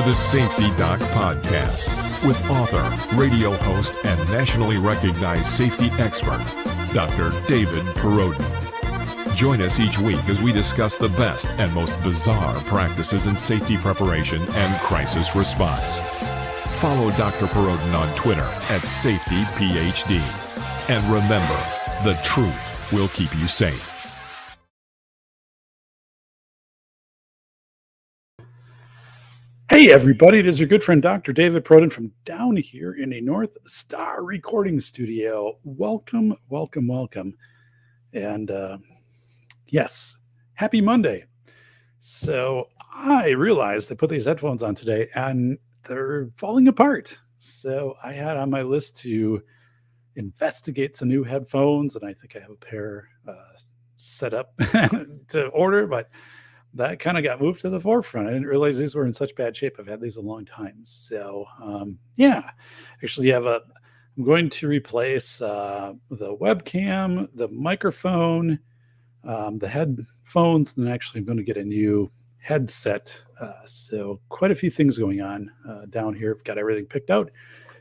to the Safety Doc Podcast with author, radio host, and nationally recognized safety expert, Dr. David Perrodin. Join us each week as we discuss the best and most bizarre practices in safety preparation and crisis response. Follow Dr. Perrodin on Twitter at SafetyPhD. And remember, the truth will keep you safe. Hey everybody, it is your good friend Dr. David Perrodin from down here in a North Star recording studio. Welcome, welcome, welcome. And yes, happy Monday. So I realized I put these headphones on today and they're falling apart. So I had on my list to investigate some new headphones, and I think I have a pair set up to order, but that kind of got moved to the forefront. I didn't realize these were in such bad shape. I've had these a long time. So actually I'm going to replace the webcam, the microphone, the headphones, and actually I'm going to get a new headset. So quite a few things going on down here. I've got everything picked out,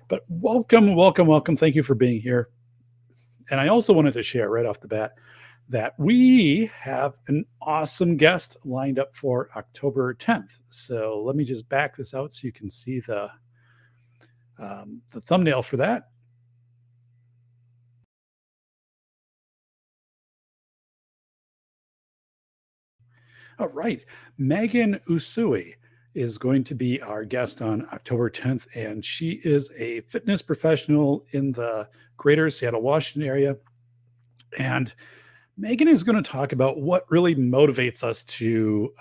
but welcome, welcome, welcome. Thank you for being here. And I also wanted to share right off the bat that we have an awesome guest lined up for October 10th. So let me just back this out so you can see the thumbnail for that. All right, Megan Usui is going to be our guest on October 10th, and she is a fitness professional in the greater Seattle, Washington area. And Megan is going to talk about what really motivates us to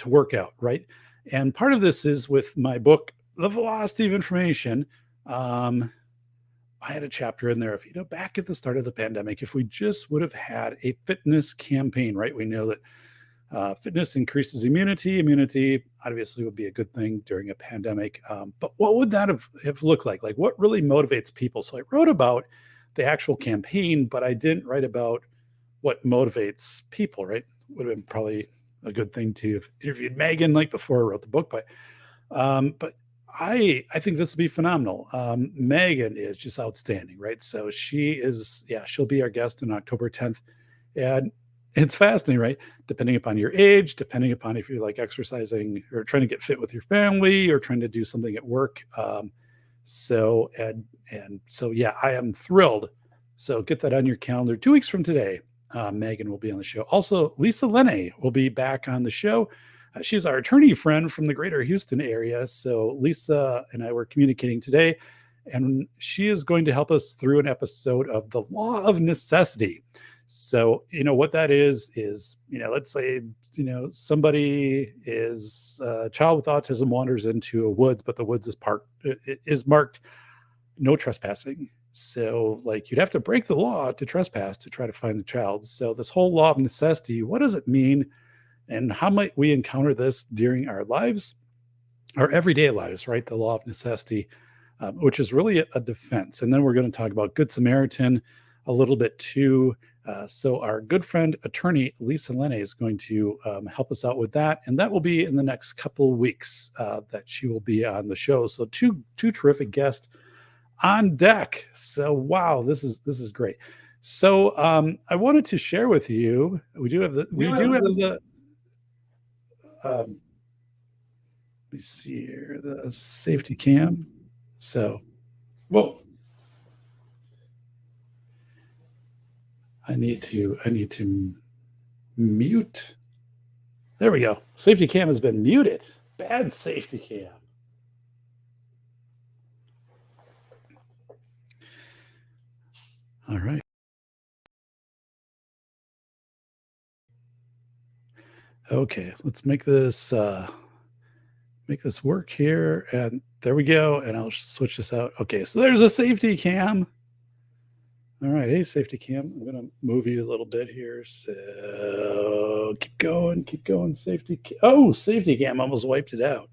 work out, right? And part of this is with my book, The Velocity of Information. I had a chapter in there of, back at the start of the pandemic, if we just would have had a fitness campaign, right? We know that fitness increases immunity. Immunity obviously would be a good thing during a pandemic. But what would that have looked like? Like what really motivates people? So I wrote about the actual campaign, but I didn't write about what motivates people, right? Would have been probably a good thing to have interviewed Megan like before I wrote the book, but I think this will be phenomenal. Megan is just outstanding, right? So she'll be our guest on October 10th. And it's fascinating, right? Depending upon your age, depending upon if you like exercising or trying to get fit with your family or trying to do something at work. So I am thrilled. So get that on your calendar. 2 weeks from today, Megan will be on the show. Also, Lisa Lene will be back on the show. She's our attorney friend from the greater Houston area. So Lisa and I were communicating today, and she is going to help us through an episode of the law of necessity. So, what that is, let's say, somebody is a child with autism wanders into a woods, but the woods is marked no trespassing. So you'd have to break the law to trespass to try to find the child. So this whole law of necessity, what does it mean? And how might we encounter this during our lives, our everyday lives, right? The law of necessity, which is really a defense. And then we're going to talk about Good Samaritan a little bit too. So our good friend, attorney Lisa Lene is going to help us out with that. And that will be in the next couple of weeks that she will be on the show. So two terrific guests on deck. So wow, this is great. So I wanted to share with you. We do have the. Let me see here, the safety cam. So, well, I need to mute. There we go. Safety cam has been muted. Bad safety cam. All right. Okay, let's make this work here. And there we go. And I'll switch this out. Okay, so there's a safety cam. All right, hey, safety cam. I'm going to move you a little bit here. So keep going. Safety cam almost wiped it out.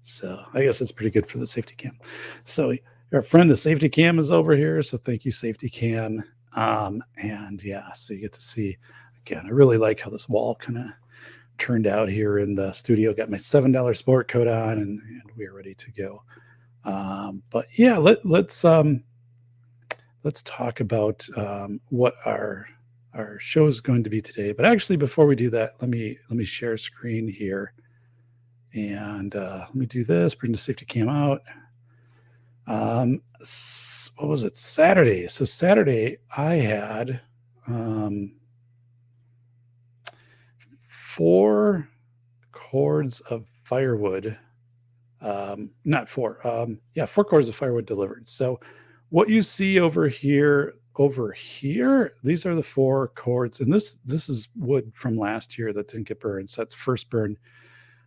So I guess that's pretty good for the safety cam. So our friend, the safety cam, is over here. So thank you, safety cam. And yeah, so you get to see, again, I really like how this wall kind of turned out here in the studio. Got my $7 sport coat on, and we are ready to go. But yeah, let's talk about what our show is going to be today. But actually, before we do that, let me share screen here, and let me do this. Bring the safety cam out. What was it? Saturday. So Saturday, I had 4 cords of firewood. Not 4. 4 cords of firewood delivered. So what you see over here, these are the 4 cords, and this is wood from last year that didn't get burned. So that's first burn.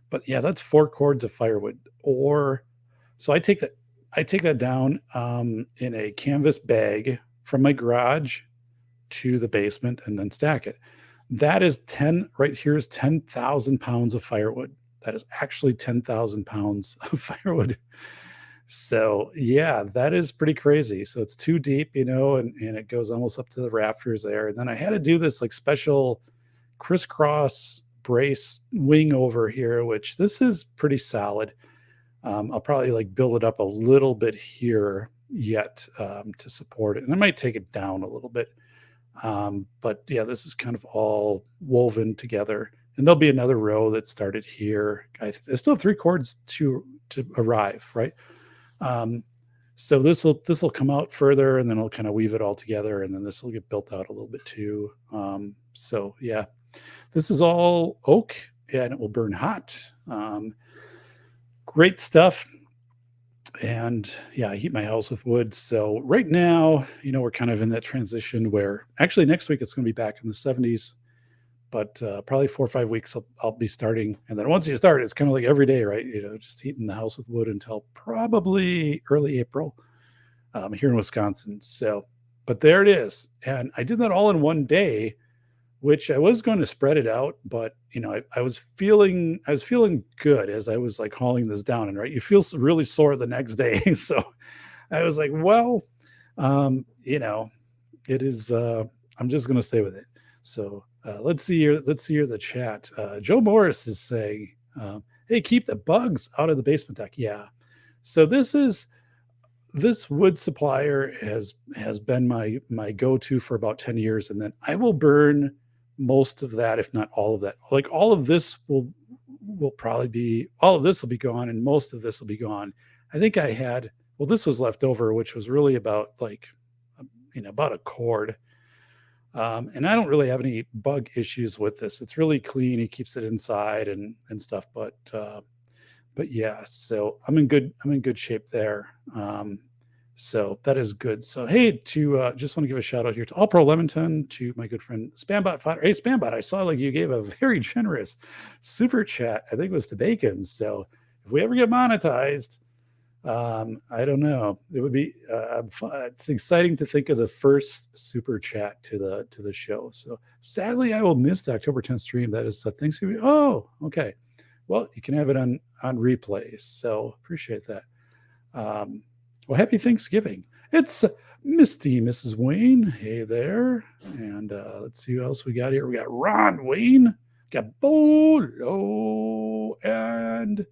But yeah, that's 4 cords of firewood. So I take that down in a canvas bag from my garage to the basement and then stack it. That is right here is 10,000 pounds of firewood. That is actually 10,000 pounds of firewood. So yeah, that is pretty crazy. So it's too deep, and it goes almost up to the rafters there. And then I had to do this like special crisscross brace wing over here, which this is pretty solid. I'll probably like build it up a little bit here yet to support it. And I might take it down a little bit. But yeah, this is kind of all woven together. And there'll be another row that started here. There's still 3 cords to arrive, right? So this will come out further, and then I'll kind of weave it all together, and then this will get built out a little bit too. So yeah, this is all oak, and it will burn hot. Great stuff. And yeah, I heat my house with wood. So right now, we're kind of in that transition where actually next week it's going to be back in the 70s. But probably 4 or 5 weeks I'll be starting. And then once you start, it's kind of like every day, right? Just heating the house with wood until probably early April here in Wisconsin. So, but there it is. And I did that all in one day, which I was going to spread it out. But, I was feeling good as I was like hauling this down. And right, you feel really sore the next day. So I was like, well, it is, I'm just going to stay with it. So let's see here the chat. Joe Morris is saying, hey, keep the bugs out of the basement deck. Yeah. So this wood supplier has been my go-to for about 10 years. And then I will burn most of that, if not all of that. Like all of this will be gone, and most of this will be gone. I think this was left over, which was really about about a cord. And I don't really have any bug issues with this. It's really clean. He keeps it inside and stuff. But yeah, so I'm in good shape there. So that is good. So hey, just want to give a shout out here to All Pro Lemonton, to my good friend Spambot Fodder. Hey Spambot, I saw like you gave a very generous super chat. I think it was to Bacon. So if we ever get monetized, I don't know. It would be it's exciting to think of the first super chat to the show. So sadly, I will miss the October 10th stream. That is Thanksgiving. Oh, okay. Well, you can have it on replays. So appreciate that. Well, happy Thanksgiving. It's Misty Mrs. Wayne. Hey there. And let's see who else we got here. We got Ron Wayne, got Bolo, and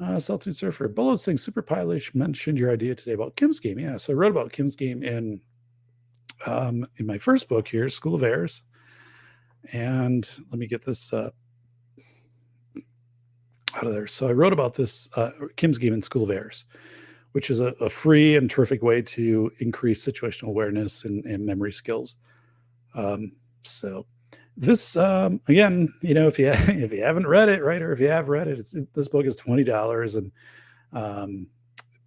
Saltine Surfer. Bolo saying Super Pilosh mentioned your idea today about Kim's Game. Yeah, so I wrote about Kim's Game in my first book here, School of Airs. And let me get this out of there. So I wrote about this Kim's Game in School of Airs, which is a free and terrific way to increase situational awareness and memory skills. So this, again, if you haven't read it, right, or if you have read it, this book is $20, and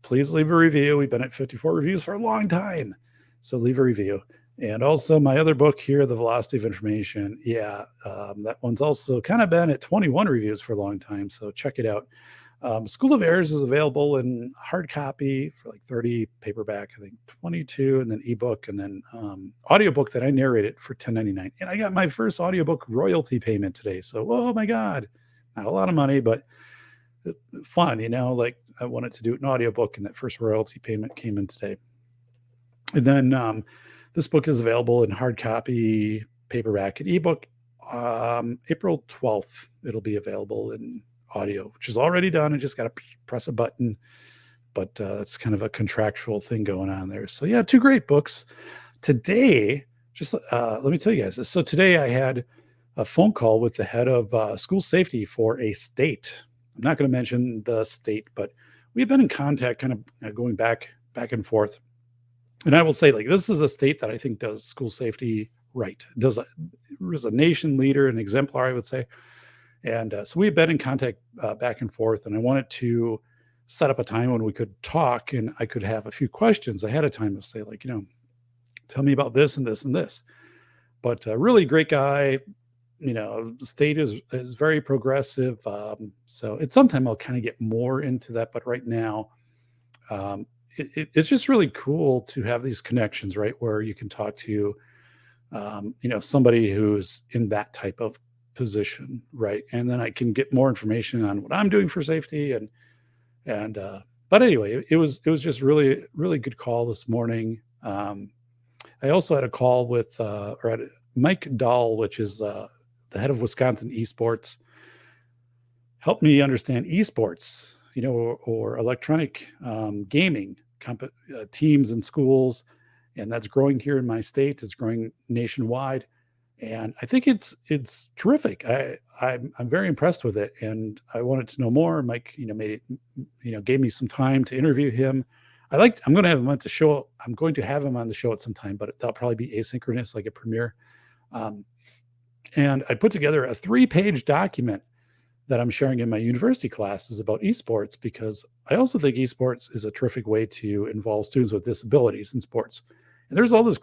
please leave a review. We've been at 54 reviews for a long time, so leave a review. And also my other book here, The Velocity of Information. Yeah, that one's also kind of been at 21 reviews for a long time, so check it out. School of Airs is available in hard copy for like 30, paperback, I think 22, and then ebook, and then audiobook that I narrated for $10.99. And I got my first audiobook royalty payment today. So, oh my God, not a lot of money, but fun, like I wanted to do an audiobook, and that first royalty payment came in today. And then this book is available in hard copy, paperback, and ebook. April 12th, it'll be available in audio, which is already done. I just got to press a button, but it's kind of a contractual thing going on there. So yeah, 2 great books. Today, just let me tell you guys. So today I had a phone call with the head of school safety for a state. I'm not going to mention the state, but we've been in contact, kind of going back and forth. And I will say, like, this is a state that I think does school safety right. Is a nation leader, an exemplar, I would say. And so we've been in contact back and forth. And I wanted to set up a time when we could talk, and I could have a few questions ahead of time to say, like, tell me about this and this and this. But really great guy. The state is very progressive. So at some time I'll kind of get more into that. But right now, it's just really cool to have these connections, right? Where you can talk to, somebody who's in that type of position, right? And then I can get more information on what I'm doing for safety. But anyway, it was just really, really good call this morning. I also had a call with, Mike Dahl, which is the head of Wisconsin esports, helped me understand esports, or electronic gaming teams in schools. And that's growing here in my state. It's growing nationwide. And I think it's terrific. I'm very impressed with it. And I wanted to know more. Mike, made it, gave me some time to interview him. I'm going to have him on the show. I'm going to have him on the show at some time, but that'll probably be asynchronous, like a premiere. And I put together a 3-page document that I'm sharing in my university classes about esports, because I also think esports is a terrific way to involve students with disabilities in sports. And there's all this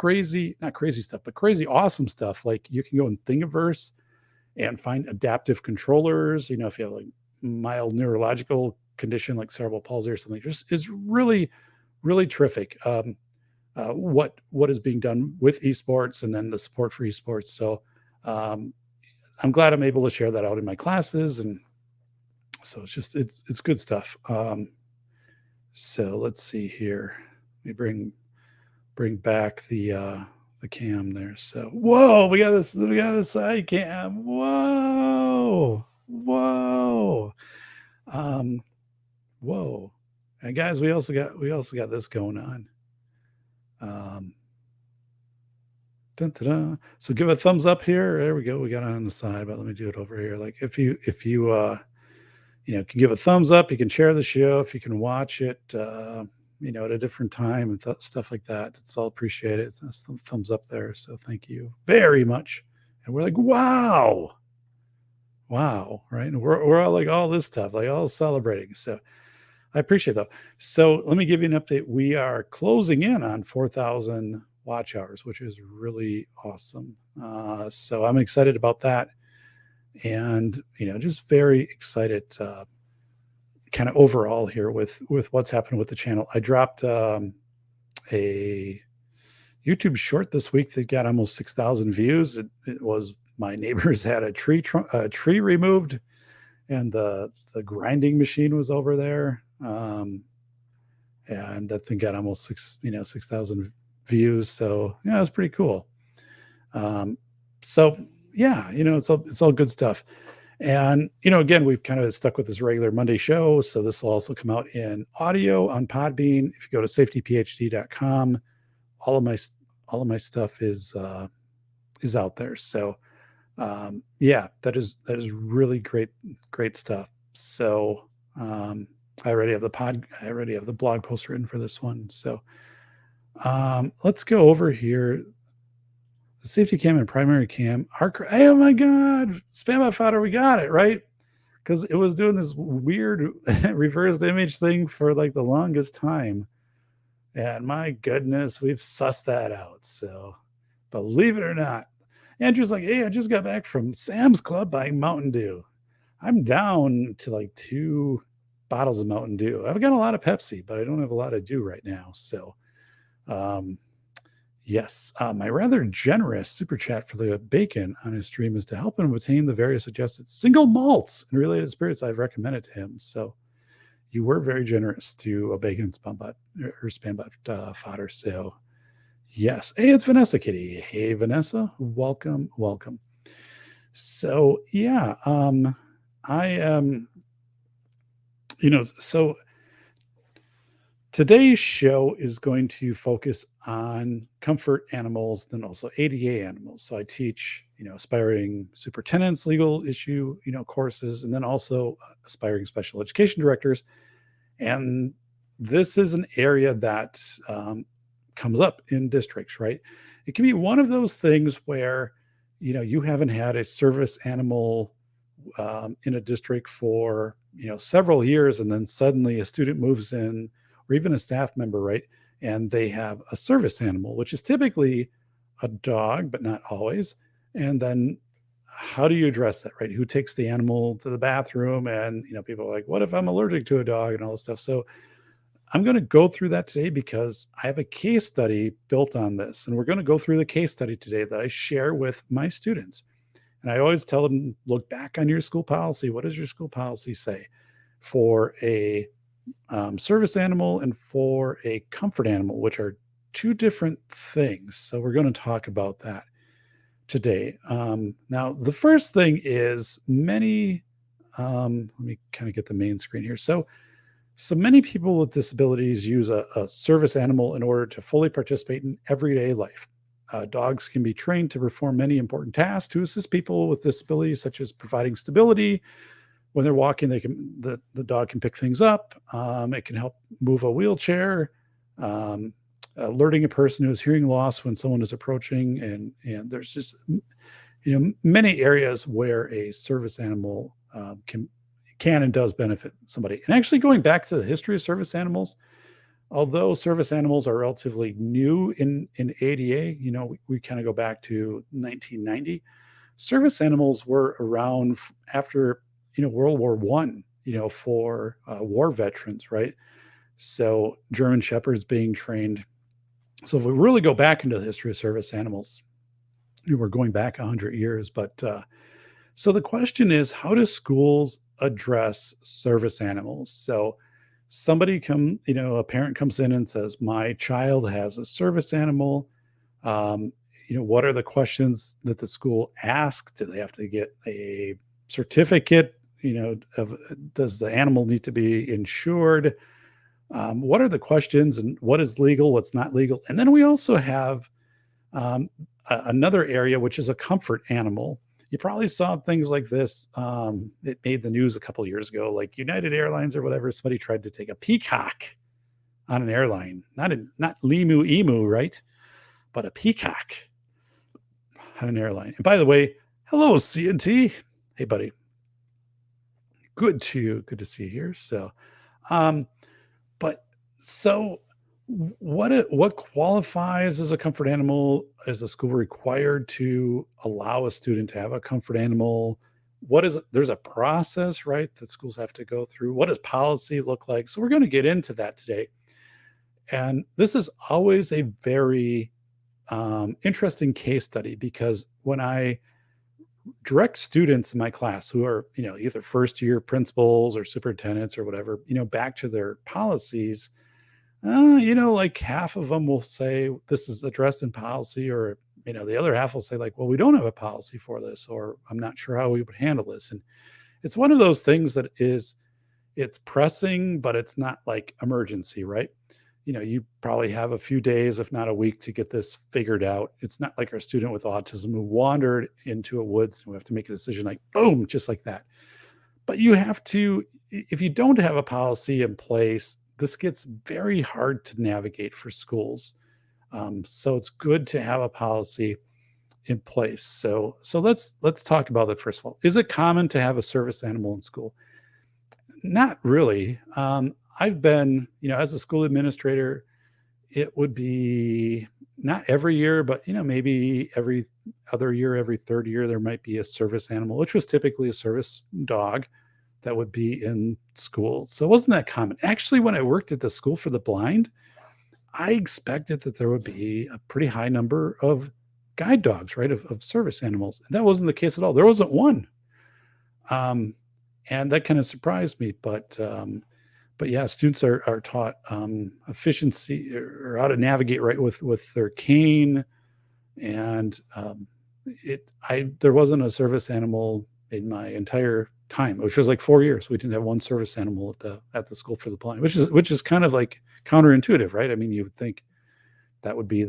not crazy stuff, but crazy awesome stuff. Like you can go in Thingiverse and find adaptive controllers, if you have like mild neurological condition like cerebral palsy or something. Just is really, really terrific. What is being done with esports, and then the support for esports. So I'm glad I'm able to share that out in my classes. And so it's good stuff. So let's see here. Let me bring back the cam there. So whoa, we got this side cam. Whoa. Whoa. And guys, we also got this going on. So give a thumbs up here. There we go. We got it on the side, but let me do it over here. Like if you can give a thumbs up, you can share the show. If you can watch it, at a different time and stuff like that, it's all appreciated. That's the thumbs up there. So thank you very much. And we're like, wow, right? And we're all like all this stuff, like all celebrating. So I appreciate that. So let me give you an update. We are closing in on 4,000 watch hours, which is really awesome. So I'm excited about that. And, just very excited kind of overall here with what's happened with the channel. I dropped a YouTube short this week that got almost 6,000 views. It was my neighbors had a tree removed, and the grinding machine was over there. And that thing got almost 6,000 views. So yeah, it was pretty cool. So yeah, it's all good stuff. And, again, we've kind of stuck with this regular Monday show. So this will also come out in audio on Podbean. If you go to safetyphd.com, all of my stuff is out there. So yeah, that is really great stuff. So I already have the blog post written for this one. So let's go over here. The safety cam and primary cam are, oh my God, Spambot fodder, we got it, right? Because it was doing this weird reversed image thing for like the longest time. And my goodness, we've sussed that out. So believe it or not, Andrew's like, hey, I just got back from Sam's Club buying Mountain Dew. I'm down to like 2 bottles of Mountain Dew. I've got a lot of Pepsi, but I don't have a lot of Dew right now. So, yes, my rather generous super chat for the bacon on his stream is to help him obtain the various suggested single malts and related spirits I've recommended to him. So you were very generous to a bacon Spambot fodder. So yes. Hey, it's Vanessa Kitty. Hey, Vanessa, welcome. So yeah, I am, so today's show is going to focus on comfort animals, then also ADA animals. So I teach, aspiring superintendents, legal issue, courses, and then also aspiring special education directors. And this is an area that comes up in districts, right? It can be one of those things where, you haven't had a service animal in a district for, several years, and then suddenly a student moves in, or even a staff member, right? And they have a service animal, which is typically a dog, but not always. And then how do you address that, right? Who takes the animal to the bathroom? And, people are like, what if I'm allergic to a dog and all this stuff? So I'm going to go through that today because I have a case study built on this. And we're going to go through the case study today that I share with my students. And I always tell them, look back on your school policy. What does your school policy say for a service animal and for a comfort animal, which are two different things? So we're going to talk about that today. Now, the first thing is let me kind of get the main screen here. So many people with disabilities use a service animal in order to fully participate in everyday life. Dogs can be trained to perform many important tasks to assist people with disabilities, such as providing stability. When they're walking, the dog can pick things up. It can help move a wheelchair, alerting a person who is hearing loss when someone is approaching. And there's just many areas where a service animal can and does benefit somebody. And actually, going back to the history of service animals, although service animals are relatively new in ADA, we kind of go back to 1990. Service animals were around after World War One, for war veterans, right? So German shepherds being trained. So if we really go back into the history of service animals, we're going back 100 years. But so the question is, how do schools address service animals? So a parent comes in and says, my child has a service animal. What are the questions that the school asks? Do they have to get a certificate? Does the animal need to be insured? What are the questions, and what is legal, what's not legal? And then we also have another area, which is a comfort animal. You probably saw things like this. It made the news a couple of years ago, like United Airlines or whatever. Somebody tried to take a peacock on an airline, not emu, right? But a peacock on an airline. And by the way, hello, CNT. Hey, buddy. Good to see you here. So, what qualifies as a comfort animal? Is a school required to allow a student to have a comfort animal? There's a process, right, that schools have to go through. What does policy look like? So we're going to get into that today. And this is always a very interesting case study, because when I direct students in my class who are, either first year principals or superintendents or whatever, back to their policies, like half of them will say this is addressed in policy, or, the other half will say like, well, we don't have a policy for this, or I'm not sure how we would handle this. And it's one of those things that it's pressing, but it's not like emergency, right? You probably have a few days, if not a week, to get this figured out. It's not like our student with autism who wandered into a woods and we have to make a decision like, boom, just like that. But you have to, if you don't have a policy in place, this gets very hard to navigate for schools. So it's good to have a policy in place. So let's talk about that first of all. Is it common to have a service animal in school? Not really. I've been, as a school administrator, it would be not every year, but, maybe every other year, every third year, there might be a service animal, which was typically a service dog that would be in school. So it wasn't that common. Actually, when I worked at the school for the blind, I expected that there would be a pretty high number of guide dogs, right, of service animals. And that wasn't the case at all. There wasn't one. And that kind of surprised me. But yeah, students are taught efficiency, or how to navigate right with their cane, and there wasn't a service animal in my entire time, which was like 4 years. We didn't have one service animal at the school for the blind, which is kind of like counterintuitive, right? I mean, you would think that would be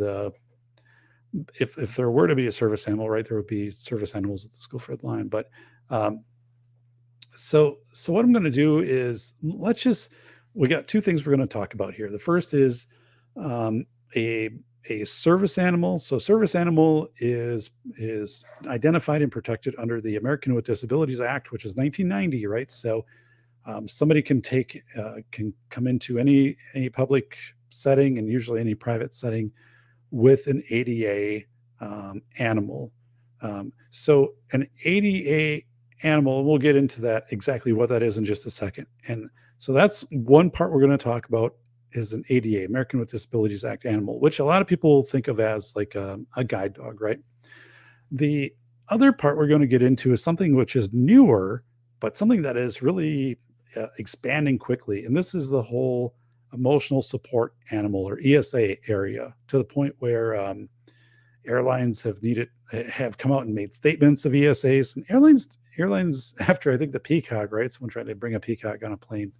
if there were to be a service animal, right, there would be service animals at the school for the blind. But so what I'm going to do is we got two things we're going to talk about here. The first is a service animal. So service animal is identified and protected under the American with Disabilities Act, which is 1990, right? So somebody can come into any public setting, and usually any private setting, with an ADA animal. So an ADA animal, we'll get into that, exactly what that is in just a second. And so that's one part we're going to talk about, is an ADA, American with Disabilities Act animal, which a lot of people think of as like a guide dog, right? The other part we're going to get into is something which is newer, but something that is really expanding quickly. And this is the whole emotional support animal, or ESA area, to the point where airlines have come out and made statements of ESAs. And airlines after, I think, the peacock, right? Someone tried to bring a peacock on a plane.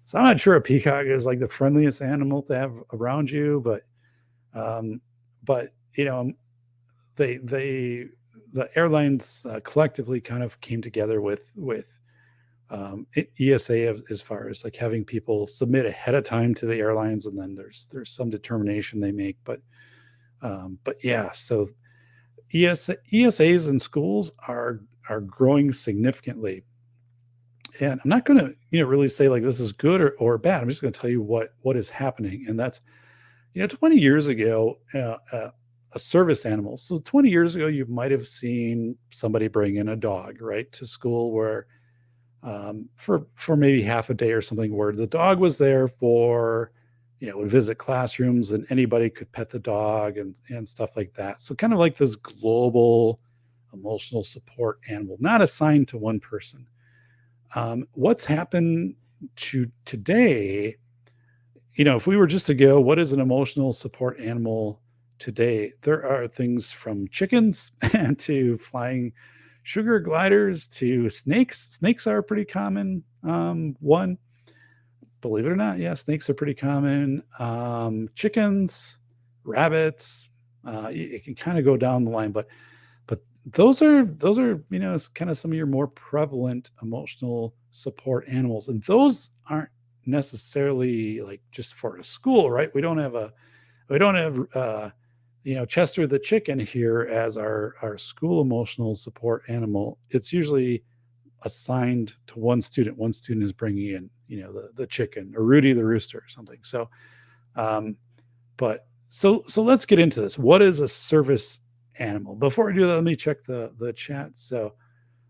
So I'm not sure a peacock is like the friendliest animal to have around you, but you know, the airlines collectively kind of came together with ESA, as far as like having people submit ahead of time to the airlines, and then there's some determination they make. But yeah, so ESAs in schools are growing significantly. And I'm not going to, really say like this is good or bad. I'm just going to tell you what is happening. And that's, 20 years ago, a service animal. So 20 years ago, you might have seen somebody bring in a dog, right, to school, where for maybe half a day or something, where the dog was there for, would visit classrooms, and anybody could pet the dog and stuff like that. So kind of like this global emotional support animal, not assigned to one person. What's happened to today, if we were just to go, what is an emotional support animal today? There are things from chickens to flying sugar gliders to snakes. Snakes are a pretty common one. Believe it or not, yeah, snakes are pretty common. Chickens, rabbits, it can kind of go down the line, but those are kind of some of your more prevalent emotional support animals, and those aren't necessarily like just for a school, right? We don't have Chester the chicken here as our school emotional support animal. It's usually assigned to one student. One student is bringing in the chicken, or Rudy the rooster or something. So so let's get into this. What is a service animal? Before I do that, let me check the chat. So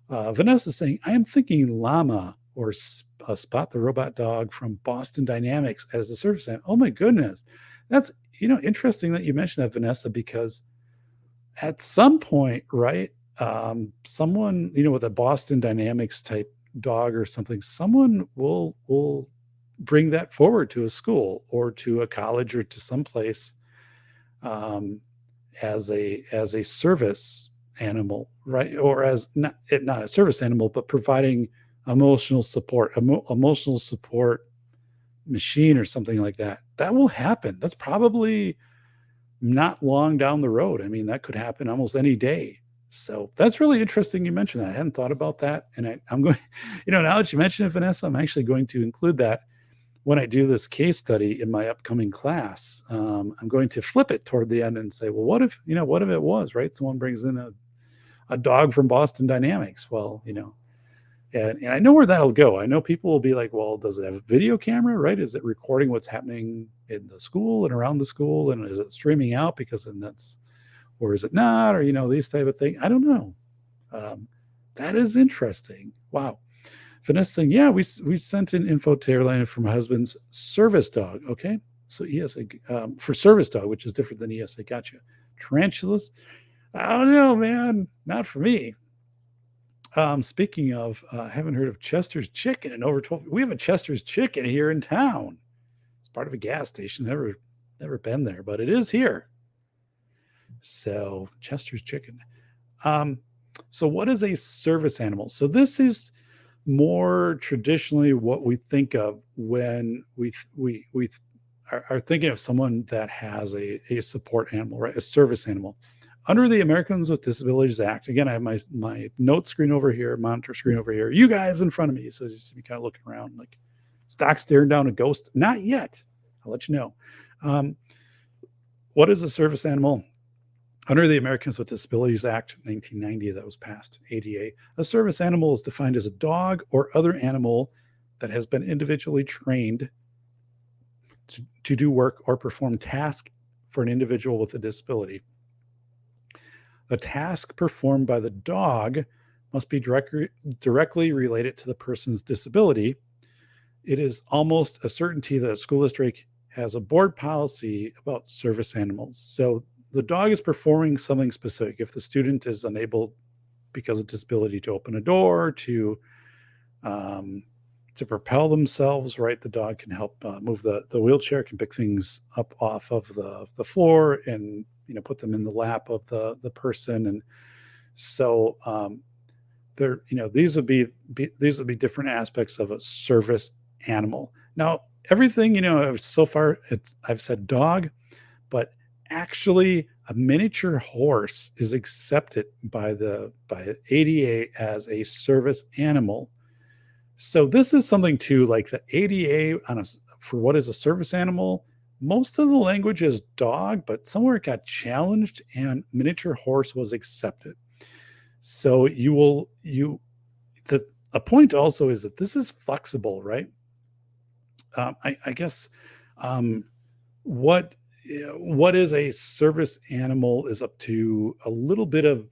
Vanessa's saying, I am thinking llama or Spot the robot dog from Boston Dynamics as a service animal. Oh my goodness. That's, interesting that you mentioned that, Vanessa, because at some point, right, someone, with a Boston Dynamics type dog or something, someone will bring that forward to a school or to a college or to some place as a service animal, right? Or as not a service animal, but providing emotional support machine or something like that. That will happen. That's probably not long down the road. I mean, that could happen almost any day. So that's really interesting you mentioned that. I hadn't thought about that. And I'm going, now that you mentioned it, Vanessa, I'm actually going to include that when I do this case study in my upcoming class. I'm going to flip it toward the end and say, well, what if it was, right? Someone brings in a dog from Boston Dynamics. Well, and I know where that'll go. I know people will be like, well, does it have a video camera, right? Is it recording what's happening in the school and around the school? And is it streaming out? Because then or is it not? Or, these type of things. I don't know. That is interesting. Wow. Vanessa saying, yeah, we sent in info to airline from my husband's service dog. Okay. So ESA for service dog, which is different than ESA. Gotcha. Tarantulas. I don't know, man. Not for me. Speaking of, I haven't heard of Chester's Chicken in over 12. We have a Chester's Chicken here in town. It's part of a gas station. Never been there, but it is here. So Chester's Chicken. So what is a service animal? So this is more traditionally what we think of when we are thinking of someone that has a support animal, right? A service animal. Under the Americans with Disabilities Act, again, I have my note screen over here, monitor screen over here, you guys in front of me. So just be kind of looking around like stock staring down a ghost. Not yet. I'll let you know. What is a service animal? Under the Americans with Disabilities Act 1990 that was passed, ADA, a service animal is defined as a dog or other animal that has been individually trained to do work or perform tasks for an individual with a disability. The task performed by the dog must be directly related to the person's disability. It is almost a certainty that a school district has a board policy about service animals. So the dog is performing something specific. If the student is unable because of disability to open a door, to propel themselves, right? The dog can help move the wheelchair, can pick things up off of the floor and, put them in the lap of the person. And so there, these would be different aspects of a service animal. Now, everything, so far I've said dog, but actually a miniature horse is accepted by ADA as a service animal. So this is something too, like the ADA for what is a service animal, most of the language is dog, but somewhere it got challenged and miniature horse was accepted. So a point also is that this is flexible, right? I guess what is a service animal is up to a little bit of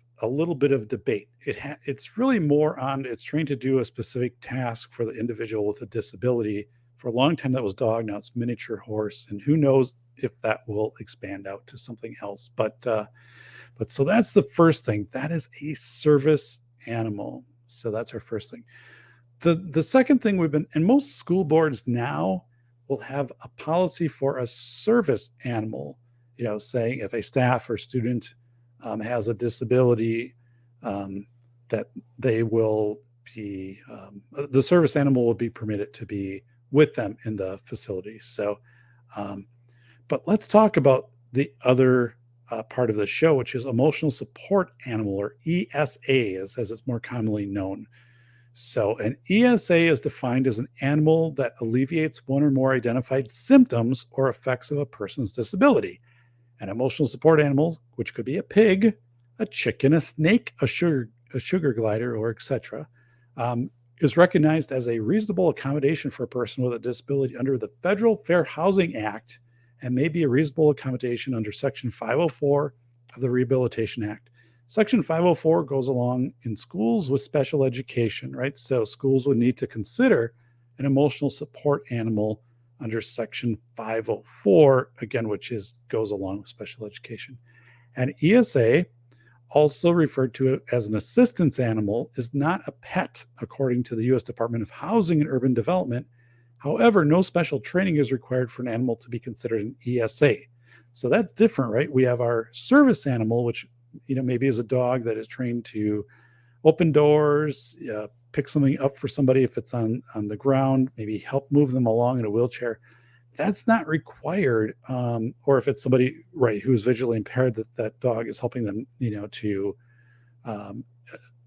debate. It's really more on it's trained to do a specific task for the individual with a disability. For a long time that was dog, now it's miniature horse, and who knows if that will expand out to something else. But so that's the first thing. That is a service animal. So that's our first thing. The second thing and most school boards now will have a policy for a service animal, saying if a staff or student has a disability, that they will be, the service animal will be permitted to be with them in the facility. So, but let's talk about the other part of the show, which is emotional support animal, or ESA, as it's more commonly known. So an ESA is defined as an animal that alleviates one or more identified symptoms or effects of a person's disability. An emotional support animal, which could be a pig, a chicken, a snake, a sugar glider, or etc., is recognized as a reasonable accommodation for a person with a disability under the Federal Fair Housing Act, and may be a reasonable accommodation under Section 504 of the Rehabilitation Act. Section 504 goes along in schools with special education, right? So schools would need to consider an emotional support animal under Section 504, again, which goes along with special education. And ESA, also referred to as an assistance animal, is not a pet, according to the U.S. Department of Housing and Urban Development. However, no special training is required for an animal to be considered an ESA. So that's different, right? We have our service animal, which maybe is a dog that is trained to open doors, pick something up for somebody if it's on the ground, maybe help move them along in a wheelchair. That's not required. Or if it's somebody, right, who's visually impaired, that dog is helping them, to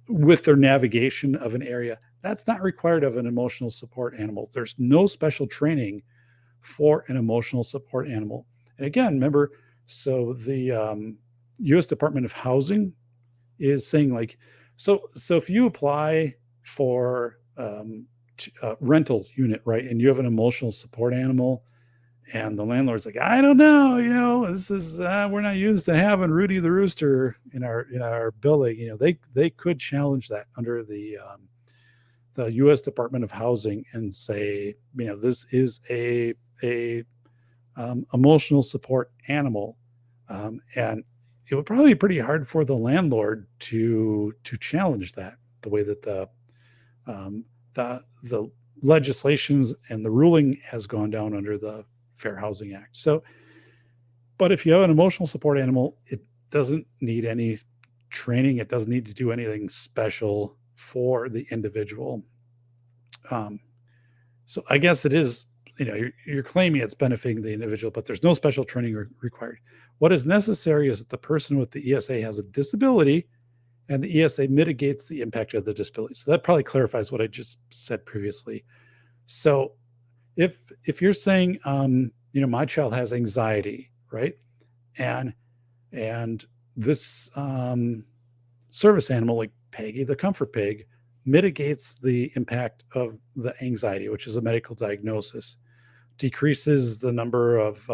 with their navigation of an area. That's not required of an emotional support animal. There's no special training for an emotional support animal. And again, remember, so the U.S. Department of Housing is saying so if you apply for a rental unit, right, and you have an emotional support animal, and the landlord's like, I don't know, this is we're not used to having Rudy the Rooster in our building. They could challenge that under the U.S. Department of Housing and say, this is a emotional support animal, and it would probably be pretty hard for the landlord to challenge that, the way that the legislations and the ruling has gone down under the Fair Housing Act. So, but if you have an emotional support animal, it doesn't need any training. It doesn't need to do anything special for the individual. So I guess it is, you're claiming it's benefiting the individual, but there's no special training required. What is necessary is that the person with the ESA has a disability and the ESA mitigates the impact of the disability. So that probably clarifies what I just said previously. So if you're saying, my child has anxiety, right? And this service animal like Peggy the Comfort Pig mitigates the impact of the anxiety, which is a medical diagnosis, decreases the number of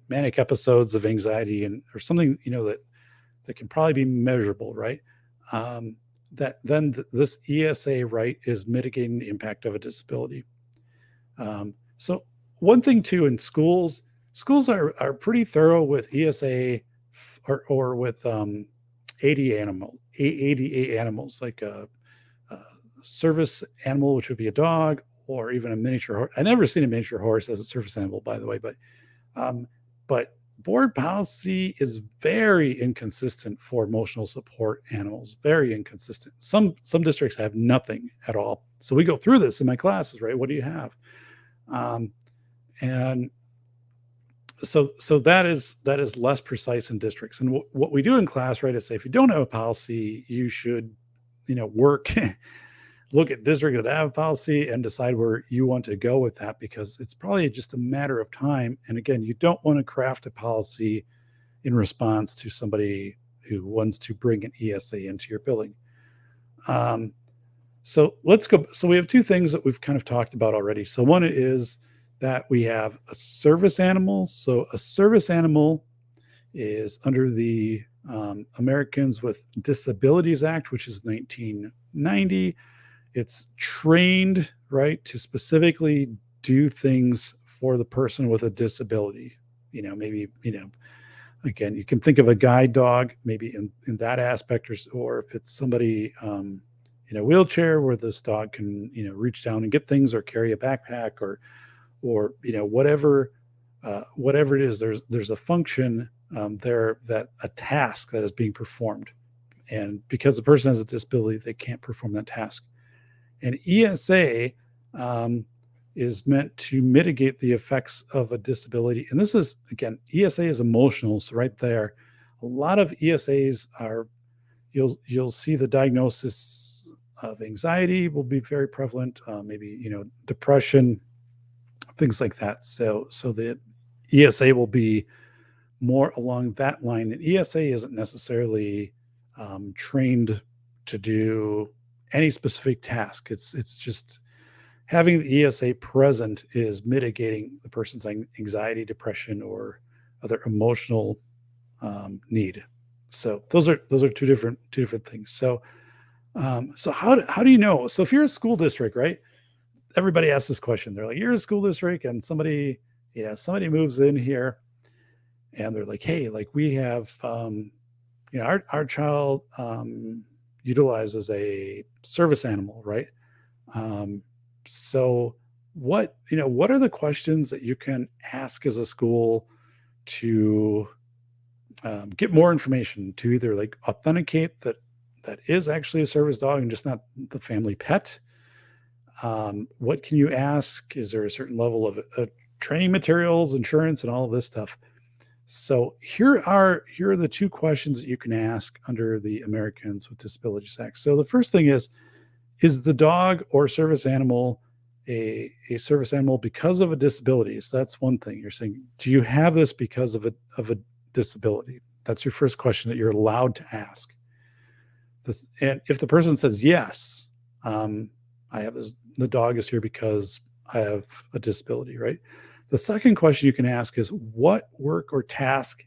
manic episodes of anxiety or something, that can probably be measurable, right? That then this ESA, right, is mitigating the impact of a disability. So one thing too, in schools are pretty thorough with ESA or with ADA animals, like a service animal, which would be a dog, or even a miniature horse. I never seen a miniature horse as a service animal, by the way, but board policy is very inconsistent for emotional support animals, very inconsistent. Some districts have nothing at all. So we go through this in my classes, right? What do you have? And so that is less precise in districts. And what we do in class, right, is say, if you don't have a policy, you should, work, look at districts that have a policy and decide where you want to go with that, because it's probably just a matter of time. And again, you don't want to craft a policy in response to somebody who wants to bring an ESA into your building. So let's go. So we have two things that we've kind of talked about already. So one is that we have a service animal. So a service animal is under the Americans with Disabilities Act, which is 1990. It's trained, right, to specifically do things for the person with a disability. Maybe, again, you can think of a guide dog, maybe in that aspect, or if it's somebody in a wheelchair where this dog can, reach down and get things or carry a backpack or whatever it is, there's a function there, that a task that is being performed. And because the person has a disability, they can't perform that task. And ESA is meant to mitigate the effects of a disability. And this is, again, ESA is emotional. So right there, a lot of ESAs are, you'll see the diagnosis of anxiety will be very prevalent, maybe, depression, things like that. So the ESA will be more along that line. And ESA isn't necessarily trained to do any specific task. It's just having the ESA present is mitigating the person's anxiety, depression, or other emotional need. So those are two different things. So how do you know? So if you're a school district, right? Everybody asks this question. They're like, you're a school district, and somebody moves in here, and they're like, hey, like we have, our child utilizes a service animal, right? So what are the questions that you can ask as a school to get more information, to either like authenticate that is actually a service dog and just not the family pet? What can you ask? Is there a certain level of training materials, insurance, and all of this stuff? So here are the two questions that you can ask under the Americans with Disabilities Act. So the first thing is the dog or service animal a service animal because of a disability? So that's one thing. You're saying, do you have this because of a disability? That's your first question that you're allowed to ask. And if the person says yes, I have this, the dog is here because I have a disability, right? The second question you can ask is, what work or task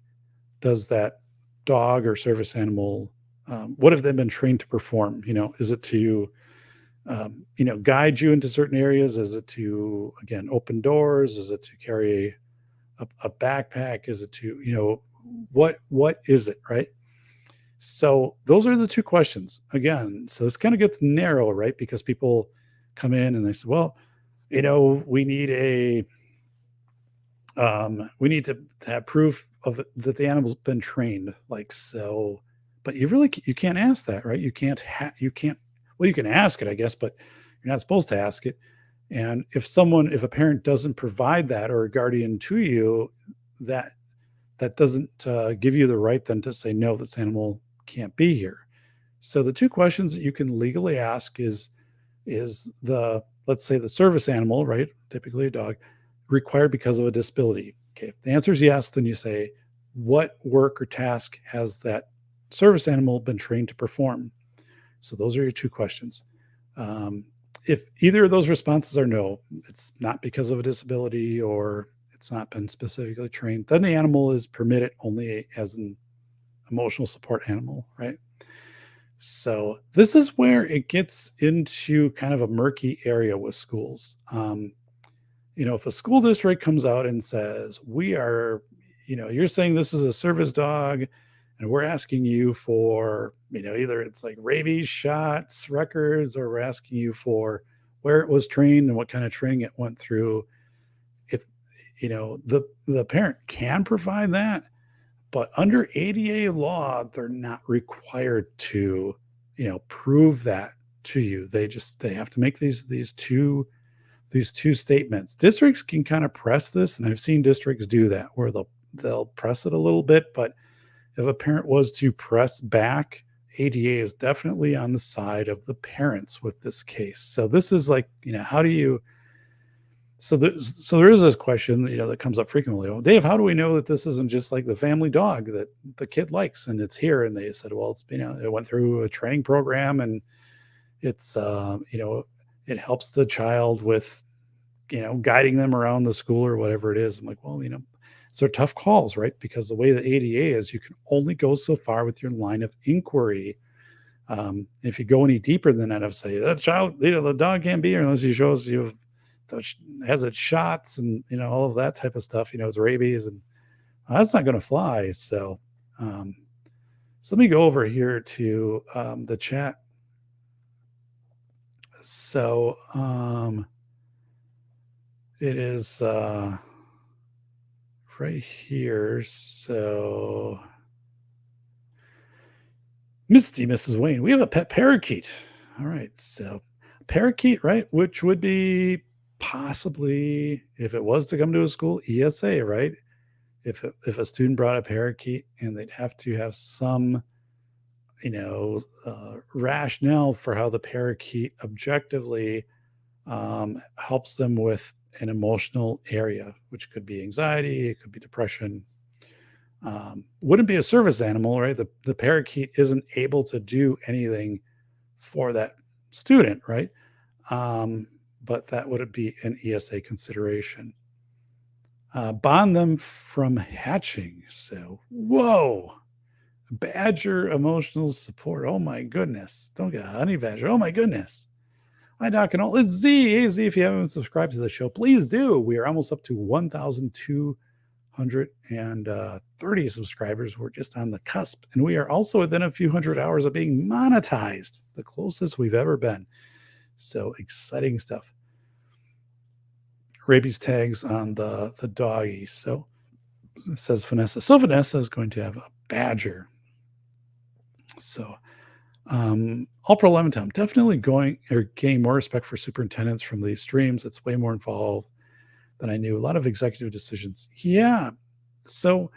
does that dog or service animal, what have they been trained to perform? Is it to, guide you into certain areas? Is it to, again, open doors? Is it to carry a backpack? Is it to, what is it, right? So those are the two questions. Again, so this kind of gets narrow, right? Because people come in and they say, well, we need to have proof of that the animal's been trained. Like, so but you can't ask that, right? You can't, well, you can ask it, I guess, but you're not supposed to ask it. And if a parent doesn't provide that, or a guardian to you, that doesn't give you the right then to say, no, this animal can't be here. So the two questions that you can legally ask is let's say the service animal, right? Typically a dog, required because of a disability. Okay. If the answer is yes, then you say, what work or task has that service animal been trained to perform? So those are your two questions. If either of those responses are no, it's not because of a disability or it's not been specifically trained, then the animal is permitted only as an emotional support animal, right? So this is where it gets into kind of a murky area with schools. If a school district comes out and says, we are, you're saying this is a service dog, and we're asking you for, either it's like rabies shots records, or we're asking you for where it was trained and what kind of training it went through. If, the parent can provide that, but under ADA law, they're not required to, prove that to you. They have to make these two statements. Districts can kind of press this, and I've seen districts do that where they'll press it a little bit. But if a parent was to press back, ADA is definitely on the side of the parents with this case. So this is like, how do you? So there is this question, that comes up frequently. Well, Dave, how do we know that this isn't just like the family dog that the kid likes and it's here? And they said, well, it's, it went through a training program, and it's, it helps the child with, guiding them around the school or whatever it is. I'm like, well, so they're tough calls, right? Because the way the ADA is, you can only go so far with your line of inquiry. If you go any deeper than that, I'd say that child, the dog can't be here unless he shows you has its shots and all of that type of stuff. It's rabies, and that's not going to fly. So, so let me go over here to the chat. So it is right here. So Misty, Mrs. Wayne, we have a pet parakeet. All right. So parakeet, right? Which would be possibly, if it was to come to a school, ESA, right? If a student brought a parakeet, and they'd have to have some, rationale for how the parakeet objectively helps them with an emotional area, which could be anxiety, it could be depression. Wouldn't be a service animal, right? The parakeet isn't able to do anything for that student, right? But that would be an ESA consideration. Bond them from hatching. So, whoa, badger emotional support. Oh my goodness. Don't get a honey badger. Oh my goodness. Hi, Doc and all. It's Z. Hey, Z, if you haven't subscribed to the show, please do. We are almost up to 1,230 subscribers. We're just on the cusp. And we are also within a few hundred hours of being monetized, the closest we've ever been. So exciting stuff. Rabies tags on the doggy. So it says Vanessa. So Vanessa is going to have a badger. So All Pro Lemon Town, definitely gaining more respect for superintendents from these streams. It's way more involved than I knew. A lot of executive decisions. Yeah. So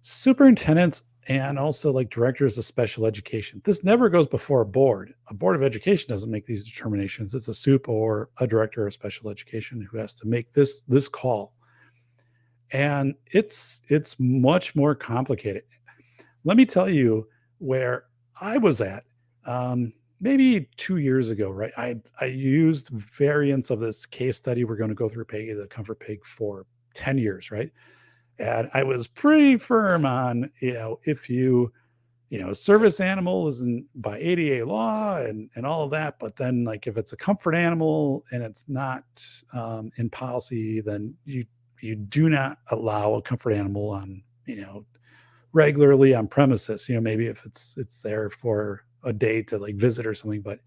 superintendents and also like directors of special education. This never goes before a board. A board of education doesn't make these determinations. It's a SUP or a director of special education who has to make this call. And it's much more complicated. Let me tell you where I was at maybe 2 years ago, right? I used variants of this case study. We're going to go through Peggy the Comfort Pig for 10 years, right? And I was pretty firm on, if service animal isn't by ADA law and all of that, but then like if it's a comfort animal and it's not in policy, then you do not allow a comfort animal on, regularly on premises, maybe if it's there for a day to like visit or something, but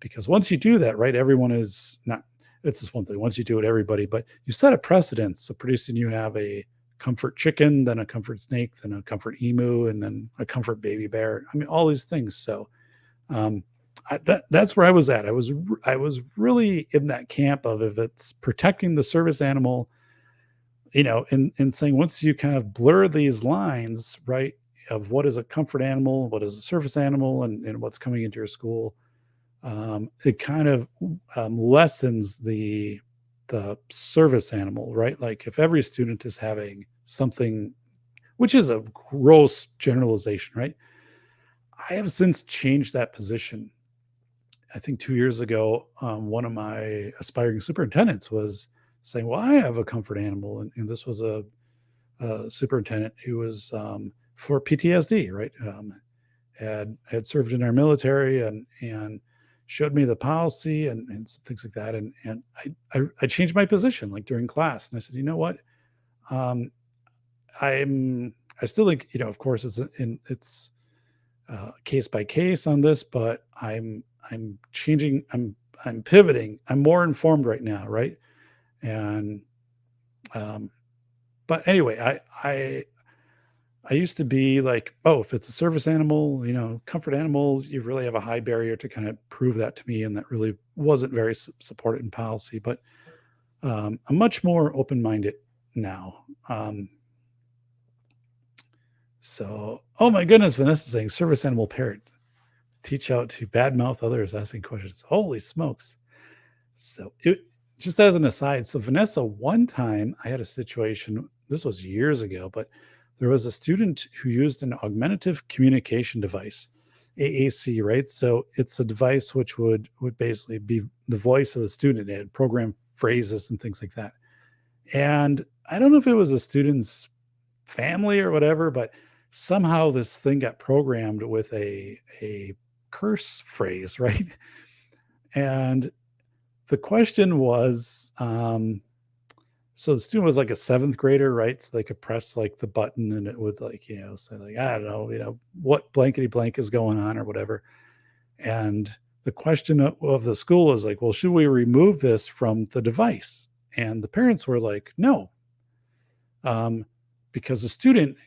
because once you do that, right, everyone is not, it's just one thing. Once you do it, everybody, but you set a precedent. So pretty soon you have a comfort chicken, then a comfort snake, then a comfort emu, and then a comfort baby bear. I mean, all these things. So that's where I was at. I was really in that camp of, if it's protecting the service animal, in saying, once you kind of blur these lines, right, of what is a comfort animal, what is a service animal, and what's coming into your school, it kind of lessens the service animal, right? Like, if every student is having something, which is a gross generalization, right? I have since changed that position. I think 2 years ago, one of my aspiring superintendents was saying, "Well, I have a comfort animal," and this was a superintendent who was for PTSD, right? Had served in our military, and showed me the policy and some things like that, and I changed my position, like, during class, and I said, "You know what? Um, I still think, of course, it's case by case on this, but I'm changing. I'm pivoting. I'm more informed right now, right?" And um, but anyway, I used to be like, oh, if it's a service animal, comfort animal, you really have a high barrier to kind of prove that to me, and that really wasn't very supported in policy. But I'm much more open minded now. So, oh my goodness, Vanessa saying service animal parrot, teach out to badmouth others asking questions. Holy smokes. So, just as an aside, so Vanessa, one time I had a situation, this was years ago, but there was a student who used an augmentative communication device, AAC, right? So it's a device which would basically be the voice of the student. It had program phrases and things like that. And I don't know if it was a student's family or whatever, but somehow this thing got programmed with a curse phrase, right? And the question was, so the student was like a seventh grader, right? So they could press like the button and it would, like, say, like, I don't know, what blankety blank is going on or whatever. And the question of the school was like, well, should we remove this from the device? And the parents were like, no, because the student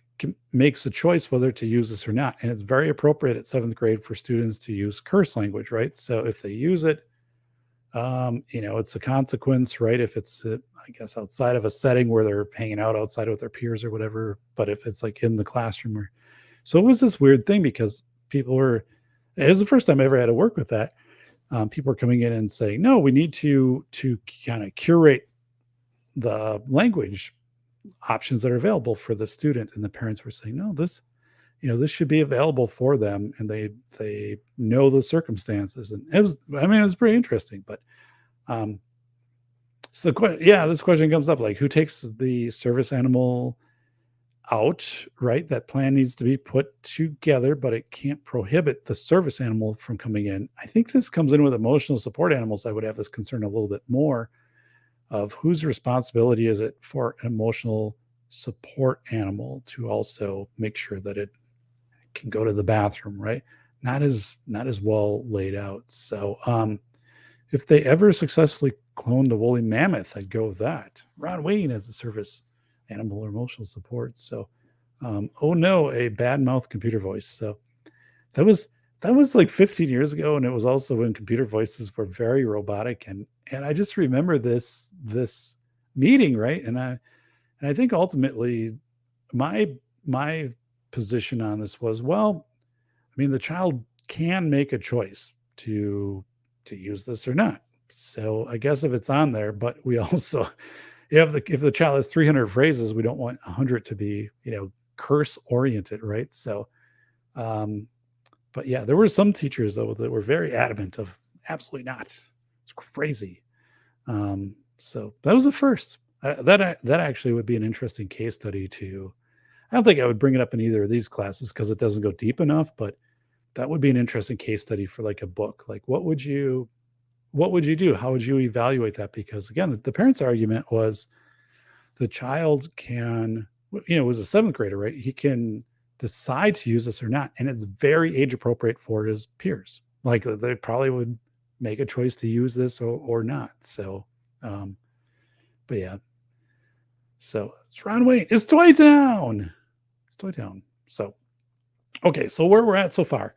makes a choice whether to use this or not. And it's very appropriate at seventh grade for students to use curse language, right? So if they use it, it's a consequence, right? If it's, I guess, outside of a setting where they're hanging out outside with their peers or whatever, but if it's like in the classroom so it was this weird thing, because it was the first time I ever had to work with that. People were coming in and saying, no, we need to kind of curate the language options that are available for the student. And the parents were saying, no, this should be available for them, and they know the circumstances. And it was pretty interesting. But so this question comes up, like, who takes the service animal out, right? That plan needs to be put together, but it can't prohibit the service animal from coming in. I think this comes in with emotional support animals. I would have this concern a little bit more, of whose responsibility is it for an emotional support animal to also make sure that it can go to the bathroom, right? Not as well laid out. So if they ever successfully cloned a woolly mammoth, I'd go with that. Ron Wayne as a service animal or emotional support. So oh no, a bad mouth computer voice. So that was like 15 years ago, and it was also when computer voices were very robotic. And I just remember this meeting, right? And I think ultimately my position on this was, well, I mean, the child can make a choice to use this or not. So I guess if it's on there, but we also, if the child has 300 phrases, we don't want 100 to be, curse oriented, right? So, but yeah, there were some teachers though that were very adamant of absolutely not. It's crazy. So that was the first. That actually would be an interesting case study to. I don't think I would bring it up in either of these classes because it doesn't go deep enough, but that would be an interesting case study for like a book. Like, what would you do? How would you evaluate that? Because again, the parents' argument was the child can, was a seventh grader, right? He can decide to use this or not. And it's very age appropriate for his peers. Like, they probably would make a choice to use this or not. So, but yeah. So it's Ron Wayne. It's Toy Town. It's Toy Town. So, okay. So where we're at so far,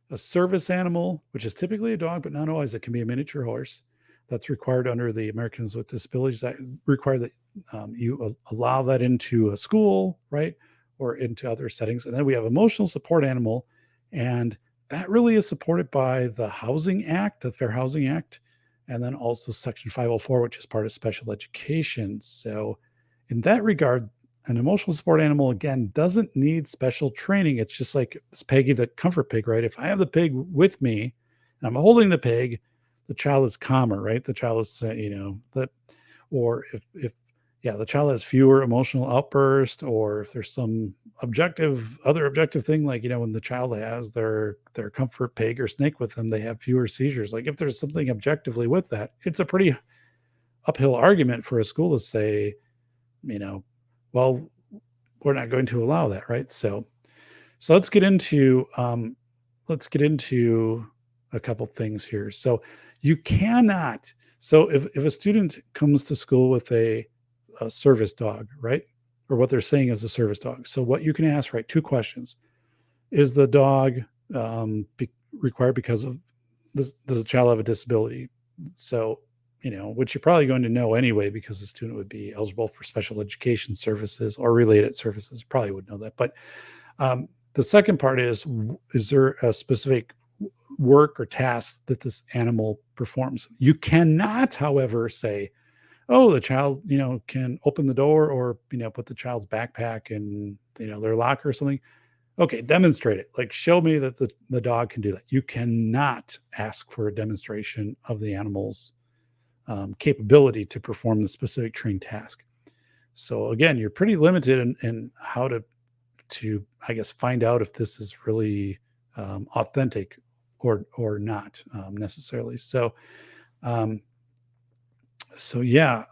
a service animal, which is typically a dog, but not always. It can be a miniature horse. That's required under the Americans with Disabilities Act. Require that you allow that into a school, right, or into other settings. And then we have emotional support animal, and that really is supported by the Housing Act, the Fair Housing Act, and then also Section 504, which is part of special education. So, in that regard, an emotional support animal again doesn't need special training. It's just like it's Peggy the Comfort Pig, right? If I have the pig with me and I'm holding the pig, the child is calmer, right? The child is, that, or if yeah, the child has fewer emotional outbursts, or if there's some other objective thing, like, when the child has their comfort pig or snake with them, they have fewer seizures. Like if there's something objectively with that, it's a pretty uphill argument for a school to say, well, we're not going to allow that, right? So let's get into a couple things here. So you cannot. So if a student comes to school with a service dog, right, or what they're saying is a service dog. So what you can ask, right, two questions: Is the dog required because of this? Does the child have a disability? So, which you're probably going to know anyway, because the student would be eligible for special education services or related services. Probably would know that. But the second part is there a specific work or task that this animal performs? You cannot, however, say, oh, the child, can open the door, or, put the child's backpack in, their locker or something. Okay, demonstrate it. Like, show me that the dog can do that. You cannot ask for a demonstration of the animal's capability to perform the specific trained task. So again, you're pretty limited in how to I guess find out if this is really authentic or not necessarily. So yeah,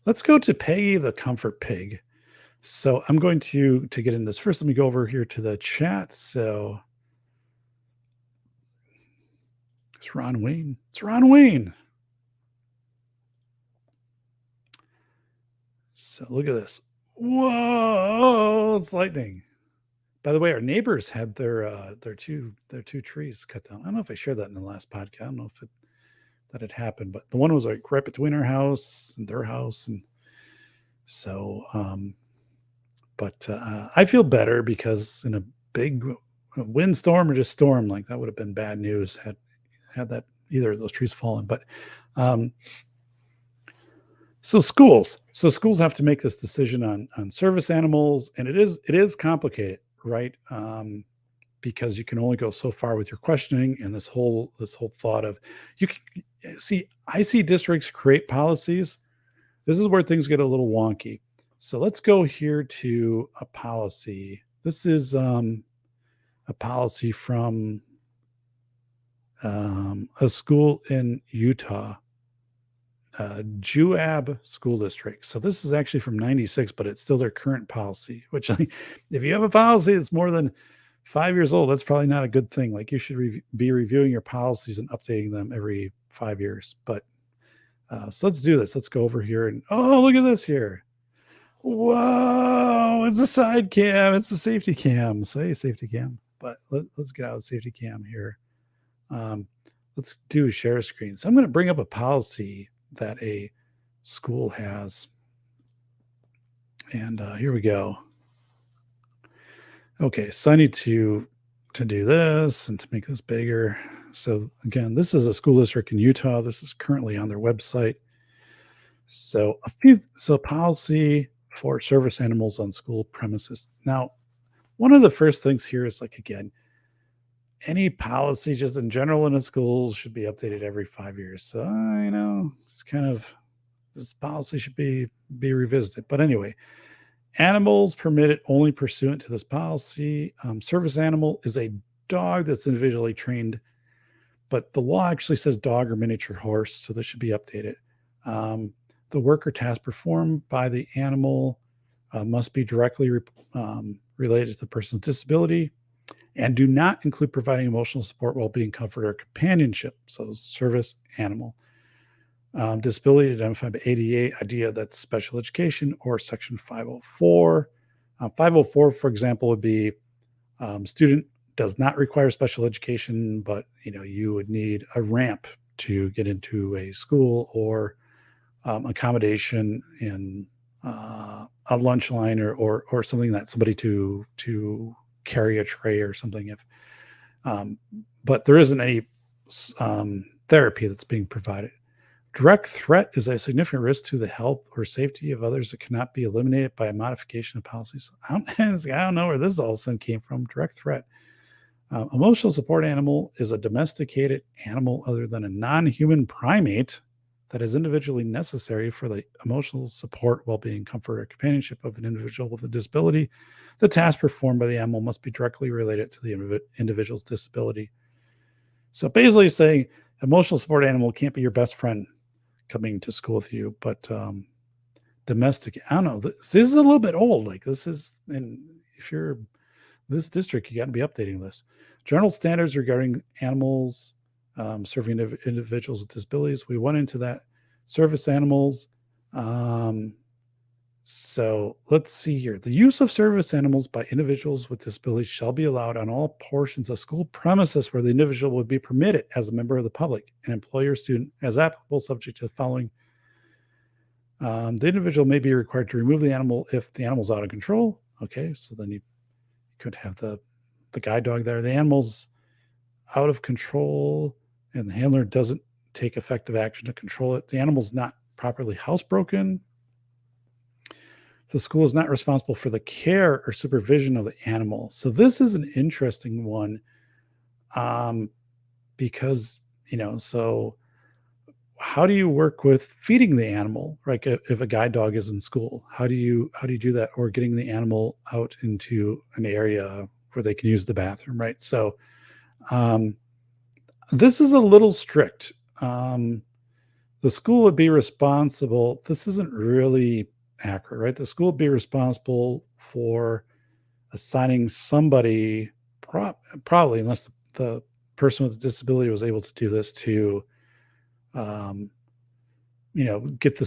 let's go to Peggy the Comfort Pig. So I'm going to get in this first. Let me go over here to the chat. So it's Ron Wayne. It's Ron Wayne. So look at this. Whoa, it's lightning. By the way, our neighbors had their two trees cut down. I don't know if I shared that in the last podcast. I don't know if that had happened, but the one was like right between our house and their house, and so but I feel better, because in a big windstorm or just storm, like that would have been bad news had that either of those trees fallen. But so schools have to make this decision on service animals, and it is complicated, right? Because you can only go so far with your questioning, and this whole thought of, you can see, I see districts create policies. This is where things get a little wonky. So let's go here to a policy. This is a policy from a school in Utah, Juab School District. So this is actually from 96, but it's still their current policy, which, if you have a policy that's more than 5 years old, that's probably not a good thing. Like, you should be reviewing your policies and updating them every 5 years. But so let's do this. Let's go over here and, oh, look at this here. Whoa, it's a side cam. It's a safety cam. Say safety cam. But let's get out of the safety cam here. Let's do share screen. So I'm going to bring up a policy that a school has. And here we go. Okay, so I need to do this and to make this bigger. So again, this is a school district in Utah. This is currently on their website. So policy for service animals on school premises. Now, one of the first things here is, like, again, any policy just in general in a school should be updated every 5 years. So, it's kind of, this policy should be revisited. But anyway, animals permitted only pursuant to this policy. Service animal is a dog that's individually trained, but the law actually says dog or miniature horse, so this should be updated. The work or task performed by the animal must be directly related to the person's disability, and do not include providing emotional support, well-being, comfort, or companionship. So service animal. Disability identified by ADA, idea that's special education, or Section 504. 504, for example, would be student does not require special education, but you would need a ramp to get into a school, or accommodation in a lunch line, or something that somebody to carry a tray or something. If but there isn't any therapy that's being provided. Direct threat is a significant risk to the health or safety of others that cannot be eliminated by a modification of policies. I don't know where this all of a sudden came from. Direct threat. Emotional support animal is a domesticated animal other than a non-human primate that is individually necessary for the emotional support, well-being, comfort, or companionship of an individual with a disability. The task performed by the animal must be directly related to the individual's disability. So basically saying emotional support animal can't be your best friend coming to school with you, but domestic, I don't know. This is a little bit old. Like this is, and if you're this district, you got to be updating this. General standards regarding animals serving individuals with disabilities. We went into that. Service animals. So let's see here. The use of service animals by individuals with disabilities shall be allowed on all portions of school premises where the individual would be permitted as a member of the public, an employer, or student, as applicable, subject to the following. The individual may be required to remove the animal if the animal's out of control. Okay, so then you could have the guide dog there. The animal's out of control and the handler doesn't take effective action to control it. The animal's not properly housebroken. The school is not responsible for the care or supervision of the animal. So this is an interesting one, because, so how do you work with feeding the animal? Like if a guide dog is in school, how do you do that? Or getting the animal out into an area where they can use the bathroom, right? So this is a little strict. The school would be responsible. This isn't really accurate, right? The school would be responsible for assigning somebody, probably, unless the person with a disability was able to do this, to get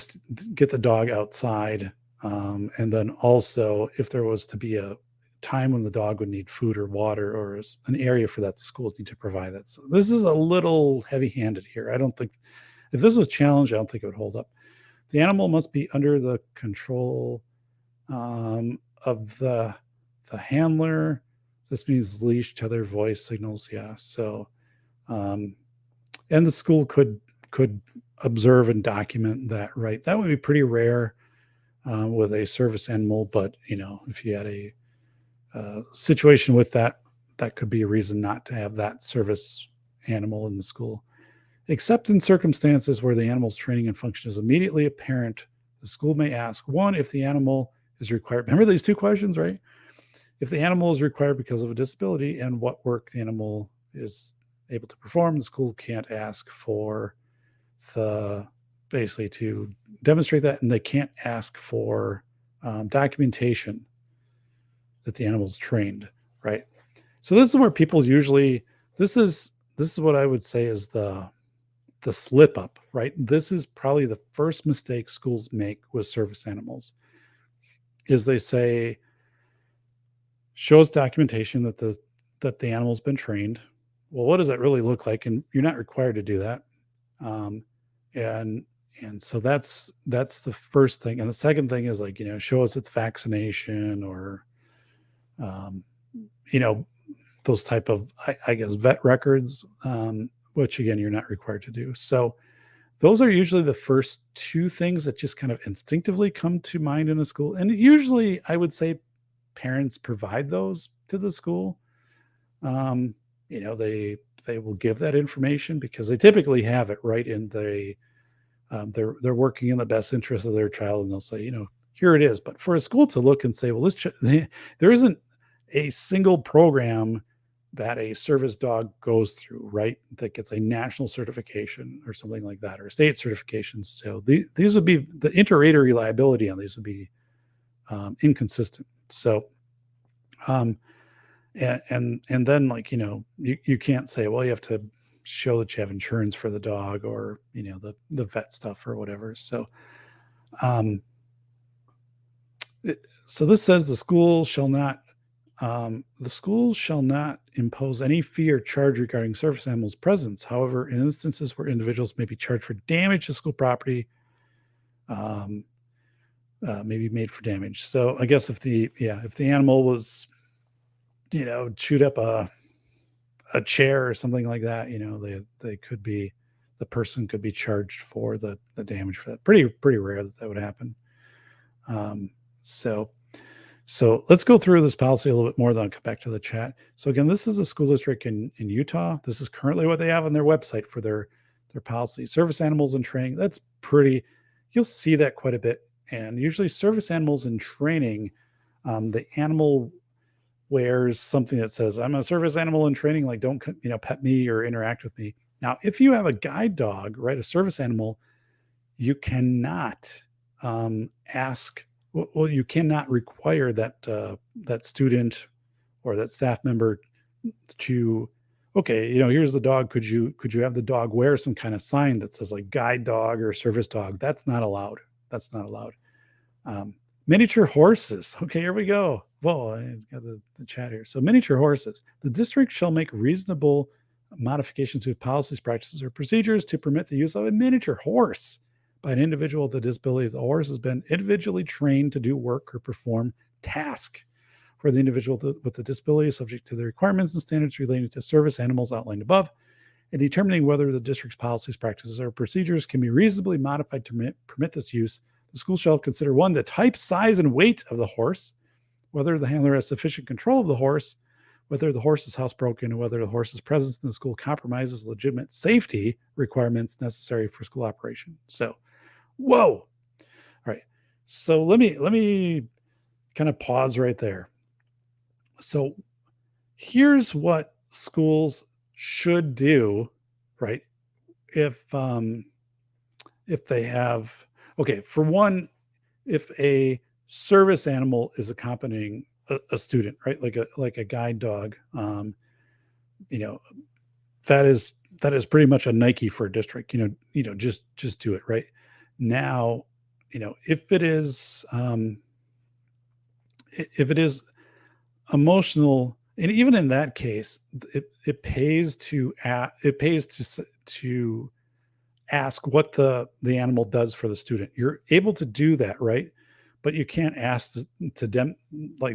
the dog outside, and then also if there was to be a time when the dog would need food or water, or an area for that, the schools need to provide that. So this is a little heavy-handed here. I don't think, if this was challenged, I don't think it would hold up. The animal must be under the control of the handler. This means leash, tether, voice signals. Yeah. So, and the school could observe and document that, right? That would be pretty rare with a service animal, but if you had a situation with that could be a reason not to have that service animal in the school. Except in circumstances where the animal's training and function is immediately apparent, the school may ask, one, if the animal is required. Remember these two questions, right? If the animal is required because of a disability and what work the animal is able to perform, the school can't ask for basically to demonstrate that, and they can't ask for documentation that the animal's trained, right? So this is where people usually, this is what I would say is the slip up, right? This is probably the first mistake schools make with service animals, is they say, shows documentation that the animal's been trained. Well, what does that really look like? And you're not required to do that. And so that's the first thing. And the second thing is like, show us its vaccination, or, those type of, I guess, vet records, which again, you're not required to do. So those are usually the first two things that just kind of instinctively come to mind in a school. And usually I would say parents provide those to the school. They will give that information because they typically have it right in they're working in the best interest of their child, and they'll say, here it is. But for a school to look and say, well, there isn't a single program that a service dog goes through, right, that gets a national certification or something like that, or state certifications. So these would be, the inter-rater reliability on these would be inconsistent. So, and then, like, you can't say, well, you have to show that you have insurance for the dog, or the vet stuff or whatever. So so this says the school shall not impose any fee or charge regarding service animals' presence. However, in instances where individuals may be charged for damage to school property, may be made for damage. So I guess if the animal was, chewed up a chair or something like that, they could be, the person could be charged for the damage for that. Pretty rare that would happen. So let's go through this policy a little bit more, then I'll come back to the chat. So again, this is a school district in Utah. This is currently what they have on their website for their policy. Service animals in training, that's pretty, you'll see that quite a bit. And usually service animals in training, the animal wears something that says, I'm a service animal in training, like don't, pet me or interact with me. Now, if you have a guide dog, right, a service animal, you cannot you cannot require that student or that staff member to, okay, here's the dog. Could you have the dog wear some kind of sign that says like guide dog or service dog? That's not allowed. That's not allowed. Miniature horses. Okay, here we go. Whoa, I got the chat here. So miniature horses. The district shall make reasonable modifications to policies, practices, or procedures to permit the use of a miniature horse by an individual with a disability. The horse has been individually trained to do work or perform task for the individual with the disability, subject to the requirements and standards relating to service animals outlined above, and determining whether the district's policies, practices, or procedures can be reasonably modified to permit this use. The school shall consider 1, the type, size, and weight of the horse, whether the handler has sufficient control of the horse, whether the horse is housebroken, and whether the horse's presence in the school compromises legitimate safety requirements necessary for school operation. So, whoa. All right. So let me kind of pause right there. So here's what schools should do, right? If they have, okay, for one, if a service animal is accompanying a student, right? Like a guide dog, that is pretty much a Nike for a district, just do it, right? Now, if it is emotional, and even in that case, it pays to ask what the animal does for the student. You're able to do that, right? But you can't ask the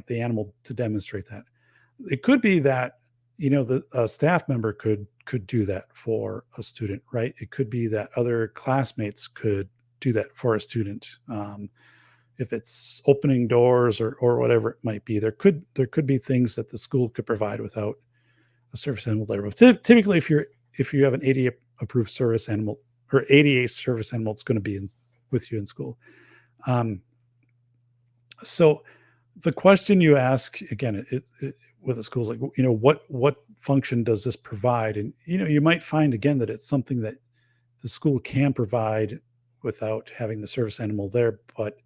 animal to demonstrate that. It could be that a staff member could do that for a student, right? It could be that other classmates could do that for a student. If it's opening doors or whatever it might be, there could be things that the school could provide without a service animal there. But typically, if you have an ADA approved service animal or ADA service animal, it's going to be with you in school. So the question you ask again, with the schools, like, what function does this provide? And, you might find again that it's something that the school can provide without having the service animal there, but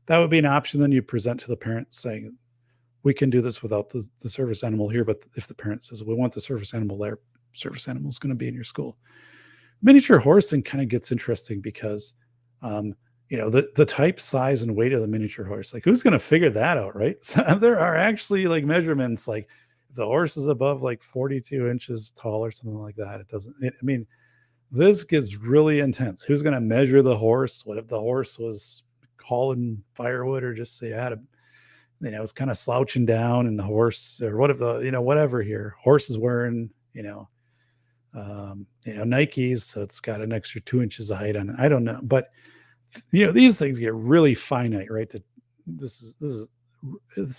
that would be an option. Then you present to the parent saying, we can do this without the service animal here. But if the parent says, we want the service animal there, service animal is going to be in your school. Miniature horsing kind of gets interesting because, the type, size, and weight of the miniature horse, like who's going to figure that out, right? So there are actually like measurements, like the horse is above like 42 inches tall or something like that. This gets really intense. Who's going to measure the horse? What if the horse was hauling firewood, or just say it's kind of slouching down, and the horse, or what if whatever here, horse is wearing, Nikes, so it's got an extra 2 inches of height on it. I don't know, but these things get really finite, right? This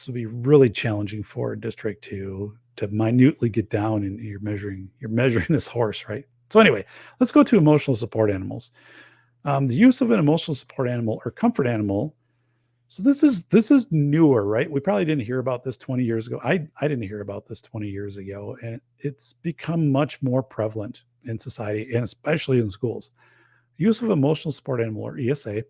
will be really challenging for a district to minutely get down, and you're measuring this horse, right? So anyway, let's go to emotional support animals. The use of an emotional support animal or comfort animal. So this is newer, right? We probably didn't hear about this 20 years ago. I didn't hear about this 20 years ago, and it's become much more prevalent in society, and especially in schools. Use of emotional support animal, or ESA,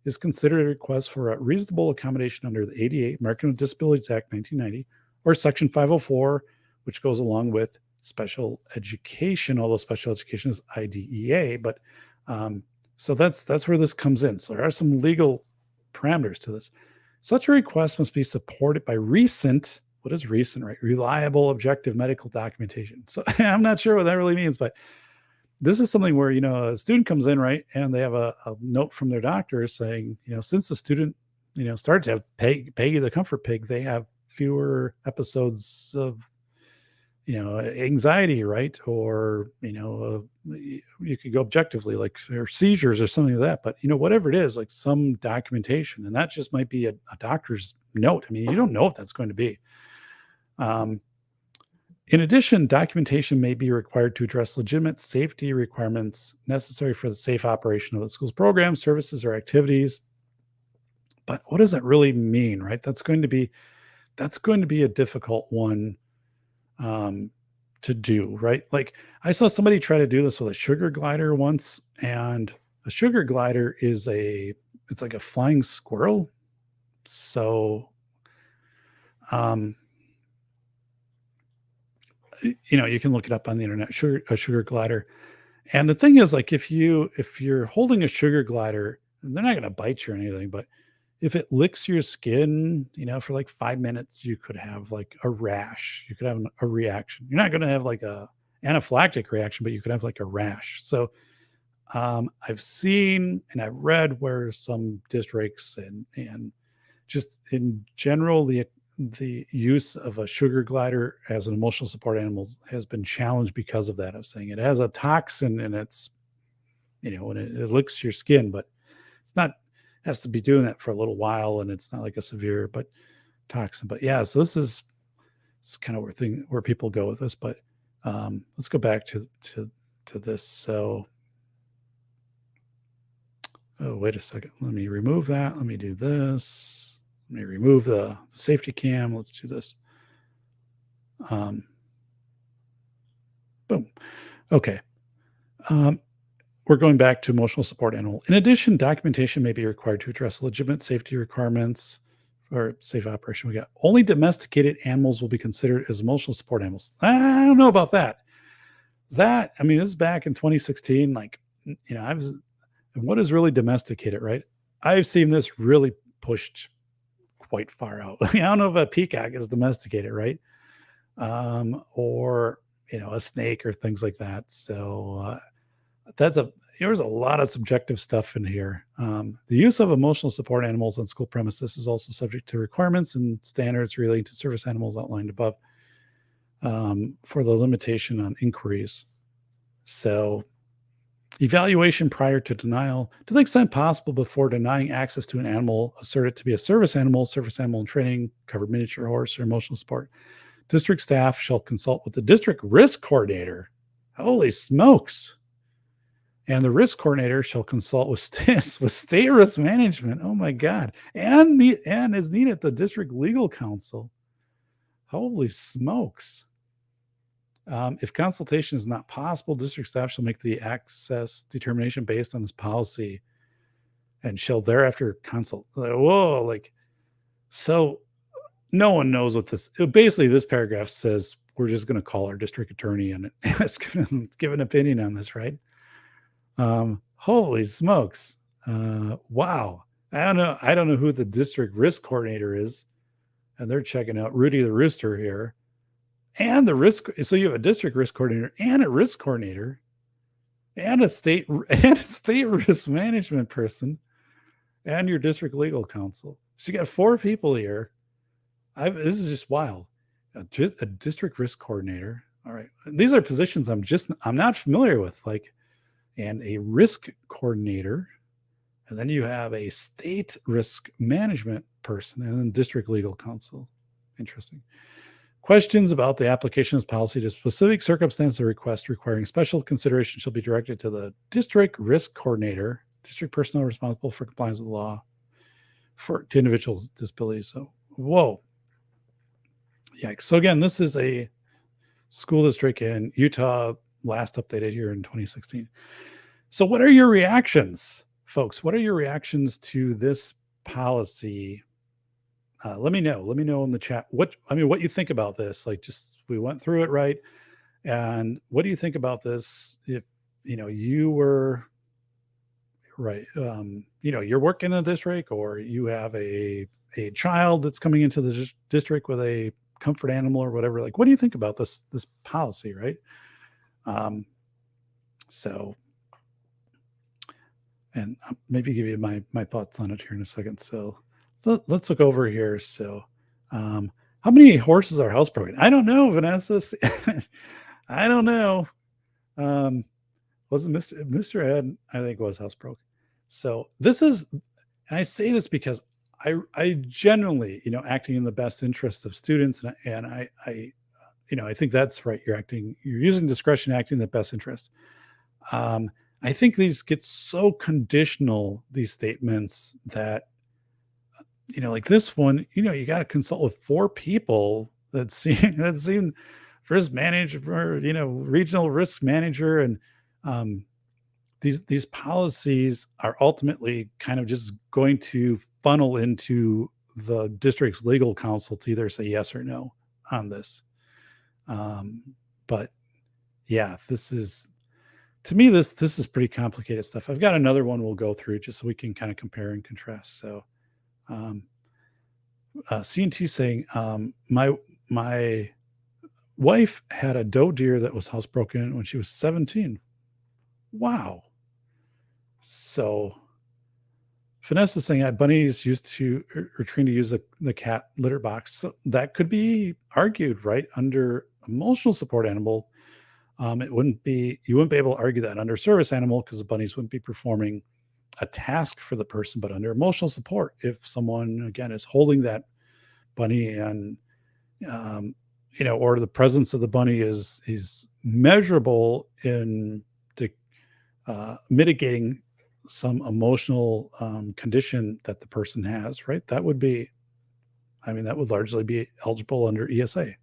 is considered a request for a reasonable accommodation under the ADA, American with Disabilities Act 1990, or Section 504, which goes along with special education, although special education is IDEA. But so that's where this comes in. So there are some legal parameters to this. Such a request must be supported by recent, what is recent, right? Reliable, objective medical documentation. So I'm not sure what that really means, but this is something where, a student comes in, right? And they have a note from their doctor saying, since the student, started to have Peggy the Comfort Pig, they have fewer episodes of, anxiety, right? Or, you could go objectively, like, or seizures or something like that. But, whatever it is, like some documentation, and that just might be a doctor's note. I mean, you don't know what that's going to be. In addition, documentation may be required to address legitimate safety requirements necessary for the safe operation of the school's programs, services, or activities. But what does that really mean, right? That's going to be a difficult one to do, right? Like, I saw somebody try to do this with a sugar glider once, and a sugar glider it's like a flying squirrel. So, you can look it up on the internet, a sugar glider. And the thing is, like, if you're holding a sugar glider, they're not going to bite you or anything, but if it licks your skin, for like 5 minutes, you could have like a rash. You could have a reaction. You're not going to have like a anaphylactic reaction, but you could have like a rash. So I've seen and I've read where some districts and just in general, the use of a sugar glider as an emotional support animal has been challenged because of that. I was saying it has a toxin and it's, when it licks your skin, but it's not, has to be doing that for a little while, and it's not like a severe but toxin. But yeah, so this is kind of where people go with this. But let's go back to this. So, oh, wait a second. Let me remove that. Let me do this. Let me remove the safety cam. Let's do this. Boom. Okay. We're going back to emotional support animal. In addition, documentation may be required to address legitimate safety requirements or safe operation. We got only domesticated animals will be considered as emotional support animals. I don't know about that. This is back in 2016. Like, what is really domesticated, right? I've seen this really pushed quite far out. I don't know if a peacock is domesticated, right? Or, a snake or things like that. So, there's a lot of subjective stuff in here. The use of emotional support animals on school premises is also subject to requirements and standards relating to service animals outlined above for the limitation on inquiries. So, evaluation prior to denial, to the extent possible before denying access to an animal asserted to be a service animal in training, covered miniature horse, or emotional support. District staff shall consult with the district risk coordinator. Holy smokes. And the risk coordinator shall consult with state risk management. Oh my God. And as needed, the district legal counsel. Holy smokes. If consultation is not possible, district staff shall make the access determination based on this policy and shall thereafter consult. Whoa, so no one knows what basically this paragraph says. We're just going to call our district attorney and it's going to give an opinion on this, right? Holy smokes. Wow. I don't know who the district risk coordinator is. And they're checking out Rudy the Rooster here. And so you have a district risk coordinator and a risk coordinator and a state risk management person and your district legal counsel. So you got 4 people here. This is just wild. A district risk coordinator. All right. These are positions I'm not familiar with, and a risk coordinator. And then you have a state risk management person and then district legal counsel. Interesting. Questions about the application of this policy to specific circumstances or request requiring special consideration shall be directed to the district risk coordinator, district personnel responsible for compliance with the law to individuals with disabilities. So, whoa. Yikes. So again, this is a school district in Utah, last updated here in 2016. So what are your reactions, folks? What are your reactions to this policy? Let me know in the chat what you think about this. We went through it, right? And what do you think about this? If, you were right, you're working in the district, or you have a child that's coming into the district with a comfort animal or whatever. Like, what do you think about this policy, right? Um, so, and maybe give you my thoughts on it here in a second. So let's look over here. So, how many horses are housebroken? I don't know, Vanessa. I don't know. Wasn't Mr. Ed, I think, was housebroken. So this is, and I say this because I genuinely, acting in the best interest of students, and I think that's right. You're using discretion, acting in the best interest. I think these get so conditional, these statements, that, like this one, you got to consult with 4 people that seem risk manager, regional risk manager. And these policies are ultimately kind of just going to funnel into the district's legal counsel to either say yes or no on this. But yeah, to me, this is pretty complicated stuff. I've got another one we'll go through just so we can kind of compare and contrast. So, CNT saying, my wife had a doe deer that was housebroken when she was 17. Wow. So Vanessa saying bunnies used to or trained to use the cat litter box. So that could be argued, right? Under emotional support animal, you wouldn't be able to argue that under service animal, because the bunnies wouldn't be performing a task for the person. But under emotional support, if someone, again, is holding that bunny and or the presence of the bunny is measurable in mitigating some emotional condition that the person has, right? That would largely be eligible under ESA.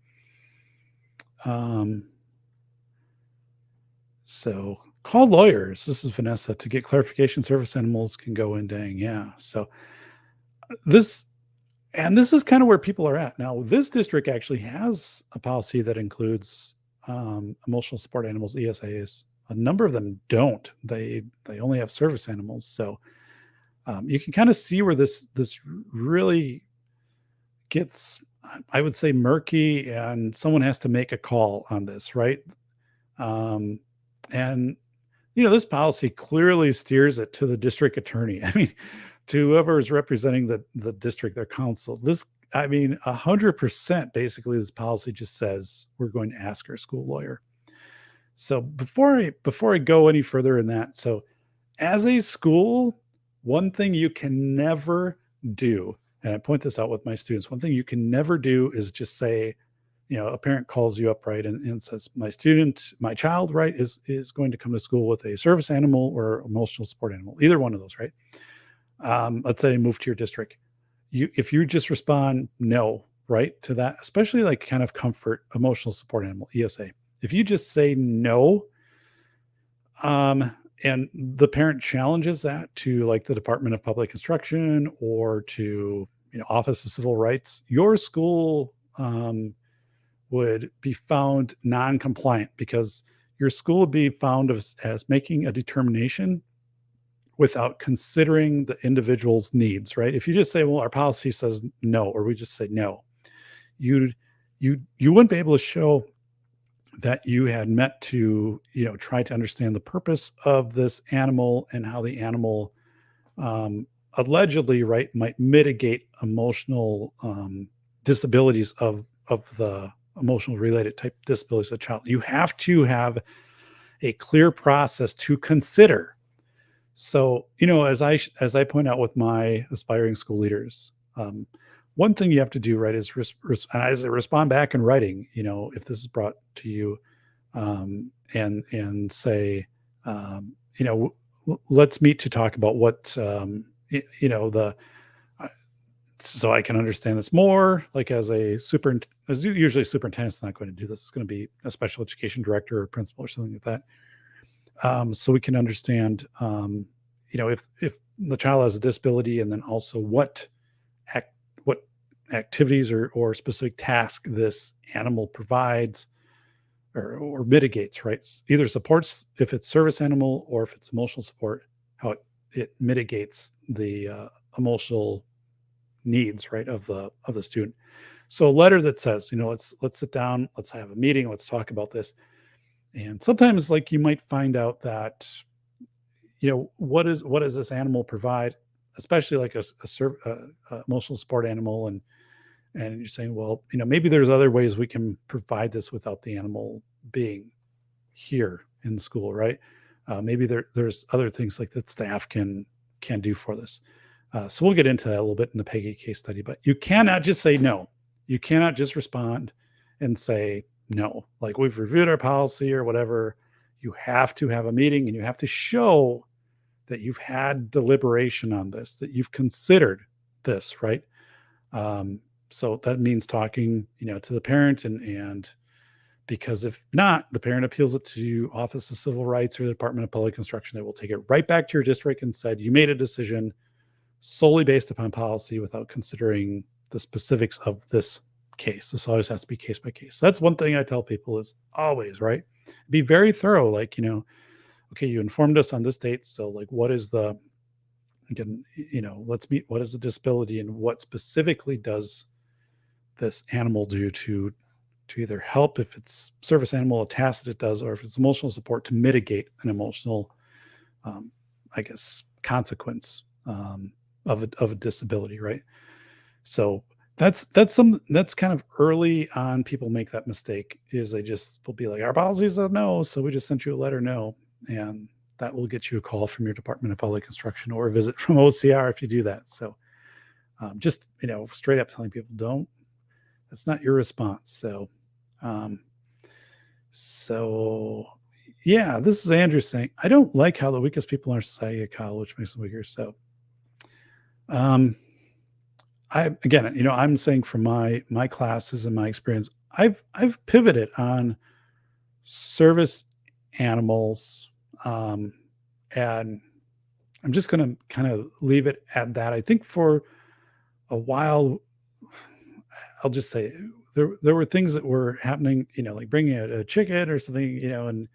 So call lawyers. This is Vanessa to get clarification. Service animals can go in. Dang, yeah. So this is kind of where people are at now. This district actually has a policy that includes emotional support animals, ESAs. A number of them don't. They only have service animals. So you can kind of see where this really gets, I would say, murky, and someone has to make a call on this, right? And this policy clearly steers it to the district attorney. I mean, to whoever is representing the district, their counsel. 100% basically, this policy just says we're going to ask our school lawyer. So before I go any further in that, so as a school, one thing you can never do, and I point this out with my students, one thing you can never do is just say, a parent calls you up, right, and says, my child, right, is going to come to school with a service animal or emotional support animal, either one of those, right? Let's say move to your district. If you just respond no, right, to that, especially like kind of comfort, emotional support animal, ESA, if you just say no, and the parent challenges that to like the Department of Public Instruction or to, Office of Civil Rights, your school would be found non-compliant, because your school would be found as making a determination without considering the individual's needs, right? If you just say, well, our policy says no, or we just say no, you wouldn't be able to show that you had met to, try to understand the purpose of this animal and how the animal allegedly, right, might mitigate emotional disabilities of the emotional related type disabilities of the child. You have to have a clear process to consider. So, as I point out with my aspiring school leaders, one thing you have to do, right, is and as I respond back in writing, if this is brought to you, and say, let's meet to talk about what, so I can understand this more, like as usually a superintendent's not going to do this. It's going to be a special education director or principal or something like that. So we can understand, if the child has a disability, and then also what activities or specific task this animal provides, or mitigates, right? Either supports if it's service animal or if it's emotional support, how it mitigates the emotional needs, right, of the student. So a letter that says, let's sit down, let's have a meeting, let's talk about this. And sometimes, like, you might find out that, what does this animal provide, especially like a emotional support animal, and you're saying, well, maybe there's other ways we can provide this without the animal being here in school, right? Maybe there's other things like that staff can do for this. So we'll get into that a little bit in the Peggy case study, but you cannot just say no. You cannot just respond and say no, like, we've reviewed our policy or whatever. You have to have a meeting, and you have to show that you've had deliberation on this, that you've considered this, right? So that means talking, to the parent, and because if not, the parent appeals it to Office of Civil Rights or the Department of Public Instruction. They will take it right back to your district and said, you made a decision solely based upon policy without considering the specifics of this case. This always has to be case by case. That's one thing I tell people is always, right? Be very thorough. Like, okay, you informed us on this date. So, like, what is the, again, let's meet, what is the disability, and what specifically does this animal do to either help, if it's service animal, a task that it does, or if it's emotional support, to mitigate an emotional, I guess, consequence of a disability, right? So that's kind of early on. People make that mistake, is they just will be like, our policy says no, so we just sent you a letter no, and that will get you a call from your Department of Public Instruction or a visit from OCR if you do that. So just straight up telling people, that's not your response. So yeah, this is Andrew saying, I don't like how the weakest people in our society get coddled, which makes them weaker. So I'm saying from my classes and my experience, I've pivoted on service animals, and I'm just going to kind of leave it at that. I think for a while, I'll just say there were things that were happening, like bringing a chicken or something, and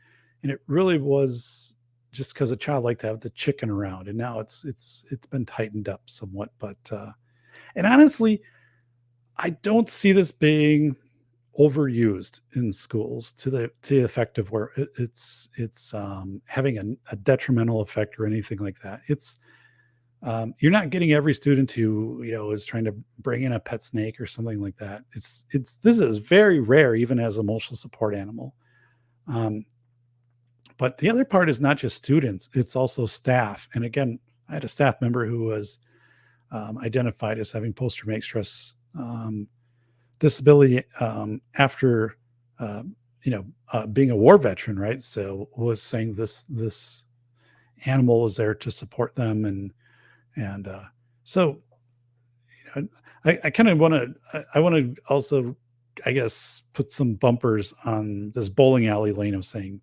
it really was just because a child liked to have the chicken around, and now it's been tightened up somewhat. But and honestly, I don't see this being overused in schools to the effect of where it's having a detrimental effect or anything like that. It's you're not getting every student who is trying to bring in a pet snake or something like that. This is very rare, even as an emotional support animal. But the other part is not just students; it's also staff. And again, I had a staff member who was identified as having post-traumatic stress disability after being a war veteran, right? So was saying this animal is there to support them, and so I kind of want to also, I guess, put some bumpers on this bowling alley lane of saying,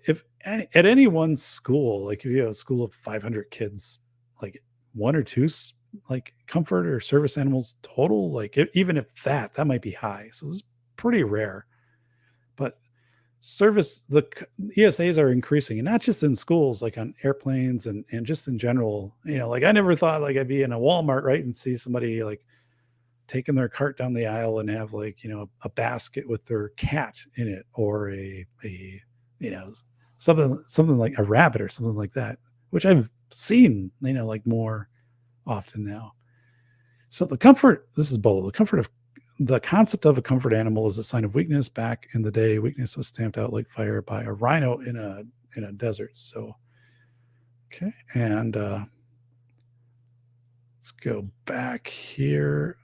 if at any one school, like if you have a school of 500 kids, like one or two like comfort or service animals total, like even if that might be high. So this is pretty rare, but the ESAs are increasing, and not just in schools, like on airplanes and just in general. Like I never thought like I'd be in a Walmart, right, and see somebody like taking their cart down the aisle and have like a basket with their cat in it, or a something like a rabbit or something like that, which I've seen like more often now. So the concept of a comfort animal is a sign of weakness. Back in the day, weakness was stamped out like fire by a rhino in a desert. So, okay. And let's go back here.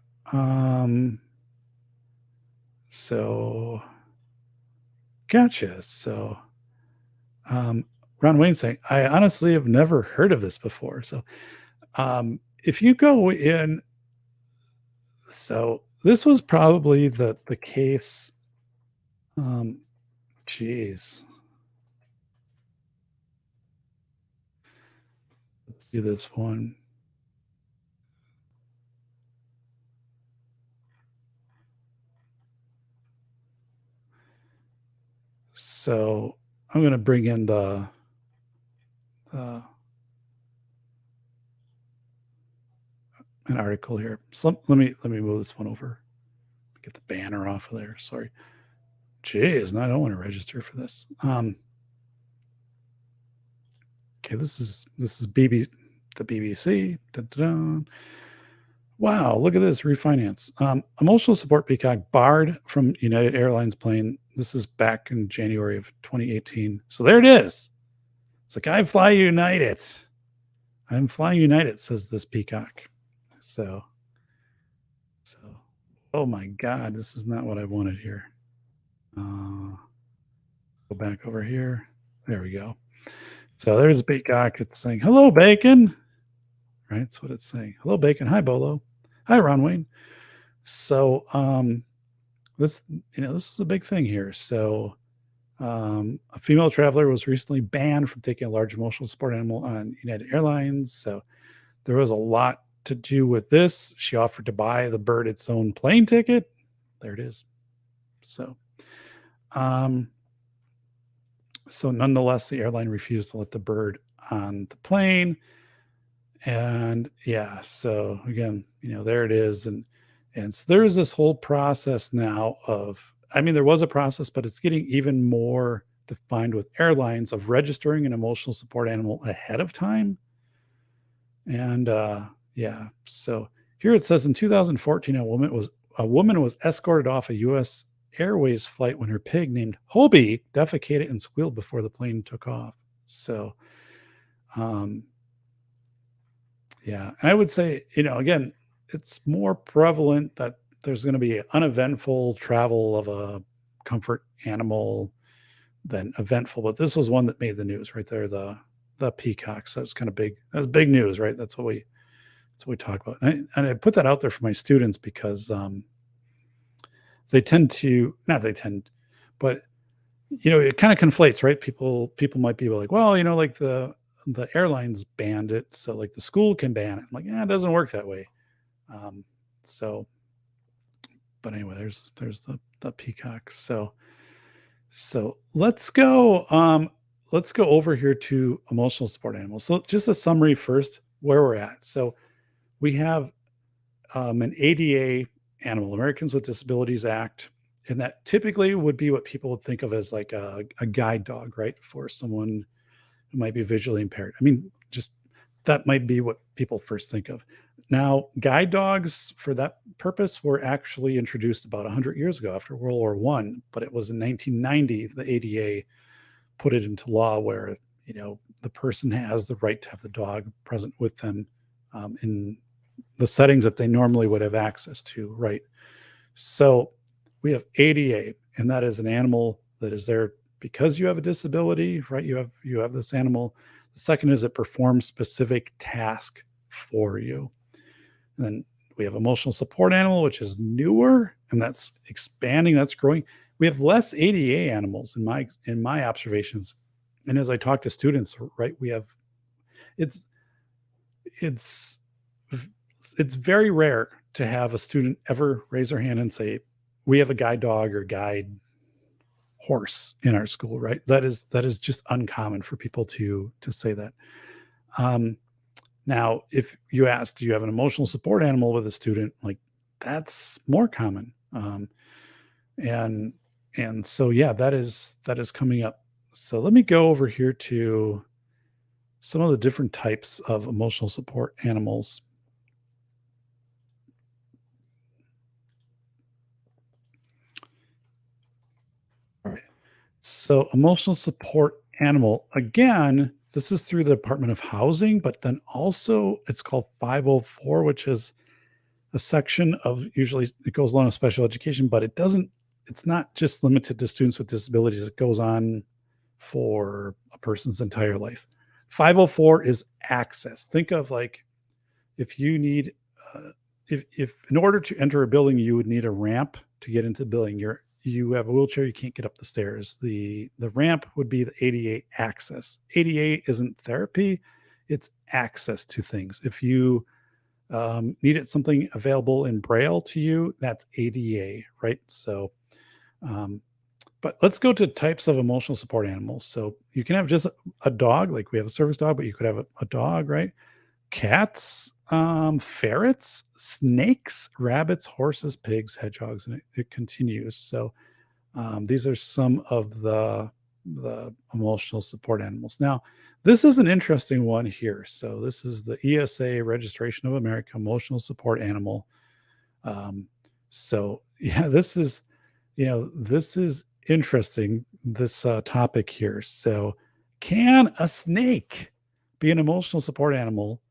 So gotcha. So, Ron Wayne saying, I honestly have never heard of this before. So, if you go in, so this was probably the case. Geez. Let's do this one. So I'm going to bring in the an article here. So let me move this one over. Get the banner off of there. Sorry. Jeez, I don't want to register for this. Okay, this is the BBC. Dun-dun-dun. Wow, look at this refinance. Emotional support peacock barred from United Airlines plane. This is back in January of 2018. So there it is. It's like, I fly United. I'm flying United, says this peacock. So, oh my God, this is not what I wanted here. Go back over here. There we go. So there's peacock. It's saying, hello, Bacon. Right? That's what it's saying. Hello, Bacon. Hi, Bolo. Hi, Ron Wayne. So this is a big thing here. So a female traveler was recently banned from taking a large emotional support animal on United Airlines. So there was a lot to do with this. She offered to buy the bird its own plane ticket. There it is. So nonetheless, the airline refused to let the bird on the plane. And yeah, so again, there it is. And so there is this whole process now of, there was a process, but it's getting even more defined with airlines of registering an emotional support animal ahead of time. And yeah, so here it says in 2014, a woman was escorted off a U.S. Airways flight when her pig named Hobie defecated and squealed before the plane took off. So, yeah, and I would say, again, it's more prevalent that there's going to be uneventful travel of a comfort animal than eventful. But this was one that made the news right there, the peacock. So it's kind of big. That's big news, right? That's what we talk about. And I put that out there for my students because they tend to, not they tend, but it kind of conflates, right? People might be like, well, like the airlines banned it, so like the school can ban it. I'm like, yeah, it doesn't work that way. But anyway, there's the peacock. So let's go over here to emotional support animals. So just a summary first, where we're at. So we have an ADA animal, Americans with Disabilities Act, and that typically would be what people would think of as like a guide dog, right? For someone who might be visually impaired. Just that might be what people first think of. Now, guide dogs for that purpose were actually introduced about 100 years ago after World War I, but it was in 1990 the ADA put it into law where, the person has the right to have the dog present with them in the settings that they normally would have access to, right? So we have ADA, and that is an animal that is there because you have a disability, right? You have this animal. The second is it performs specific task for you. And then we have emotional support animal, which is newer, and that's expanding, that's growing. We have less ADA animals in my observations. And as I talk to students, right, we have it's very rare to have a student ever raise their hand and say, we have a guide dog or guide horse in our school, right? That is just uncommon for people to say that. Now, if you ask, do you have an emotional support animal with a student? Like, that's more common. And so, yeah, that is coming up. So let me go over here to some of the different types of emotional support animals. All right. So emotional support animal, again, this is through the Department of Housing, but then also it's called 504, which is a section of, usually it goes along with special education, but it's not just limited to students with disabilities. It goes on for a person's entire life. 504 is access. Think of like, if you need, if in order to enter a building, you would need a ramp to get into the building. You have a wheelchair, you can't get up the stairs. The ramp would be the ADA access. ADA isn't therapy, it's access to things. If you needed something available in Braille to you, that's ADA, right? So But let's go to types of emotional support animals. So you can have just a dog, like we have a service dog, but you could have a dog, right? Cats, ferrets, snakes, rabbits, horses, pigs, hedgehogs, and it continues. So these are some of the emotional support animals. Now, this is an interesting one here. So this is the ESA Registration of America Emotional Support Animal. So yeah, this is interesting. This topic here. So, can a snake be an emotional support animal?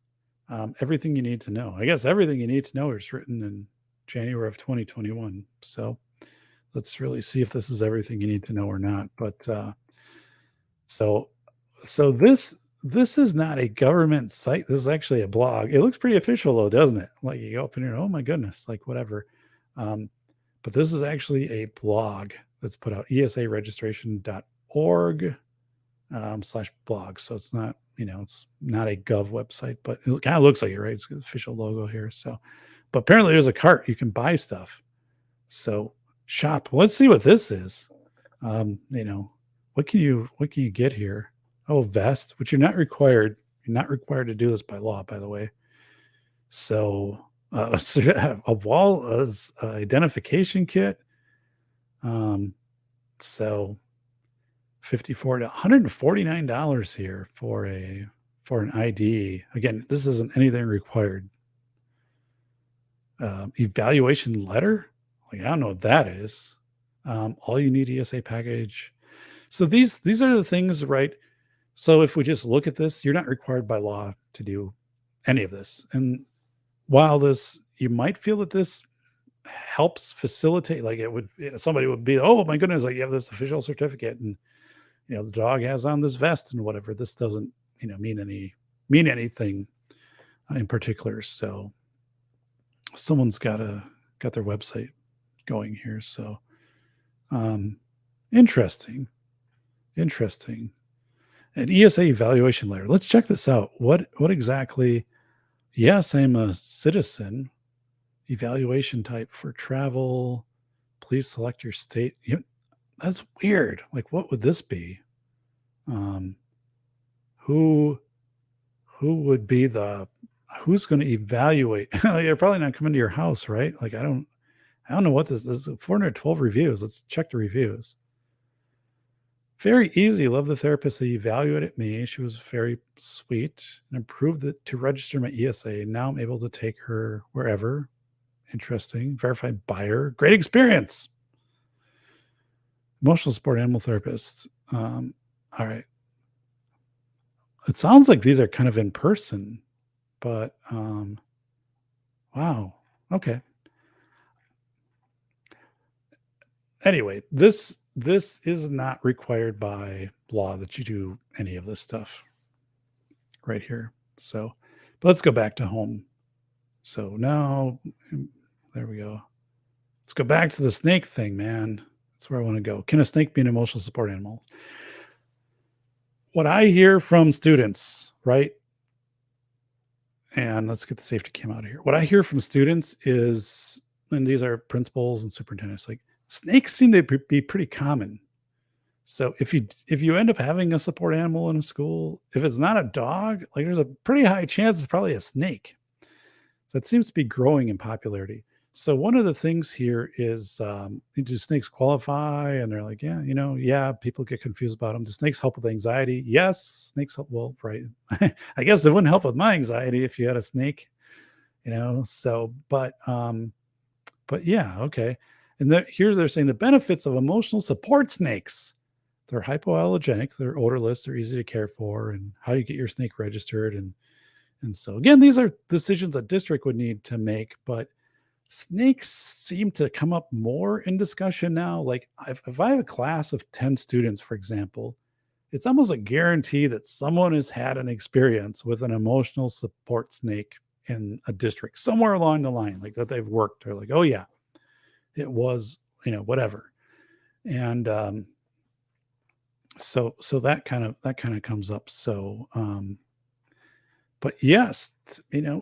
Everything you need to know. I guess everything you need to know is written in January of 2021. So let's really see if this is everything you need to know or not. But so so this is not a government site. This is actually a blog. It looks pretty official though, doesn't it? Like you go up in here, oh my goodness, like whatever. But this is actually a blog that's put out, esaregistration.org /blog. So it's not, it's not a gov website, but it kind of looks like it, right? It's got the official logo here. So, but apparently there's a cart. You can buy stuff. So shop. Let's see what this is. What can you get here? Oh, vest, which you're not required. You're not required to do this by law, by the way. So, a wall as identification kit. So $54 to $149 here for an ID. Again, this isn't anything required. Evaluation letter. Like, I don't know what that is. All you need ESA package. So these are the things, right? So if we just look at this, you're not required by law to do any of this. And while you might feel that this helps facilitate, like somebody would be, oh my goodness, like you have this official certificate and the dog has on this vest and whatever. This doesn't mean anything in particular. So someone's got their website going here. So interesting. An ESA evaluation letter. Let's check this out. What exactly? Yes, I'm a citizen. Evaluation type for travel. Please select your state. That's weird. Like, what would this be? Who would be who's going to evaluate? They're probably not coming to your house, right? Like, I don't know what this is. 412 reviews. Let's check the reviews. Very easy. Love the therapist that evaluated me. She was very sweet and approved to register my ESA. Now I'm able to take her wherever. Interesting. Verified buyer. Great experience. Emotional support animal therapist. All right. It sounds like these are kind of in person, but wow. Okay. Anyway, this is not required by law that you do any of this stuff right here. So, but let's go back to home. So now, there we go. Let's go back to the snake thing, man. That's where I want to go. Can a snake be an emotional support animal? What I hear from students, right? And let's get the safety cam out of here. What I hear from students is, and these are principals and superintendents, like snakes seem to be pretty common. So if you end up having a support animal in a school, if it's not a dog, like there's a pretty high chance it's probably a snake. That seems to be growing in popularity. So one of the things here is, do snakes qualify? And they're like, yeah, people get confused about them. Do snakes help with anxiety? Yes, snakes help. Well, right. I guess it wouldn't help with my anxiety if you had a snake, so, but yeah, okay. And here they're saying the benefits of emotional support snakes. They're hypoallergenic, they're odorless, they're easy to care for, and how you get your snake registered. And so again, these are decisions a district would need to make, but snakes seem to come up more in discussion now. Like if I have a class of 10 students, for example, it's almost a guarantee that someone has had an experience with an emotional support snake in a district somewhere along the line, like that they've worked. They're like, oh yeah, it was, whatever. And so that kind of comes up. So but yes,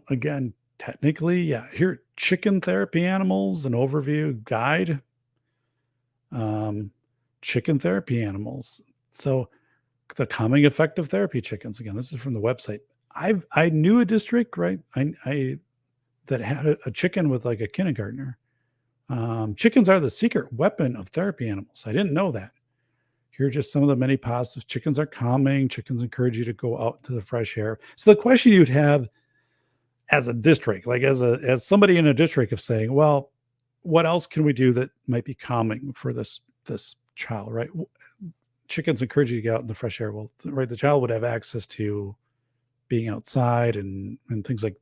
again, technically, yeah. Here, chicken therapy animals, an overview guide. chicken therapy animals. So the calming effect of therapy chickens. Again, this is from the website. I knew a district, right? I that had a chicken with like a kindergartner. Chickens are the secret weapon of therapy animals. I didn't know that. Here are just some of the many positives. Chickens are calming. Chickens encourage you to go out to the fresh air. So the question you'd have as a district, like as somebody in a district of saying, well, what else can we do that might be calming for this child, right? Chickens encourage you to get out in the fresh air. Well, right, the child would have access to being outside and things like,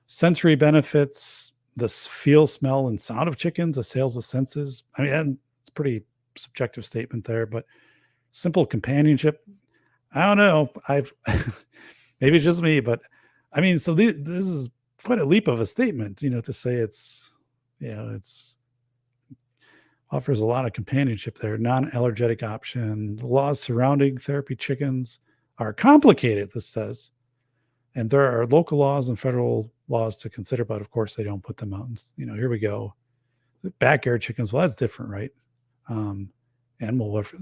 sensory benefits, the feel, smell, and sound of chickens, assails the senses. I mean, it's a pretty subjective statement there, but simple companionship. I don't know. Maybe it's just me, but I mean, so this is quite a leap of a statement, to say it's offers a lot of companionship there. Non-allergenic option. The laws surrounding therapy chickens are complicated, this says. And there are local laws and federal laws to consider, but of course they don't put them out. And, here we go. The backyard chickens, well, that's different, right? Animal welfare,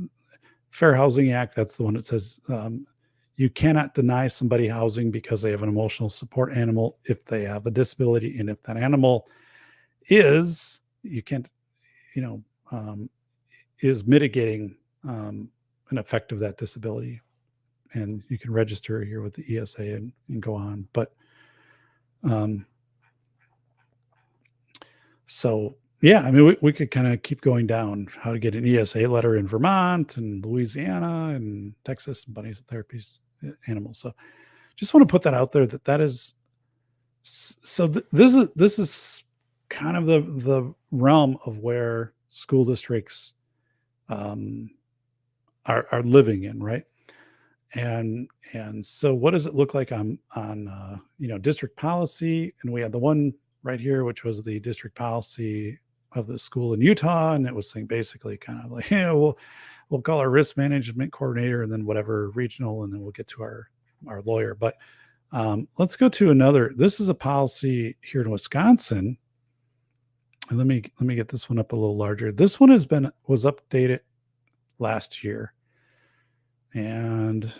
Fair Housing Act, that's the one that says you cannot deny somebody housing because they have an emotional support animal if they have a disability. And if that animal is, you can't, is mitigating an effect of that disability. And you can register here with the ESA and go on. But so, yeah, I mean, we could kind of keep going down how to get an ESA letter in Vermont and Louisiana and Texas and bunnies and therapies animals. So just want to put that out there that is, so this is kind of the realm of where school districts are living in, right? And so what does it look like on district policy? And we had the one right here, which was the district policy of the school in Utah. And it was saying basically kind of like, we'll call our risk management coordinator and then whatever regional, and then we'll get to our lawyer. But let's go to another. This is a policy here in Wisconsin. And let me get this one up a little larger. This one was updated last year. And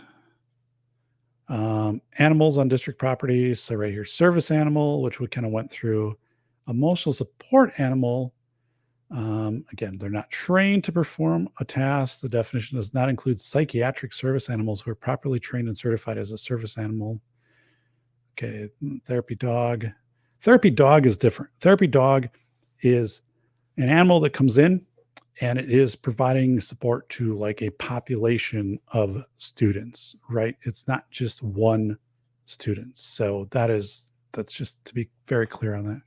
animals on district properties. So right here, service animal, which we kind of went through. Emotional support animal. Again, they're not trained to perform a task. The definition does not include psychiatric service animals who are properly trained and certified as a service animal. Okay, therapy dog. Therapy dog is different. Therapy dog is an animal that comes in and it is providing support to like a population of students, right? It's not just one student. So that's just to be very clear on that.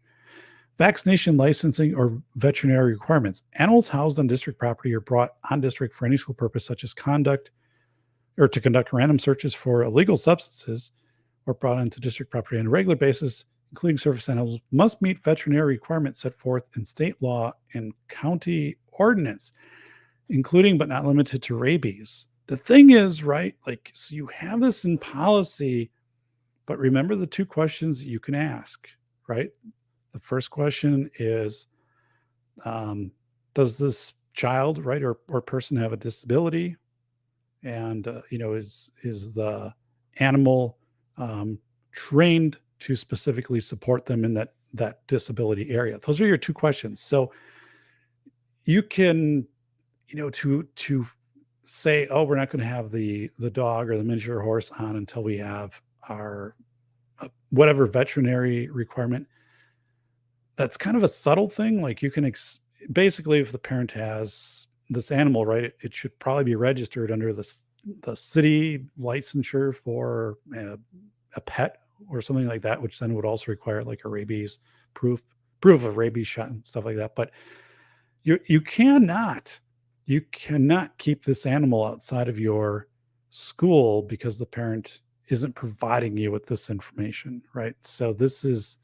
Vaccination licensing or veterinary requirements. Animals housed on district property are brought on district for any school purpose, such as to conduct random searches for illegal substances, or brought onto district property on a regular basis, including service animals, must meet veterinary requirements set forth in state law and county ordinance, including but not limited to rabies. The thing is, right, like, so you have this in policy, but remember the two questions you can ask, right? The first question is, does this child, right, or person have a disability? And, is the animal trained to specifically support them in that disability area? Those are your two questions. So you can, to say, oh, we're not going to have the dog or the miniature horse on until we have our whatever veterinary requirement. That's kind of a subtle thing. Like you can basically, if the parent has this animal, right, it should probably be registered under the city licensure for a pet or something like that, which then would also require like a rabies proof of rabies shot and stuff like that. But you cannot keep this animal outside of your school because the parent isn't providing you with this information, right? So this is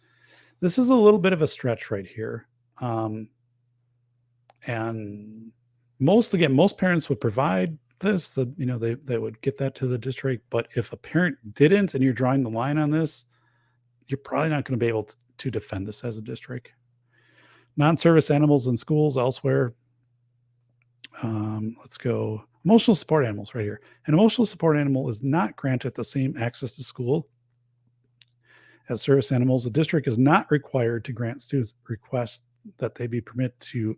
a little bit of a stretch right here. And most parents would provide this, they would get that to the district. But if a parent didn't, and you're drawing the line on this, you're probably not going to be able to defend this as a district. Non-service animals in schools elsewhere. Let's go emotional support animals right here. An emotional support animal is not granted the same access to school as service animals. The district is not required to grant students requests that they be permitted to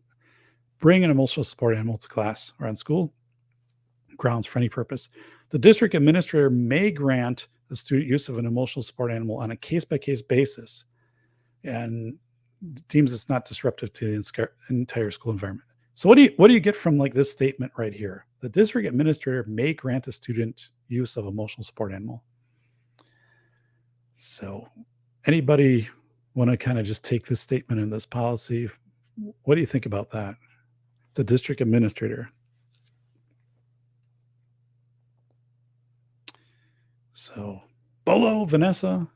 bring an emotional support animal to class or on school grounds for any purpose. The district administrator may grant the student use of an emotional support animal on a case-by-case basis and deems it's not disruptive to the entire school environment. So what do you get from like this statement right here? The district administrator may grant a student use of emotional support animal. So anybody want to kind of just take this statement and this policy? What do you think about that? The district administrator. So Bolo, Vanessa.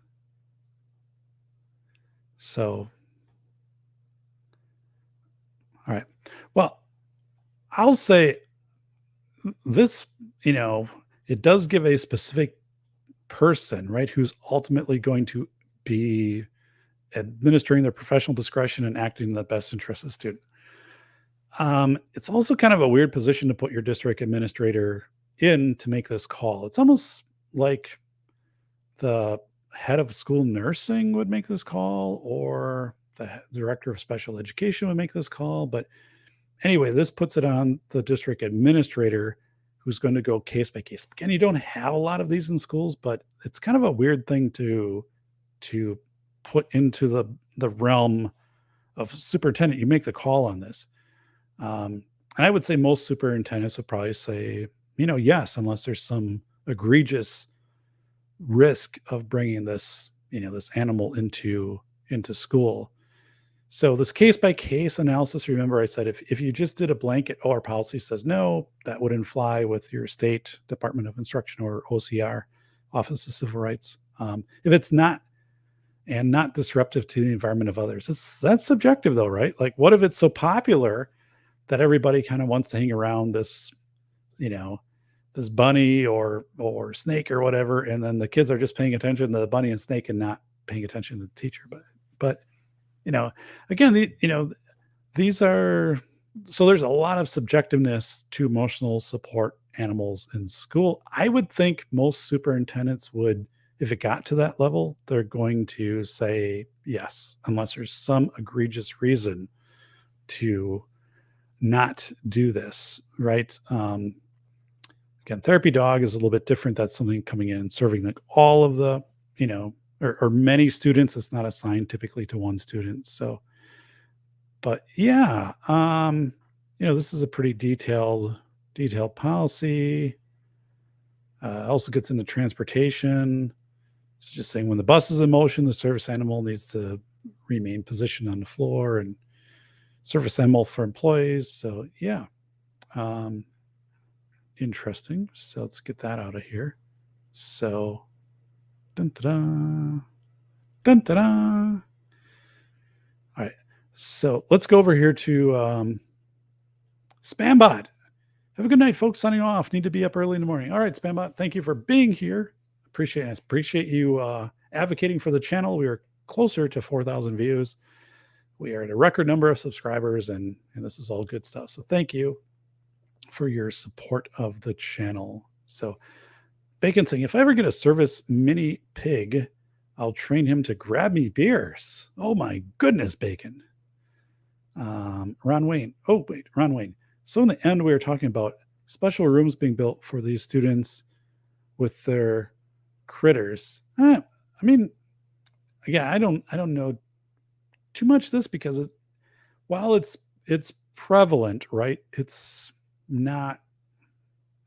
So, all right. Well, I'll say this, it does give a specific person, right, who's ultimately going to be administering their professional discretion and acting in the best interest of the student. It's also kind of a weird position to put your district administrator in to make this call. It's almost like the head of school nursing would make this call, or the director of special education would make this call. But anyway, this puts it on the district administrator, who's going to go case by case. Again, you don't have a lot of these in schools, but it's kind of a weird thing to put into the realm of superintendent. You make the call on this. And I would say most superintendents would probably say, yes, unless there's some egregious risk of bringing this, this animal into school. So this case by case analysis, remember I said, if you just did a blanket, our policy says no, that wouldn't fly with your state Department of Instruction or OCR, Office of Civil Rights. If it's not disruptive to the environment of others, that's subjective though, right? Like what if it's so popular that everybody kind of wants to hang around this, this bunny or snake or whatever, and then the kids are just paying attention to the bunny and snake and not paying attention to the teacher. But again, these are, so there's a lot of subjectiveness to emotional support animals in school. I would think most superintendents would, if it got to that level, they're going to say yes, unless there's some egregious reason to not do this, right? Again, therapy dog is a little bit different. That's something coming in and serving like all of the, or many students. It's not assigned typically to one student. So, but yeah, this is a pretty detailed policy. Also gets into transportation. It's just saying when the bus is in motion, the service animal needs to remain positioned on the floor, and service animal for employees. So yeah, interesting. So let's get that out of here. So, dun-da-da, dun-da-da. All right. So let's go over here to Spambot. Have a good night, folks. Signing off. Need to be up early in the morning. All right, Spambot. Thank you for being here. Appreciate you advocating for the channel. We are closer to 4,000 views. We are at a record number of subscribers, and this is all good stuff. So thank you for your support of the channel. So Bacon saying, if I ever get a service mini pig, I'll train him to grab me beers. Oh my goodness, Bacon. Ron Wayne. So in the end, we were talking about special rooms being built for these students with their critters. I mean, again, I don't know too much this, because while it's prevalent, right? It's not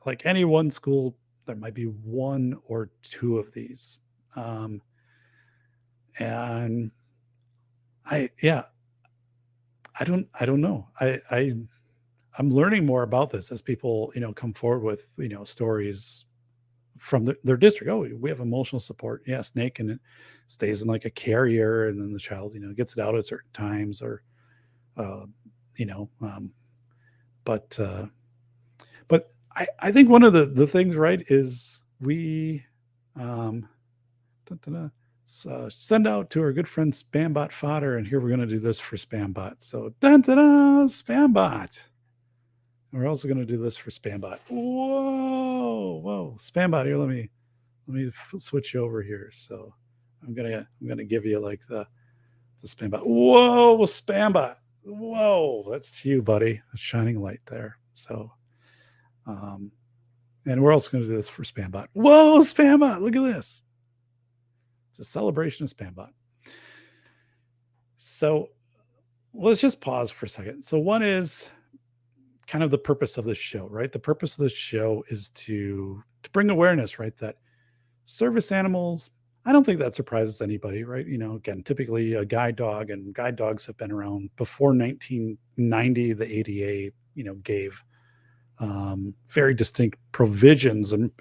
like any one school. There might be one or two of these. And I don't know. I'm learning more about this as people, come forward with, stories from their district. Oh, we have emotional support. Yeah, snake, and it stays in like a carrier, and then the child, gets it out at certain times, or, but I think one of the things, right, is we send out to our good friend Spambot Fodder, and here we're going to do this for Spambot. So Spambot. And we're also going to do this for Spambot. Whoa, Spambot here. Let me switch over here. So I'm gonna give you like the Spambot. Whoa, Spambot. Whoa, that's you, buddy. A shining light there. So, and we're also going to do this for Spambot. Whoa, Spambot. Look at this. It's a celebration of Spambot. So let's just pause for a second. So one is kind of the purpose of this show, right? The purpose of this show is to bring awareness, right? That service animals, I don't think that surprises anybody, right? Again, typically a guide dog, and guide dogs have been around before 1990. The ADA, gave very distinct provisions and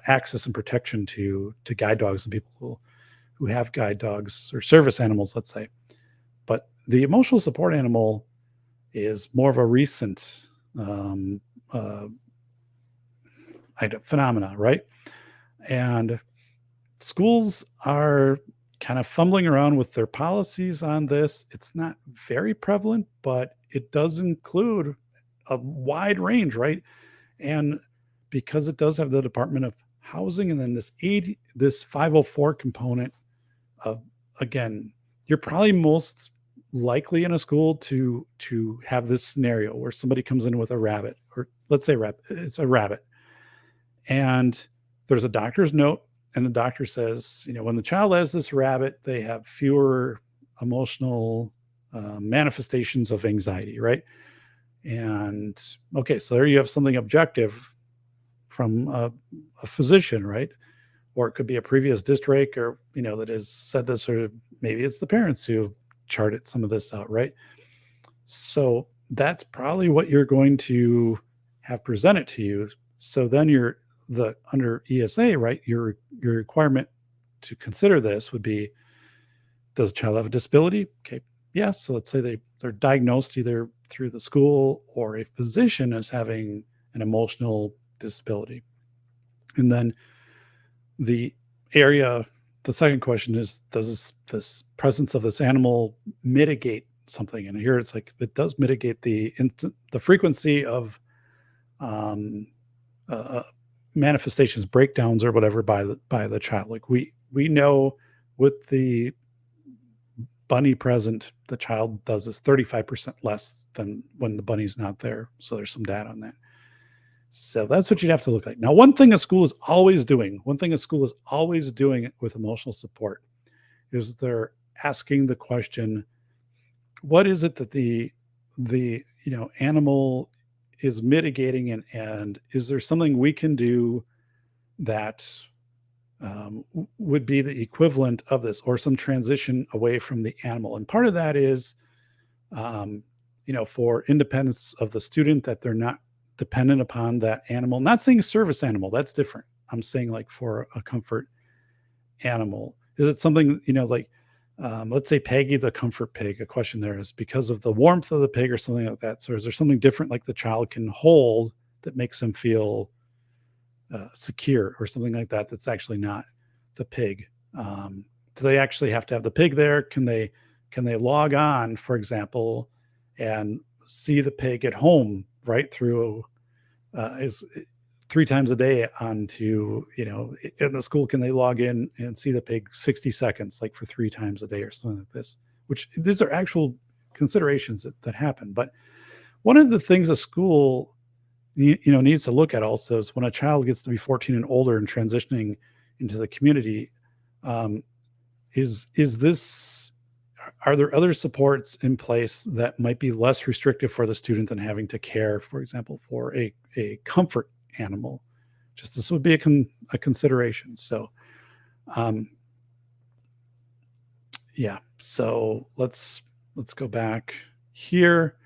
access and protection to guide dogs and people who have guide dogs or service animals, let's say. But the emotional support animal is more of a recent phenomena, right? And schools are kind of fumbling around with their policies on this. It's not very prevalent, but it does include a wide range, right? And because it does have the Department of Housing and then this 504 component of, again, you're probably most likely in a school to have this scenario where somebody comes in with a rabbit, or let's say it's a rabbit, and there's a doctor's note, and the doctor says, when the child has this rabbit, they have fewer emotional manifestations of anxiety, right? And okay, so there you have something objective from a physician, right? Or it could be a previous district, or that has said this, or maybe it's the parents who charted some of this out, right? So that's probably what you're going to have presented to you. So then under ESA, right, your requirement to consider this would be, does a child have a disability? Okay, yes. So let's say they're diagnosed either through the school or a physician as having an emotional disability. And then the second question is, does this presence of this animal mitigate something? And here it's like, it does mitigate the frequency of manifestations, breakdowns, or whatever by the child. Like we know with the bunny present, the child does this 35% less than when the bunny's not there. So there's some data on that. So that's what you'd have to look like. Now, one thing a school is always doing with emotional support is they're asking the question, what is it that the animal is mitigating, and is there something we can do that would be the equivalent of this, or some transition away from the animal? And part of that is, for independence of the student, that they're not dependent upon that animal. Not saying a service animal, that's different. I'm saying like for a comfort animal. Is it something, let's say Peggy the Comfort Pig, a question there is because of the warmth of the pig or something like that. So is there something different like the child can hold that makes them feel secure, or something like that that's actually not the pig? Do they actually have to have the pig there? Can they log on, for example, and see the pig at home right through is 3 times a day onto, in the school? Can they log in and see the pig 60 seconds, like for 3 times a day or something like this? Which these are actual considerations that happen. But one of the things a school needs to look at also is when a child gets to be 14 and older and transitioning into the community, are there other supports in place that might be less restrictive for the student than having to care, for example, for a comfort animal? Just this would be a consideration. So, yeah. So let's go back here.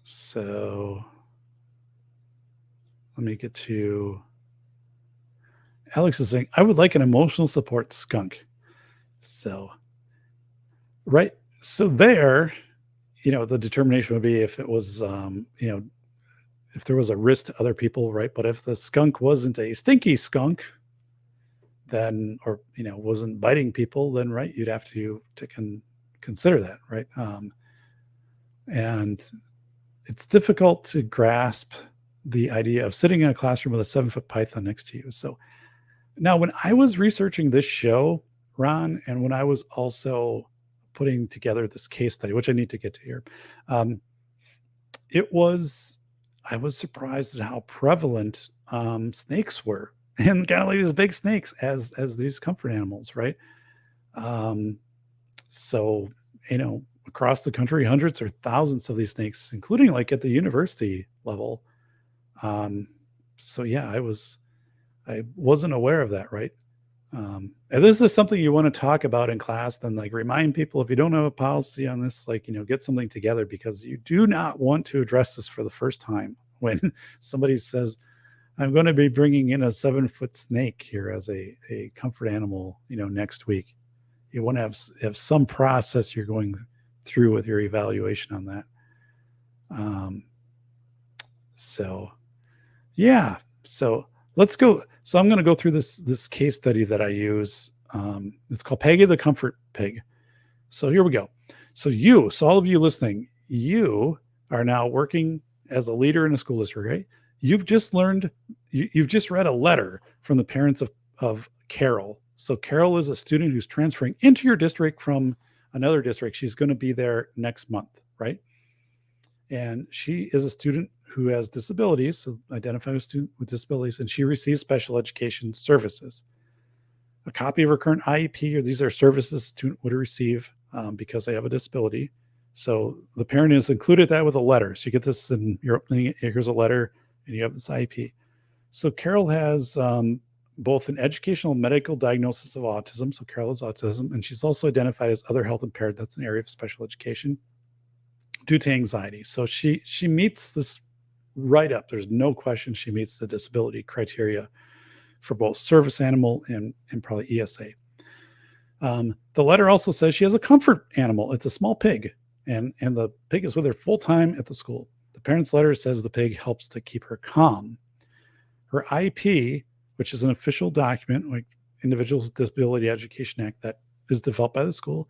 So let me get to. Alex is saying, I would like an emotional support skunk. So, right. So there, the determination would be if it was, if there was a risk to other people, right? But if the skunk wasn't a stinky skunk, then, or, wasn't biting people, then, right, you'd have to consider that, right? And it's difficult to grasp the idea of sitting in a classroom with a 7-foot python next to you. So now, when I was researching this show, Ron, and when I was also putting together this case study, which I need to get to here, um, I was surprised at how prevalent snakes were, and kind of like these big snakes as these comfort animals, right? Um, so across the country, hundreds or thousands of these snakes, including like at the university level. Um, so yeah, I wasn't aware of that, right? And this is something you want to talk about in class, then like remind people, if you don't have a policy on this, like, get something together, because you do not want to address this for the first time when somebody says, I'm going to be bringing in a 7-foot snake here as a comfort animal, next week. You want to have some process you're going through with your evaluation on that. So yeah, so let's go. So I'm going to go through this case study that I use. It's called Peggy the Comfort Pig. So here we go. So all of you listening, you are now working as a leader in a school district, right? You've just learned, you've just read a letter from the parents of Carol. So Carol is a student who's transferring into your district from another district. She's going to be there next month, right? And she is a student who has disabilities, so identified as a student with disabilities, and she receives special education services. A copy of her current IEP, or these are services a student would receive because they have a disability. So the parent has included that with a letter. So you get this in your opening, here's a letter, and you have this IEP. So Carol has both an educational and medical diagnosis of autism. So Carol has autism, and she's also identified as other health impaired. That's an area of special education due to anxiety. So she meets this right up. There's no question she meets the disability criteria for both service animal and probably ESA. The letter also says she has a comfort animal. It's a small pig, and the pig is with her full time at the school. The parent's letter says the pig helps to keep her calm. Her IEP, which is an official document, like Individuals with Disability Education Act, that is developed by the school,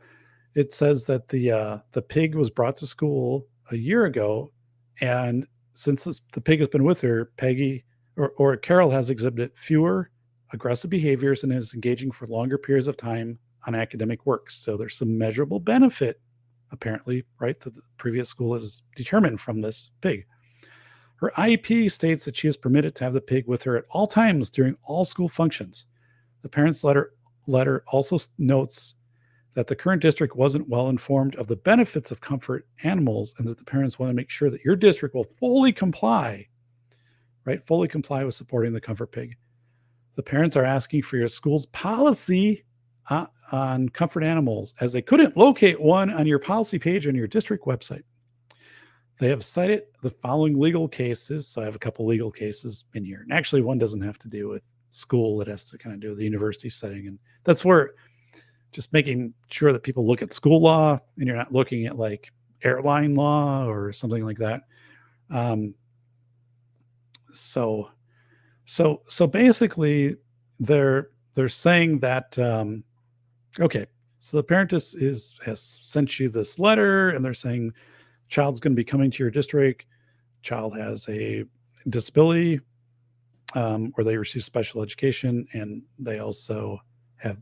it says that the pig was brought to school a year ago, and since the pig has been with her, Peggy or Carol has exhibited fewer aggressive behaviors and is engaging for longer periods of time on academic work. So there's some measurable benefit, apparently, right, that the previous school has determined from this pig. Her IEP states that she is permitted to have the pig with her at all times during all school functions. The parent's letter also notes that the current district wasn't well informed of the benefits of comfort animals, and that the parents want to make sure that your district will fully comply with supporting the comfort pig. The parents are asking for your school's policy on comfort animals, as they couldn't locate one on your policy page on your district website. They have cited the following legal cases. So I have a couple legal cases in here. And actually, one doesn't have to do with school. It has to kind of do with the university setting. And that's where just making sure that people look at school law and you're not looking at like airline law or something like that. So basically they're saying that, okay, so the parent has sent you this letter, and they're saying child's going to be coming to your district. Child has a disability, or they receive special education, and they also have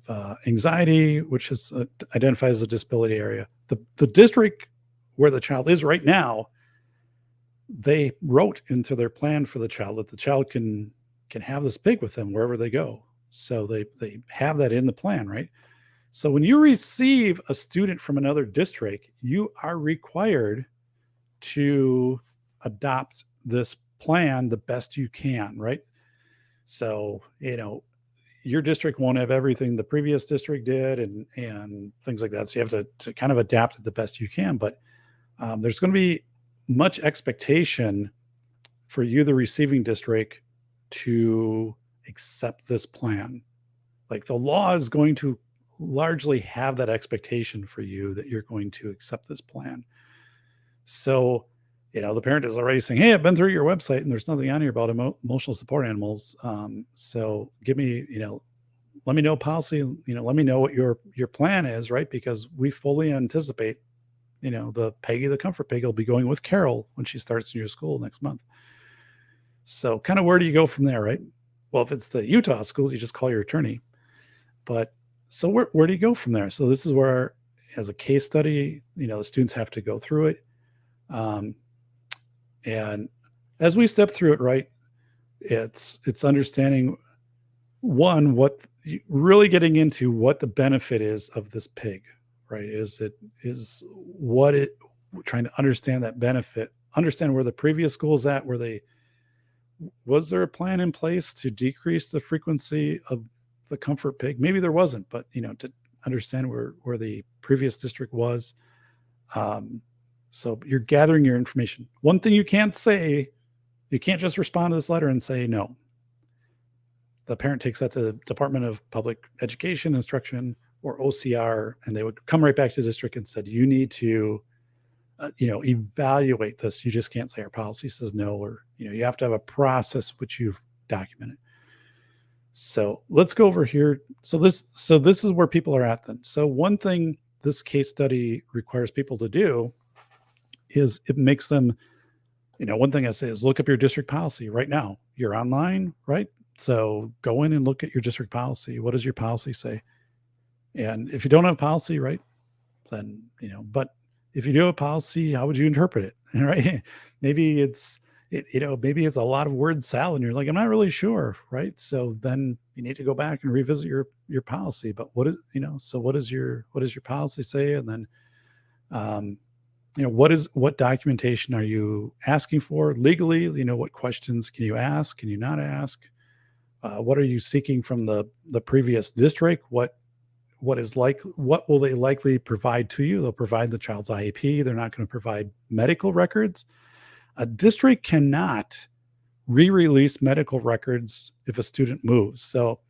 anxiety, which is identified as a disability area. The district where the child is right now, they wrote into their plan for the child that the child can have this pig with them wherever they go. So they have that in the plan, right? So when you receive a student from another district, you are required to adopt this plan the best you can, right? So, your district won't have everything the previous district did and things like that. So you have to kind of adapt it the best you can. But there's going to be much expectation for you, the receiving district, to accept this plan. Like the law is going to largely have that expectation for you that you're going to accept this plan. So, the parent is already saying, hey, I've been through your website and there's nothing on here about emotional support animals. So give me, let me know policy, let me know what your plan is, right? Because we fully anticipate, the Peggy the Comfort Pig will be going with Carol when she starts your school next month. So kind of where do you go from there, right? Well, if it's the Utah school, you just call your attorney. But so where do you go from there? So this is where, as a case study, the students have to go through it. And as we step through it, right, it's understanding, one, what really getting into what the benefit is of this pig, right? Trying to understand that benefit, understand where the previous school is at, was there a plan in place to decrease the frequency of the comfort pig? Maybe there wasn't, but to understand where the previous district was. So you're gathering your information. One thing you can't say, you can't just respond to this letter and say no. The parent takes that to the Department of Public Education, Instruction, or OCR, and they would come right back to the district and said, you need to, evaluate this. You just can't say our policy says no, or, you have to have a process which you've documented. So let's go over here. So this is where people are at then. So one thing this case study requires people to do is it makes them, one thing I say is look up your district policy right now. You're online, right? So go in and look at your district policy. What does your policy say? And if you don't have policy, right, then, but if you do have a policy, how would you interpret it? Right? Maybe it's a lot of word salad and you're like, I'm not really sure. Right. So then you need to go back and revisit your policy. But what does your policy say? And then, what documentation are you asking for legally? What questions can you ask? Can you not ask? What are you seeking from the previous district? What will they likely provide to you? They'll provide the child's IEP. They're not going to provide medical records. A district cannot re-release medical records if a student moves. So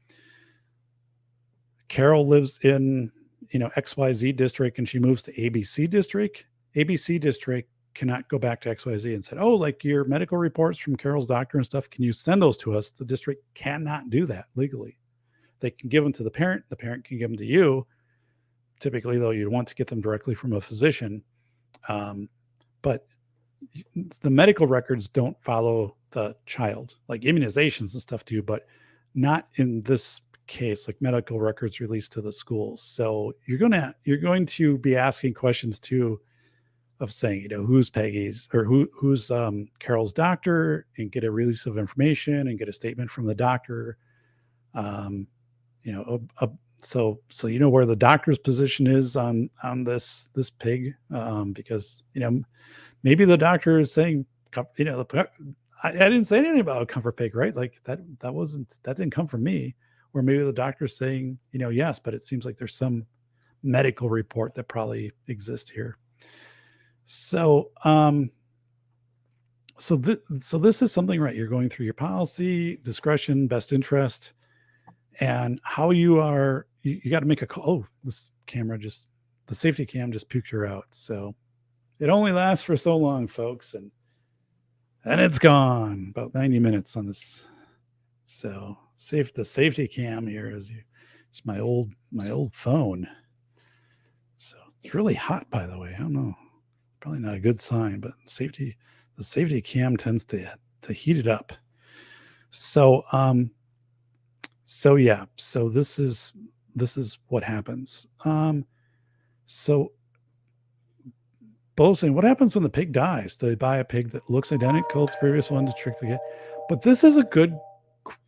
Carol lives in, XYZ district and she moves to ABC district. ABC district cannot go back to XYZ and say, oh, like your medical reports from Carol's doctor and stuff, can you send those to us? The district cannot do that legally. They can give them to the parent can give them to you. Typically, though, you'd want to get them directly from a physician. But the medical records don't follow the child, like immunizations and stuff do, but not in this case, like medical records released to the schools. So you're going to be asking questions too of saying, who's Peggy's or who's Carol's doctor, and get a release of information and get a statement from the doctor. So where the doctor's position is on this pig, because maybe the doctor is saying, I didn't say anything about a comfort pig, right? Like that didn't come from me. Or maybe the doctor's saying, yes, but it seems like there's some medical report that probably exists here. So, so this is something, right? You're going through your policy, discretion, best interest, and how you got to make a call. Oh, this camera the safety cam just puked her out. So it only lasts for so long, folks. And it's gone about 90 minutes on this. So the safety cam here it's my old phone. So it's really hot, by the way. I don't know. Probably not a good sign, but the safety cam tends to heat it up. So, yeah, so this is what happens. So both saying, what happens when the pig dies? Do they buy a pig that looks identical to the previous one to trick the kid? But this is a good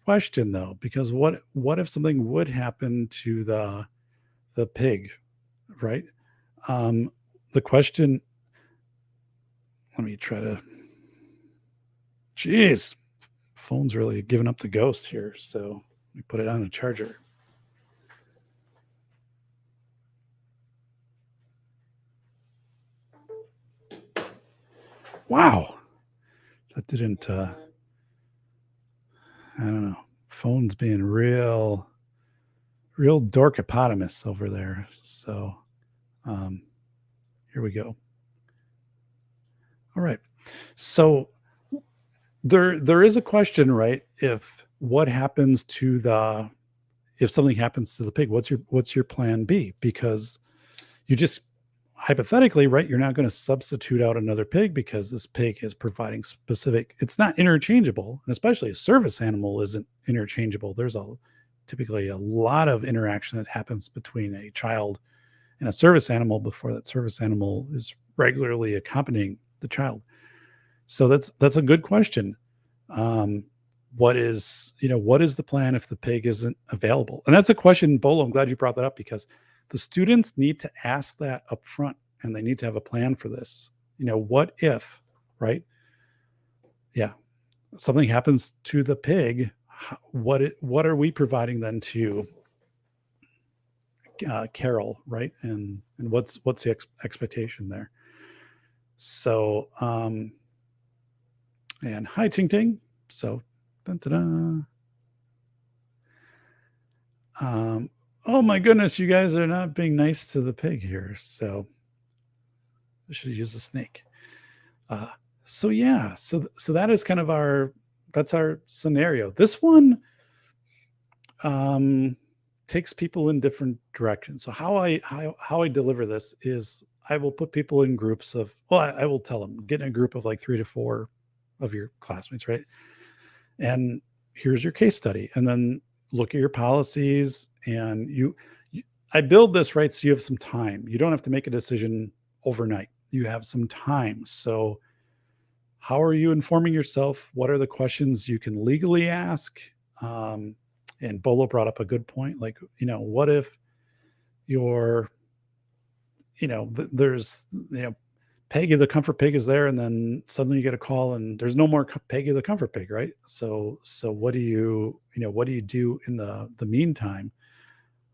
question though, because what if something would happen to the pig, right? The question, let me try to, geez, phone's really giving up the ghost here. So let me put it on a charger. Wow. That didn't, I don't know. Phone's being real dorkopotamus over there. So, here we go. All right. So there is a question, right? If what happens to if something happens to the pig, what's your plan B? Because you just hypothetically, right, you're not going to substitute out another pig because this pig is providing specific, it's not interchangeable. And especially a service animal isn't interchangeable. There's typically a lot of interaction that happens between a child and a service animal before that service animal is regularly accompanying the child. So that's a good question. What is the plan if the pig isn't available? And that's a question, Bolo, I'm glad you brought that up, because the students need to ask that up front, and they need to have a plan for this. What if, right? Yeah, something happens to the pig. What are we providing then to Carol, right? And what's the expectation there? So, and hi, Ting Ting. So, oh my goodness, you guys are not being nice to the pig here. So I should have used a snake. So yeah, so that is kind of that's our scenario. This one takes people in different directions. So how I deliver this is I will put people in groups of, I will tell them, get in a group of like 3 to 4 of your classmates, right? And here's your case study. And then look at your policies, and I build this, right, so you have some time. You don't have to make a decision overnight. You have some time. So how are you informing yourself? What are the questions you can legally ask? And Bolo brought up a good point. Like, what if there's, Peggy the Comfort Pig is there, and then suddenly you get a call and there's no more Peggy the Comfort Pig, right? So what do you do in the meantime?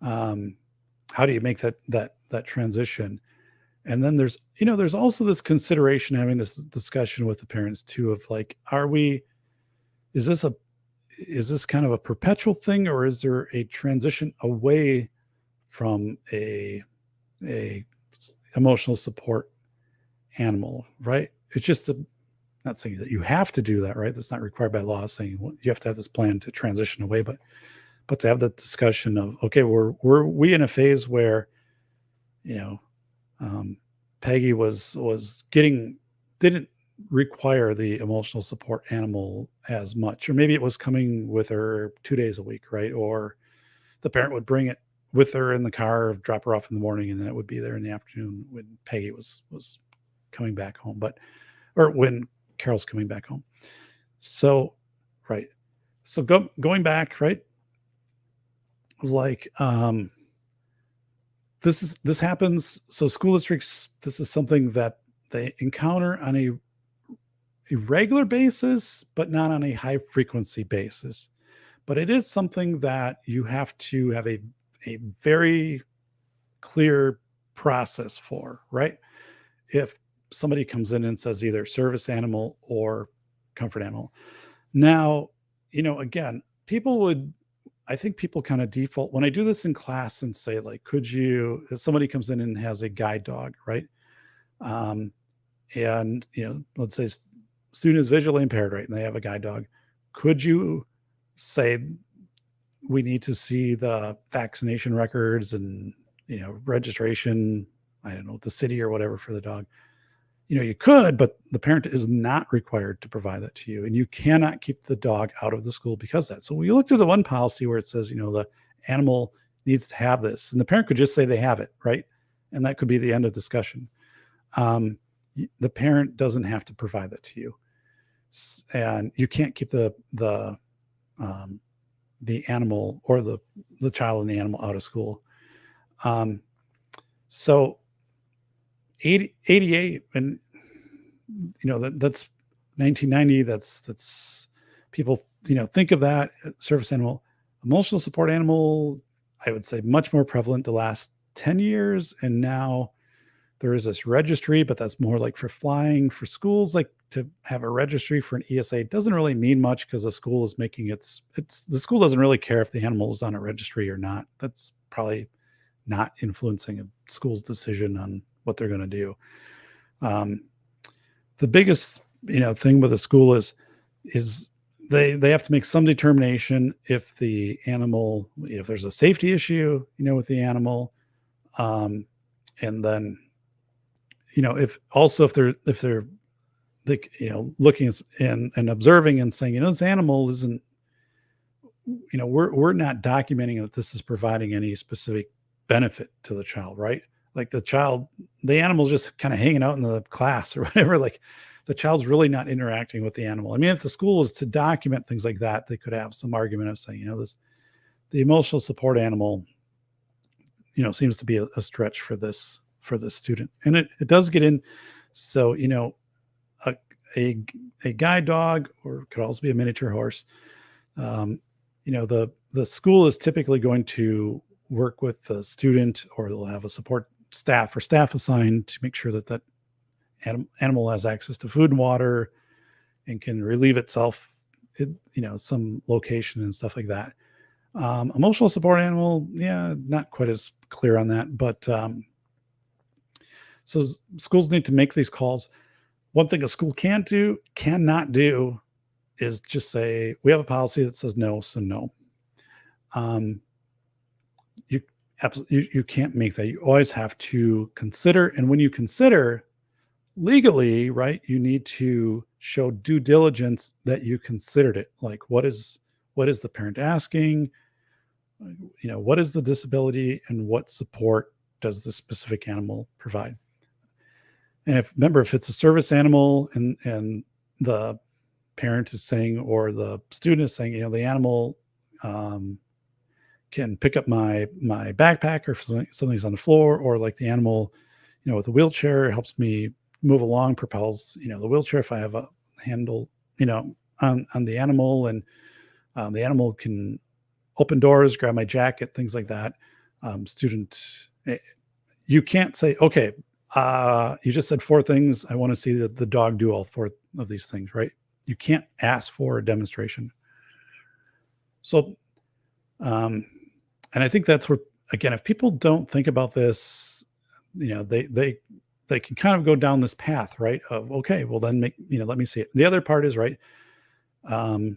How do you make that transition? And then there's also this consideration, having this discussion with the parents too, of like, is this kind of a perpetual thing, or is there a transition away from a emotional support animal, right? It's just not saying that you have to do that, right? That's not required by law, saying you have to have this plan to transition away, but to have that discussion of, okay, we in a phase where, Peggy didn't require the emotional support animal as much, or maybe it was coming with her 2 days a week, right? Or the parent would bring it with her in the car, drop her off in the morning, and then it would be there in the afternoon when Peggy was coming back home, or when Carol's coming back home. So, right. So going back, right? Like, this happens. So school districts, this is something that they encounter on a regular basis, but not on a high frequency basis. But it is something that you have to have a very clear process for, right? If somebody comes in and says either service animal or comfort animal. Now, again, I think people kind of default when I do this in class and say, like, if somebody comes in and has a guide dog, right? And, let's say student is visually impaired, right? And they have a guide dog. Could you say, we need to see the vaccination records and, registration, I don't know, the city or whatever for the dog? You could, but the parent is not required to provide that to you. And you cannot keep the dog out of the school because of that. So we looked at the one policy where it says, the animal needs to have this, and the parent could just say they have it, right? And that could be the end of discussion. The parent doesn't have to provide that to you. And you can't keep the animal or the child and the animal out of school. So 88, and that's 1990. That's people think of that service animal. Emotional support animal, I would say, much more prevalent the last 10 years, and now there is this registry, but that's more like for flying. For schools, like, to have a registry for an ESA doesn't really mean much, because the school is making the school doesn't really care if the animal is on a registry or not. That's probably not influencing a school's decision on what they're going to do. The biggest thing with a school is they have to make some determination if the animal, if there's a safety issue, with the animal, and then, if they're like, looking and observing and saying, this animal isn't, we're not documenting that this is providing any specific benefit to the child, right? Like the animal's just kind of hanging out in the class or whatever. Like the child's really not interacting with the animal. I mean, if the school is to document things like that, they could have some argument of saying, the emotional support animal, seems to be a stretch for this student. And it does get in. So, a guide dog, or could also be a miniature horse. The school is typically going to work with the student, or they'll have a support staff or staff assigned to make sure that animal has access to food and water and can relieve itself at, some location and stuff like that. Emotional support animal, not quite as clear on that, but so schools need to make these calls. One thing a school cannot do is just say, we have a policy that says no, so no. You can't make that. You always have to consider. And when you consider legally, right, you need to show due diligence that you considered it. Like, what is the parent asking? What is the disability, and what support does the specific animal provide? And if it's a service animal and the parent is saying, or the student is saying, the animal can pick up my backpack, or if something's on the floor, or like the animal, with a wheelchair helps me move along, propels, the wheelchair if I have a handle, on the animal, and the animal can open doors, grab my jacket, things like that. You can't say, okay, you just said 4 things. I want to see that the dog do all 4 of these things, right? You can't ask for a demonstration. So, and I think that's where, again, if people don't think about this, they can kind of go down this path, right? Of, okay, well then let me see it. The other part is, right, I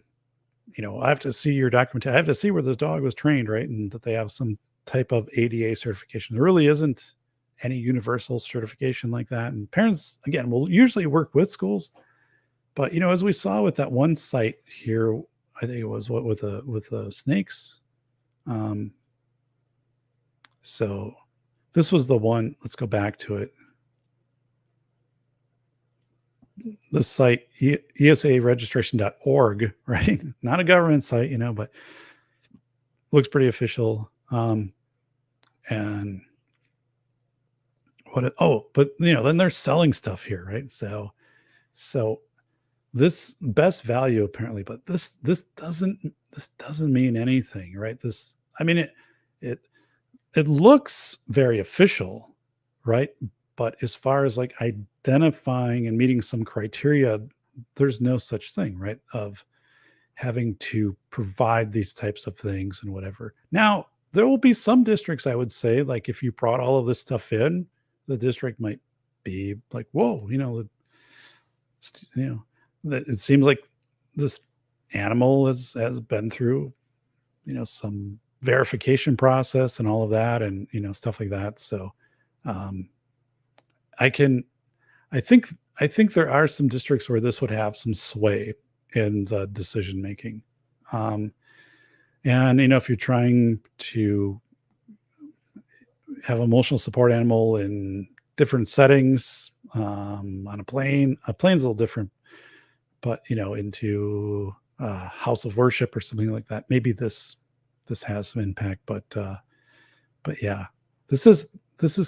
have to see your documentation. I have to see where this dog was trained, right? And that they have some type of ADA certification. There really isn't any universal certification like that. And parents, again, will usually work with schools. But, as we saw with that one site here, I think it was with the snakes. So this was the one. Let's go back to it. The site, esaregistration.org, right? Not a government site, but looks pretty official. And but then they're selling stuff here, right? So this best value apparently, but this doesn't mean anything, right? It looks very official, right? But as far as like identifying and meeting some criteria, there's no such thing, right? Of having to provide these types of things and whatever. Now, there will be some districts, I would say, like if you brought all of this stuff in, the district might be like, whoa, it seems like this animal has been through, some verification process and all of that, and, stuff like that. So, I think there are some districts where this would have some sway in the decision making. And, if you're trying to have emotional support animal in different settings, on a plane's a little different, but, into a house of worship or something like that, maybe this has some impact, but yeah, this is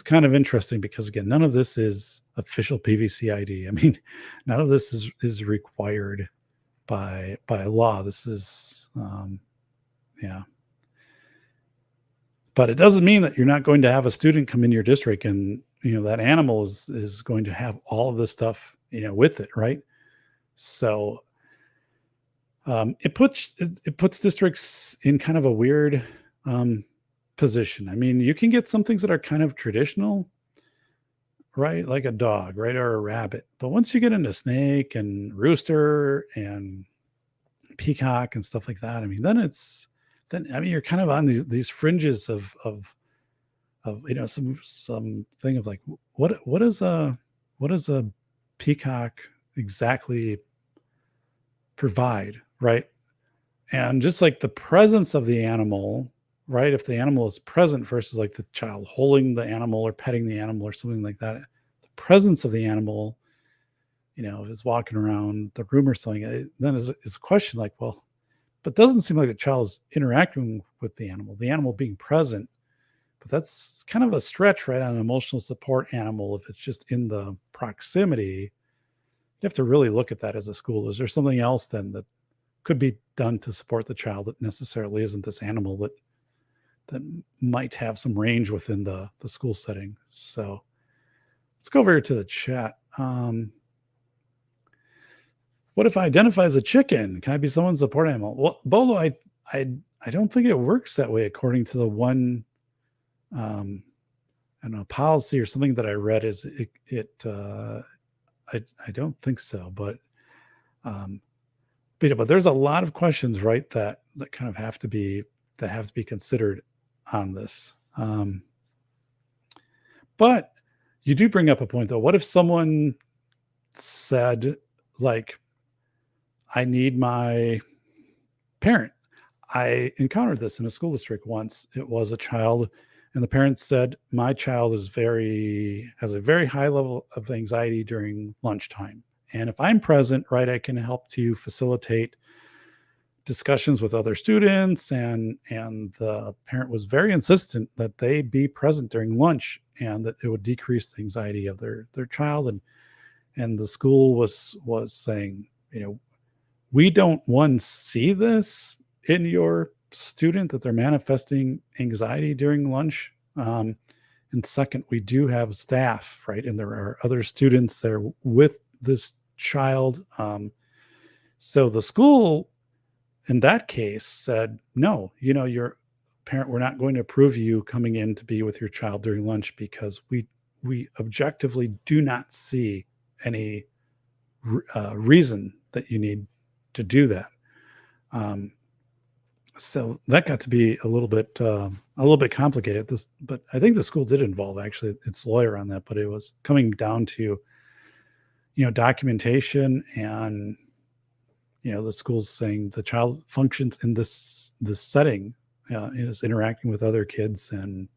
kind of interesting because, again, none of this is official PVC ID. I mean, none of this is required by law. This is, yeah. But it doesn't mean that you're not going to have a student come in your district and, that animal is going to have all of this stuff, with it, right? So it puts districts in kind of a weird position. I mean, you can get some things that are kind of traditional, right? Like a dog, right? Or a rabbit. But once you get into snake and rooster and peacock and stuff like that, I mean, then you're kind of on these fringes of some thing of like, what is a peacock exactly provide, right? And just like the presence of the animal, right? If the animal is present versus like the child holding the animal or petting the animal or something like that, the presence of the animal, is walking around the room or something, then is a question like, well, but it doesn't seem like the child is interacting with the animal being present. But that's kind of a stretch, right, on an emotional support animal. If it's just in the proximity, you have to really look at that as a school. Is there something else then that could be done to support the child that necessarily isn't this animal that might have some range within the school setting? So let's go over here to the chat. What if I identify as a chicken? Can I be someone's support animal? Well, Bolo, I don't think it works that way according to the one I don't know, policy or something that I read. Is I don't think so, but there's a lot of questions, right, that kind of have to be considered on this. But you do bring up a point though. What if someone said, like, I need my parent? I encountered this in a school district once. It was a child, and the parents said, my child has a very high level of anxiety during lunchtime. And if I'm present, right, I can help to facilitate discussions with other students. And the parent was very insistent that they be present during lunch and that it would decrease the anxiety of their child. And the school was saying, we don't see this in your student, that they're manifesting anxiety during lunch. And second, we do have staff, right? And there are other students there with this child. So the school in that case said, no, your parent, we're not going to approve you coming in to be with your child during lunch because we objectively do not see any reason that you need to do that. So that got to be a little bit complicated. But I think the school did involve actually its lawyer on that. But it was coming down to, documentation, and the school's saying the child functions in this setting, is interacting with other kids, and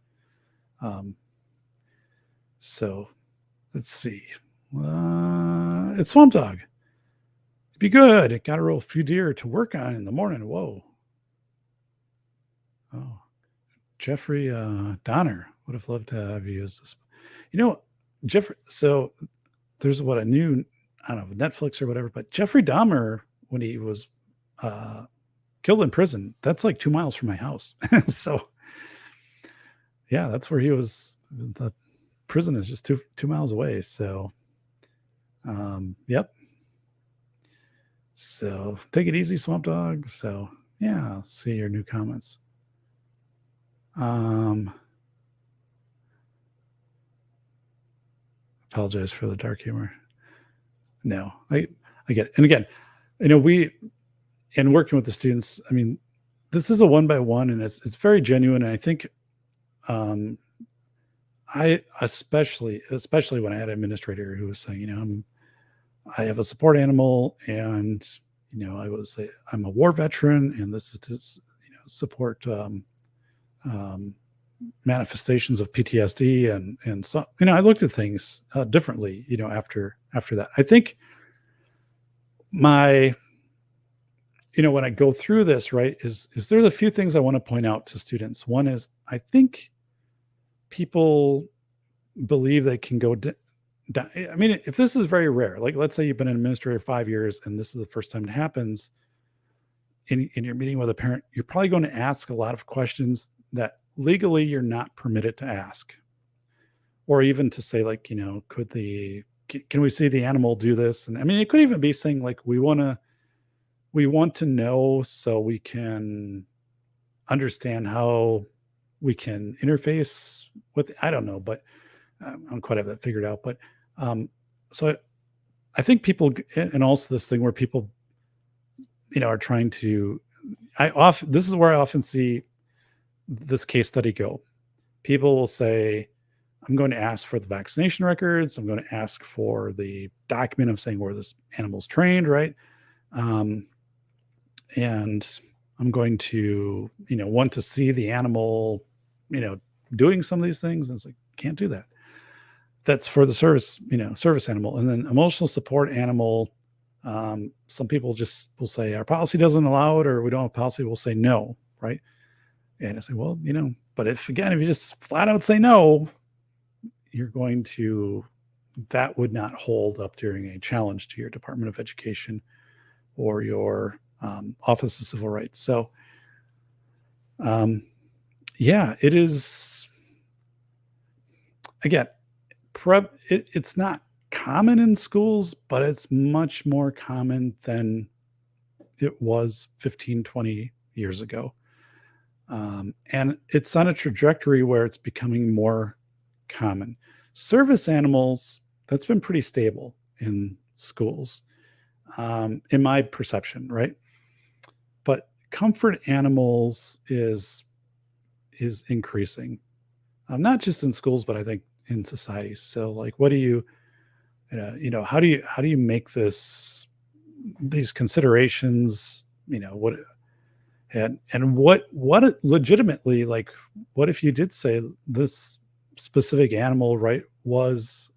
so let's see. It's Swamp Dog. It'd be good. It got a real few deer to work on in the morning. Whoa. Oh, Jeffrey Donner would have loved to have you use this. Jeffrey, so there's a new, I don't know, Netflix or whatever, but Jeffrey Dahmer, when he was killed in prison, that's like 2 miles from my house. So yeah, that's where he was. The prison is just two miles away. So yep. So take it easy, Swamp Dog. So yeah, I'll see your new comments. Apologize for the dark humor. No, I get it. And again, we, in working with the students, I mean, this is a 1-by-1, and it's very genuine. And I think, I especially when I had an administrator who was saying, I have a support animal, and I'm a war veteran, and this is to support manifestations of PTSD, and so I looked at things differently after that. I think my when I go through this, right, is there's a few things I want to point out to students. One is, I think people believe they can go I mean, if this is very rare, like let's say you've been an administrator 5 years and this is the first time it happens in your meeting with a parent, you're probably going to ask a lot of questions that legally you're not permitted to ask, or even to say, like, can we see the animal do this? And I mean, it could even be saying, like, we want to know so we can understand how we can interface with, I don't know, but I don't quite have that figured out. But so I think people, and also this thing where people are trying to, this is where I often see this case study go. People will say, I'm going to ask for the vaccination records. I'm going to ask for the document of saying where this animal's trained, right? And I'm going to, want to see the animal, doing some of these things. And it's like, can't do that. That's for the service animal. And then emotional support animal. Some people just will say our policy doesn't allow it, or we don't have policy. We'll say no, right? And I say, well, but if you just flat out say no, that would not hold up during a challenge to your Department of Education or your Office of Civil Rights. So, it is, again, it's not common in schools, but it's much more common than it was 15, 20 years ago. And it's on a trajectory where it's becoming more common. Service animals, that's been pretty stable in schools, in my perception, right? But comfort animals is increasing, not just in schools, but I think in society. So, like, what do you, how do you make these considerations? What legitimately, like, what if you did say this specific animal, right, was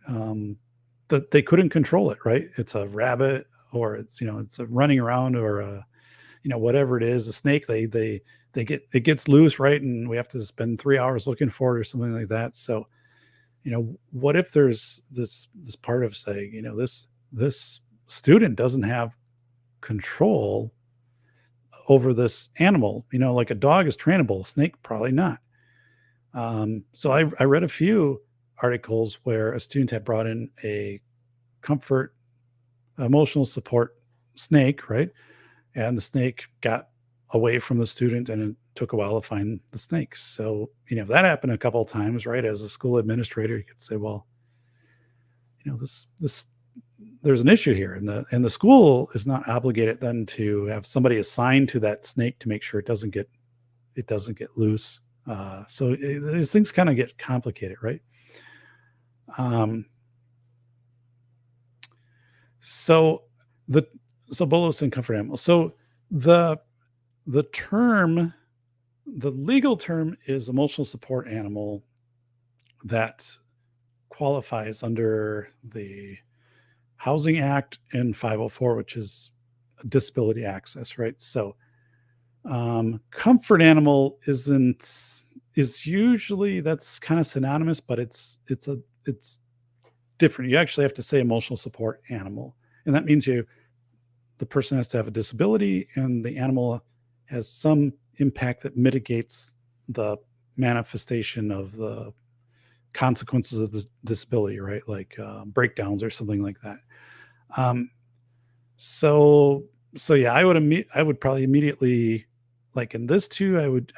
that they couldn't control it, right? It's a rabbit, or it's a running around, or whatever it is, a snake. It gets loose, right, and we have to spend 3 hours looking for it, or something like that. So, what if there's this part of saying, this student doesn't have control over this animal, like a dog is trainable, a snake probably not. So I read a few articles where a student had brought in a comfort emotional support snake, right? And the snake got away from the student, and it took a while to find the snake. So, that happened a couple of times, right? As a school administrator, you could say, well, this there's an issue here, and the school is not obligated then to have somebody assigned to that snake to make sure it doesn't get loose. So these things kind of get complicated, right? So BOLOS and comfort animals. So the legal term is emotional support animal that qualifies under the Housing Act and 504, which is disability access, right? So comfort animal is usually, that's kind of synonymous, but it's different. You actually have to say emotional support animal, and that means the person has to have a disability, and the animal has some impact that mitigates the manifestation of the consequences of the disability, right? Like breakdowns or something like that. So yeah, I would probably immediately, like in this too, I would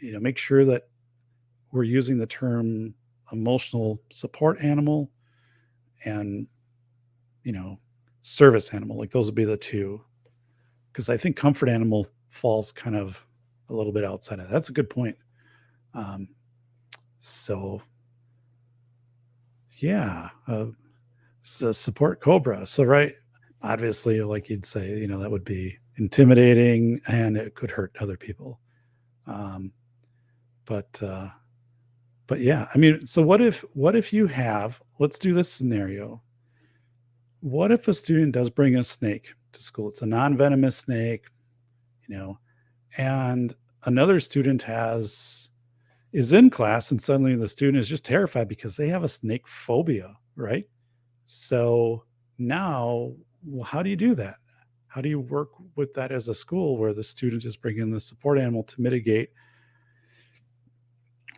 make sure that we're using the term emotional support animal and service animal. Like, those would be the two, because I think comfort animal falls kind of a little bit outside of that. That's a good point. So yeah, so support cobra. So, right, obviously, like you'd say, that would be intimidating, and it could hurt other people. But yeah, I mean, so what if you have, let's do this scenario. What if a student does bring a snake to school? It's a non-venomous snake, and another student is in class, and suddenly the student is just terrified because they have a snake phobia, right? So now, how do you do that? How do you work with that as a school, where the student is bringing the support animal to mitigate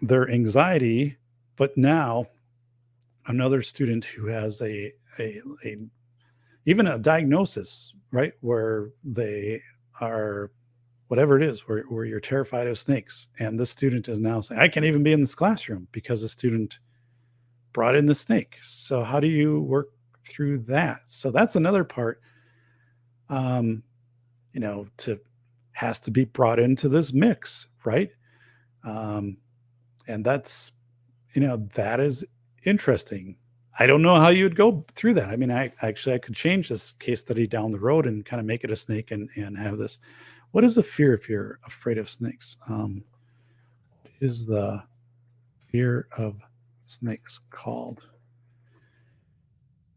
their anxiety, but now another student who has even a diagnosis, right, where they are, whatever it is, where you're terrified of snakes, and this student is now saying, I can't even be in this classroom because the student brought in the snake. So how do you work through that? So that's another part to has to be brought into this mix, right? Um, and that's, that is interesting. I don't know how you'd go through that. I mean, I could change this case study down the road and kind of make it a snake and have this. What is the fear if you're afraid of snakes? Is the fear of snakes called?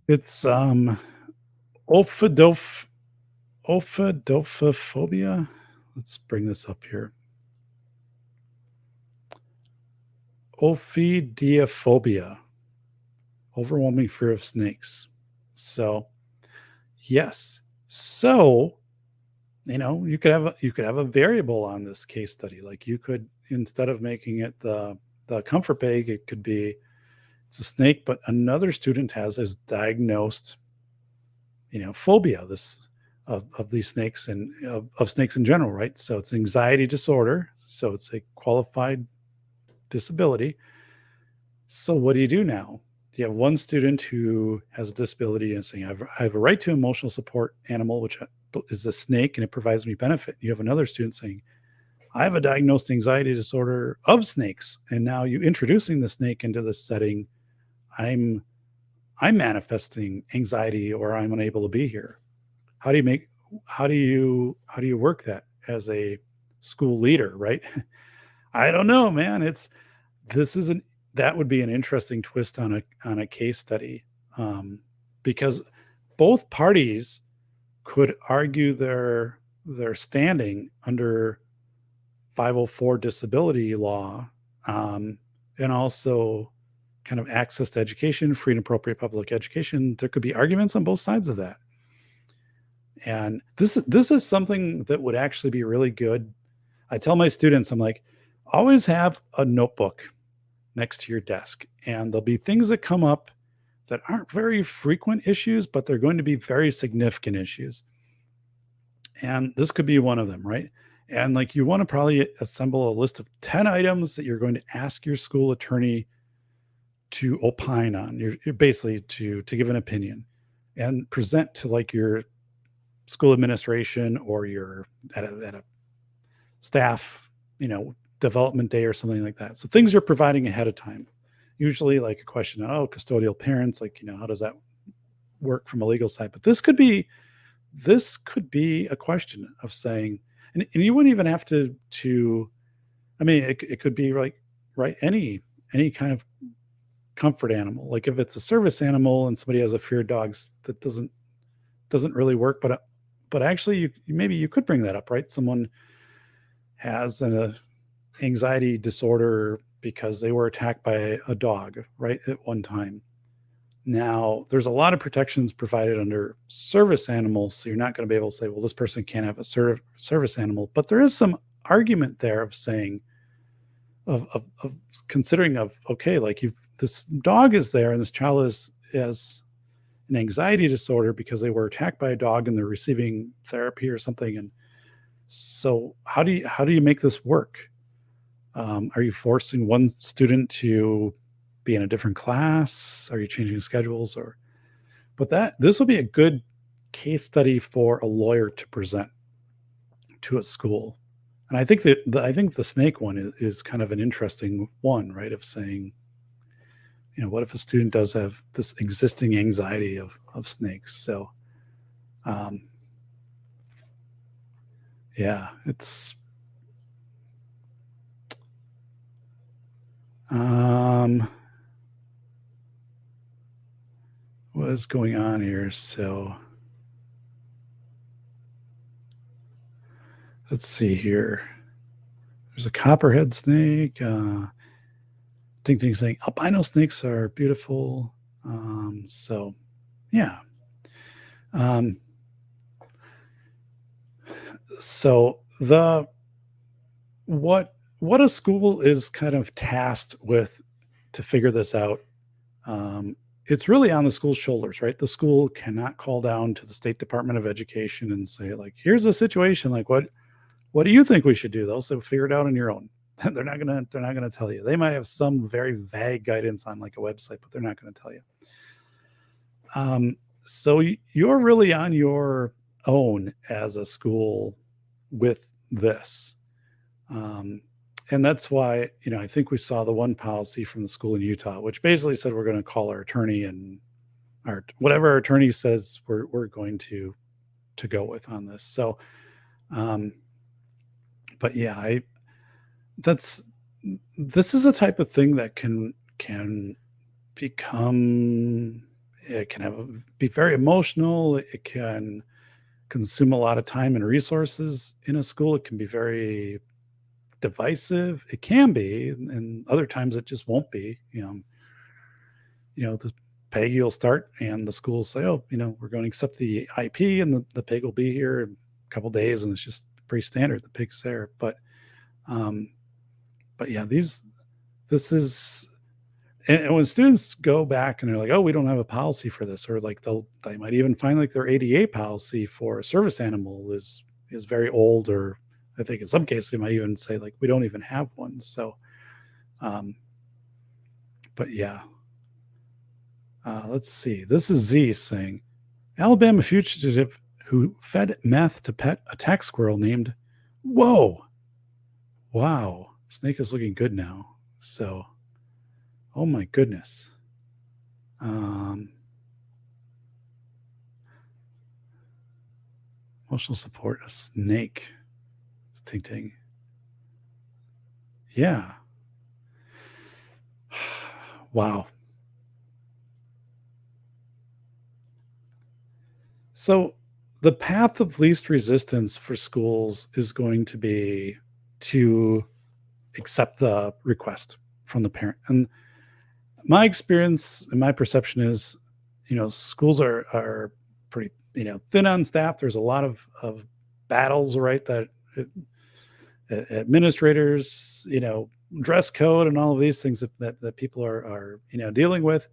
It's ophidophophobia. Let's bring this up here. Ophidiophobia, overwhelming fear of snakes. So, yes. So, you could have a variable on this case study. Like you could, instead of making it the comfort pig, it could be it's a snake, but another student has this diagnosed, phobia of these snakes and of snakes in general, right? So it's anxiety disorder. So it's a qualified disability. So what do you do now? You have one student who has a disability and saying, I have a right to emotional support animal, which is a snake, and it provides me benefit. You have another student saying, I have a diagnosed anxiety disorder of snakes. And now you introducing the snake into this setting, I'm manifesting anxiety or I'm unable to be here. How do you work that as a school leader, right? I don't know, man. That would be an interesting twist on a case study, because both parties could argue their standing under 504 disability law, and also kind of access to education, free and appropriate public education. There could be arguments on both sides of that. And this is something that would actually be really good. I tell my students, I'm like, always have a notebook next to your desk, and there'll be things that come up that aren't very frequent issues, but they're going to be very significant issues. And this could be one of them, right? And like you want to probably assemble a list of 10 items that you're going to ask your school attorney to opine on. You're basically to give an opinion and present to like your school administration or your at a staff, development day or something like that. So things you're providing ahead of time. Usually like a question, custodial parents, like, how does that work from a legal side? But this could be a question of saying, and you wouldn't even have to I mean, it could be like, right, any kind of comfort animal. Like if it's a service animal and somebody has a fear of dogs, that doesn't really work. But actually, maybe you could bring that up, right? Someone has an anxiety disorder because they were attacked by a dog, right, at one time. Now, there's a lot of protections provided under service animals, so you're not going to be able to say, well, this person can't have a service animal. But there is some argument there of saying, of considering okay, like this dog is there and this child has an anxiety disorder because they were attacked by a dog and they're receiving therapy or something. And so how do you make this work? Are you forcing one student to be in a different class? Are you changing schedules? But this will be a good case study for a lawyer to present to a school. And I think the snake one is kind of an interesting one, right? Of saying, what if a student does have this existing anxiety of snakes? So, yeah, it's, what is going on here? So let's see here. There's a copperhead snake. Ting Ting saying albino snakes are beautiful. So yeah. So what a school is kind of tasked with to figure this out, it's really on the school's shoulders, right? The school cannot call down to the State Department of Education and say, like, here's the situation. Like, what do you think we should do? They'll say, figure it out on your own. They're not gonna tell you. They might have some very vague guidance on like a website, but they're not going to tell you. So you're really on your own as a school with this. And that's why, I think we saw the one policy from the school in Utah, which basically said we're going to call our attorney, and whatever our attorney says, we're going to go with on this. So, but yeah, this is a type of thing that can become, it can be very emotional. It can consume a lot of time and resources in a school. It can be very divisive. It can be, and other times it just won't be. The Peggy will start, and the school will say, "Oh, we're going to accept the IP, and the pig will be here in a couple days," and it's just pretty standard. The pig's there, but yeah, this is. And when students go back and they're like, "Oh, we don't have a policy for this," or like they might even find like their ADA policy for a service animal is very old, or I think in some cases they might even say like we don't even have one. So, but yeah, let's see. This is Z saying, Alabama fugitive who fed meth to pet a tax squirrel named. Whoa, wow, snake is looking good now. So. Oh my goodness. Emotional support, a snake. It's ting. Yeah. Wow. So the path of least resistance for schools is going to be to accept the request from the parent. And my experience and my perception is, schools are pretty, thin on staff. There's a lot of battles, right? That administrators, dress code and all of these things that people are dealing with.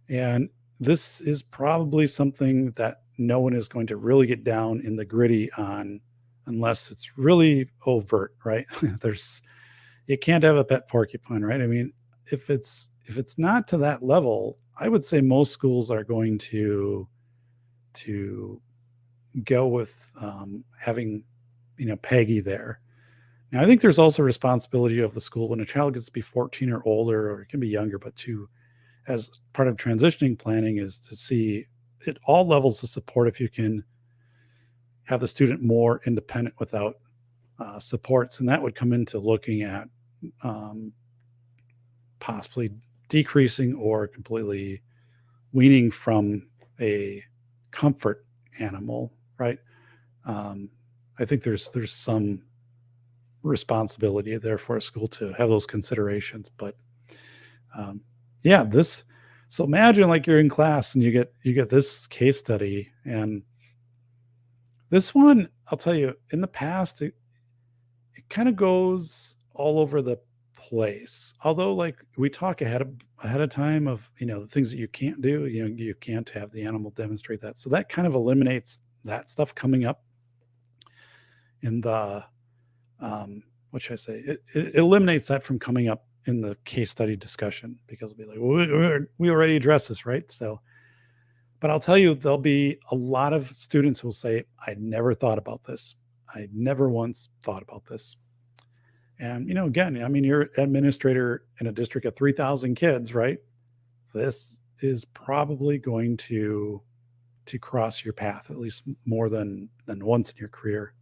And this is probably something that no one is going to really get down in the gritty on unless it's really overt, right? You can't have a pet porcupine, right? I mean, if it's not to that level, I would say most schools are going to go with having, Peggy there. Now, I think there's also responsibility of the school when a child gets to be 14 or older, or it can be younger, but as part of transitioning planning is to see at all levels of support if you can have the student more independent without supports. And that would come into looking at possibly decreasing or completely weaning from a comfort animal, right? I think there's some responsibility there for a school to have those considerations. But so imagine like you're in class and you get this case study, and this one, I'll tell you, in the past, it kind of goes all over the place. Although, like, we talk ahead of time of the things that you can't do. You can't have the animal demonstrate that, so that kind of eliminates that stuff coming up in the what should I say? It eliminates that from coming up in the case study discussion, because it'll be like, well, we already addressed this, right? So, but I'll tell you, there'll be a lot of students who will say, I never thought about this. I never once thought about this. And, again, I mean, you're an administrator in a district of 3,000 kids, right? This is probably going to cross your path at least more than once in your career.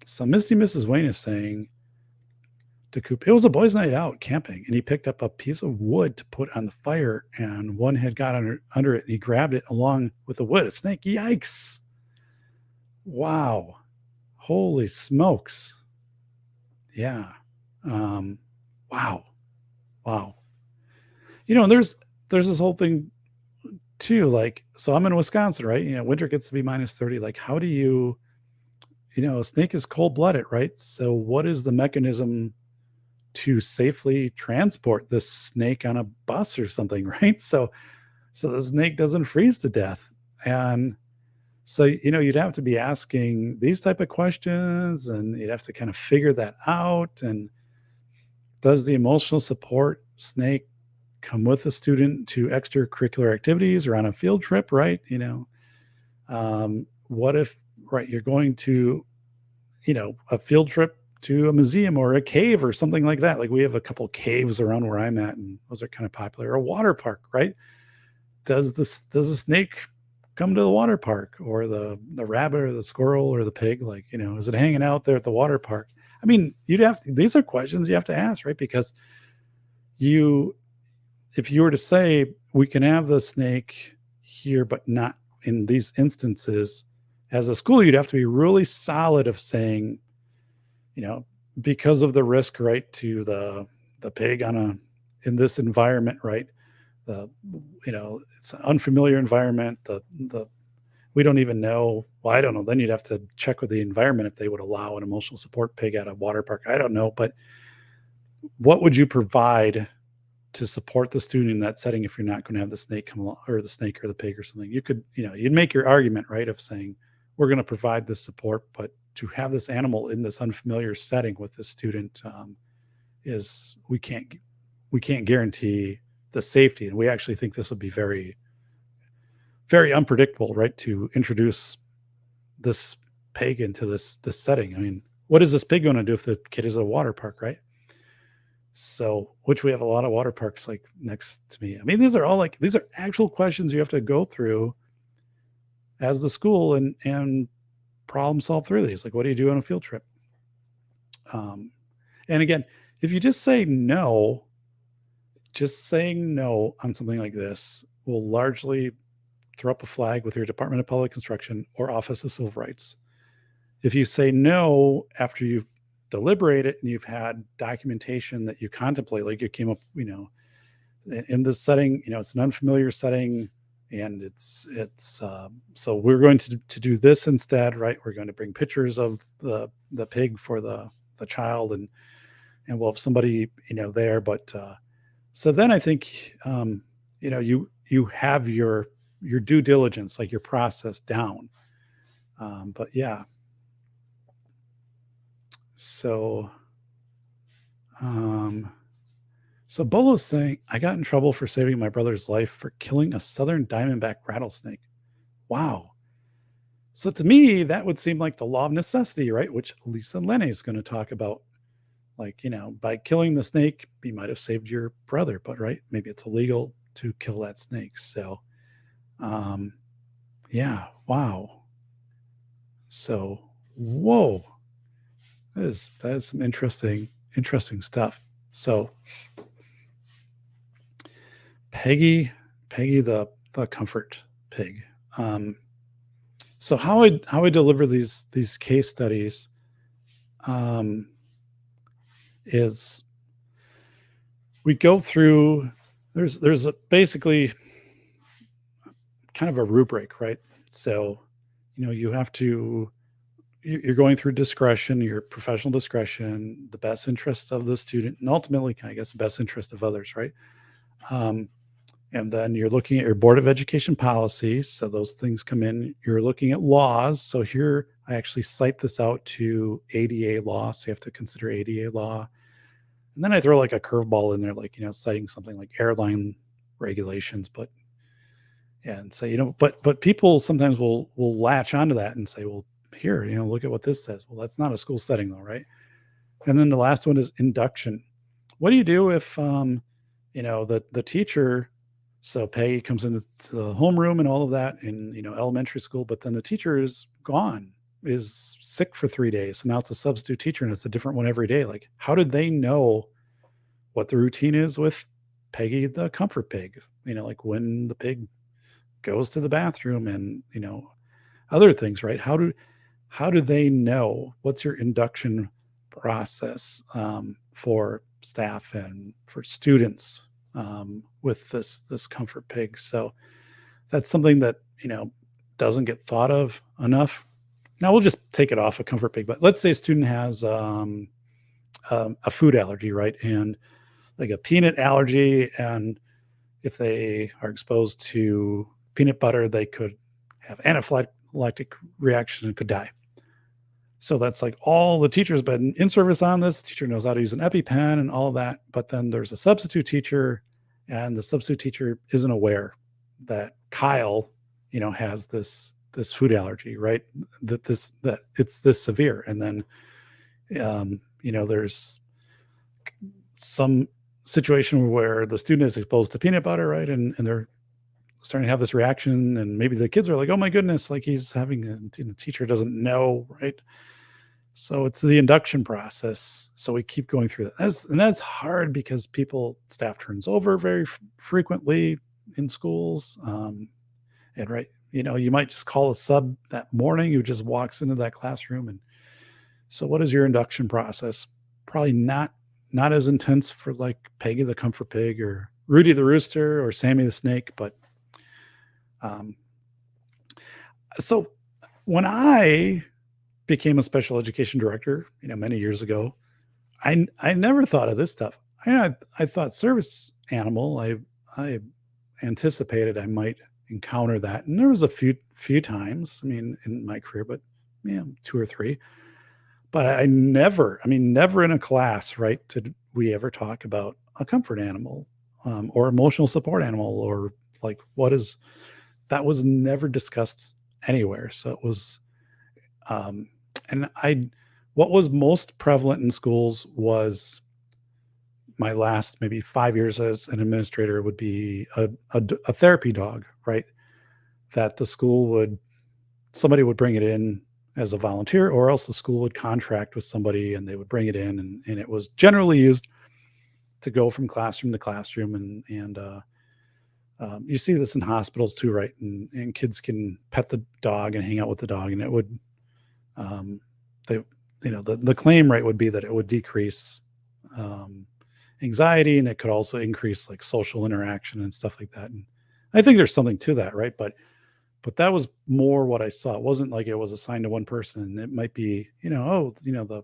So Misty Mrs. Wayne is saying to Coop, it was a boys' night out camping, and he picked up a piece of wood to put on the fire, and one head got under it, and he grabbed it along with the wood. A snake. Yikes. Wow. Holy smokes. Yeah. Wow. And there's this whole thing too. Like, so I'm in Wisconsin, right? Winter gets to be minus 30. Like, how do you, a snake is cold-blooded, right? So what is the mechanism to safely transport this snake on a bus or something, right? So the snake doesn't freeze to death. And so, you'd have to be asking these type of questions, and you'd have to kind of figure that out. And does the emotional support snake come with a student to extracurricular activities or on a field trip, right? What if, right, you're going to, a field trip to a museum or a cave or something like that. Like we have a couple caves around where I'm at, and those are kind of popular. A water park, right? Does the snake come to the water park, or the rabbit or the squirrel or the pig? Like, is it hanging out there at the water park? I mean, these are questions you have to ask, right? Because if you were to say we can have the snake here, but not in these instances, as a school, you'd have to be really solid of saying, because of the risk, right, to the pig in this environment, right? It's an unfamiliar environment. We don't even know. Well, I don't know. Then you'd have to check with the environment if they would allow an emotional support pig at a water park. I don't know, but what would you provide to support the student in that setting if you're not going to have the snake come along, or the snake or the pig or something? You could, you'd make your argument, right, of saying we're going to provide this support, but to have this animal in this unfamiliar setting with this student is we can't guarantee the safety, and we actually think this would be very, very unpredictable, right? To introduce this pig into this setting. I mean, what is this pig going to do if the kid is at a water park, right? So, which we have a lot of water parks like next to me. I mean, these are actual questions you have to go through as the school and problem solve through these. Like, what do you do on a field trip? And again, if you just say no, just saying no on something like this will largely throw up a flag with your Department of Public Instruction or Office of Civil Rights. If you say no after you've deliberated and you've had documentation that you contemplate, like you came up, in this setting, it's an unfamiliar setting, and it's so we're going to do this instead, right? We're going to bring pictures of the pig for the child, and we'll have somebody there, but so then I think you have your due diligence, like your process down. But yeah. So so Bolo's saying, I got in trouble for saving my brother's life for killing a southern diamondback rattlesnake. Wow. So to me, that would seem like the law of necessity, right? Which Lisa Lenny is going to talk about. Like, by killing the snake, you might have saved your brother, but right, maybe it's illegal to kill that snake. So, yeah, wow. So, whoa, that is some interesting stuff. So, Peggy the Comfort Pig. So how I deliver these case studies, is we go through, there's basically kind of a rubric, right? So, you have to, you're going through discretion, your professional discretion, the best interests of the student, and ultimately, I guess, the best interest of others, right? And then you're looking at your Board of Education policies. So those things come in. You're looking at laws. So here I actually cite this out to ADA law. So you have to consider ADA law. And then I throw like a curveball in there, like, citing something like airline regulations, but people sometimes will latch onto that and say, well, here, look at what this says. Well, that's not a school setting though, right? And then the last one is induction. What do you do if, the teacher, so Peggy comes into the homeroom and all of that in, elementary school, but then the teacher is gone, is sick for 3 days. So now it's a substitute teacher and it's a different one every day. Like, how did they know what the routine is with Peggy the Comfort Pig? Like when the pig goes to the bathroom and, other things, right? How do they know? What's your induction process for staff and for students with this Comfort Pig? So that's something that doesn't get thought of enough. Now we'll just take it off a Comfort Pig, but let's say a student has a food allergy, right? And like a peanut allergy, and if they are exposed to peanut butter, they could have anaphylactic reaction and could die. So that's like all the teachers been in service on this. The teacher knows how to use an EpiPen and all of that. But then there's a substitute teacher, and the substitute teacher isn't aware that Kyle, has this food allergy, right? That it's this severe. And then, there's some situation where the student is exposed to peanut butter, right? And they're starting to have this reaction, and maybe the kids are like, oh my goodness, like he's having the teacher doesn't know, right? So it's the induction process. So we keep going through that. That's hard because staff turns over very frequently in schools. And right, you might just call a sub that morning who just walks into that classroom. And so what is your induction process? Probably not as intense for like Peggy the Comfort Pig or Rudy the Rooster or Sammy the Snake. But so when I became a special education director, many years ago, I never thought of this stuff. I thought service animal. I anticipated I might encounter that, and there was a few times. In my career, but 2 or 3. But I never in a class, right? Did we ever talk about a comfort animal or emotional support animal, or like that was never discussed anywhere. So it was. What was most prevalent in schools was my last maybe 5 years as an administrator would be a therapy dog, right? That the somebody would bring it in as a volunteer, or else the school would contract with somebody and they would bring it in, and it was generally used to go from classroom to classroom. And you see this in hospitals too, right? And kids can pet the dog and hang out with the dog, and it would, the claim rate would be that it would decrease anxiety, and it could also increase like social interaction and stuff like that. And I think there's something to that, right? But that was more what I saw. It wasn't like it was assigned to one person. It might be, the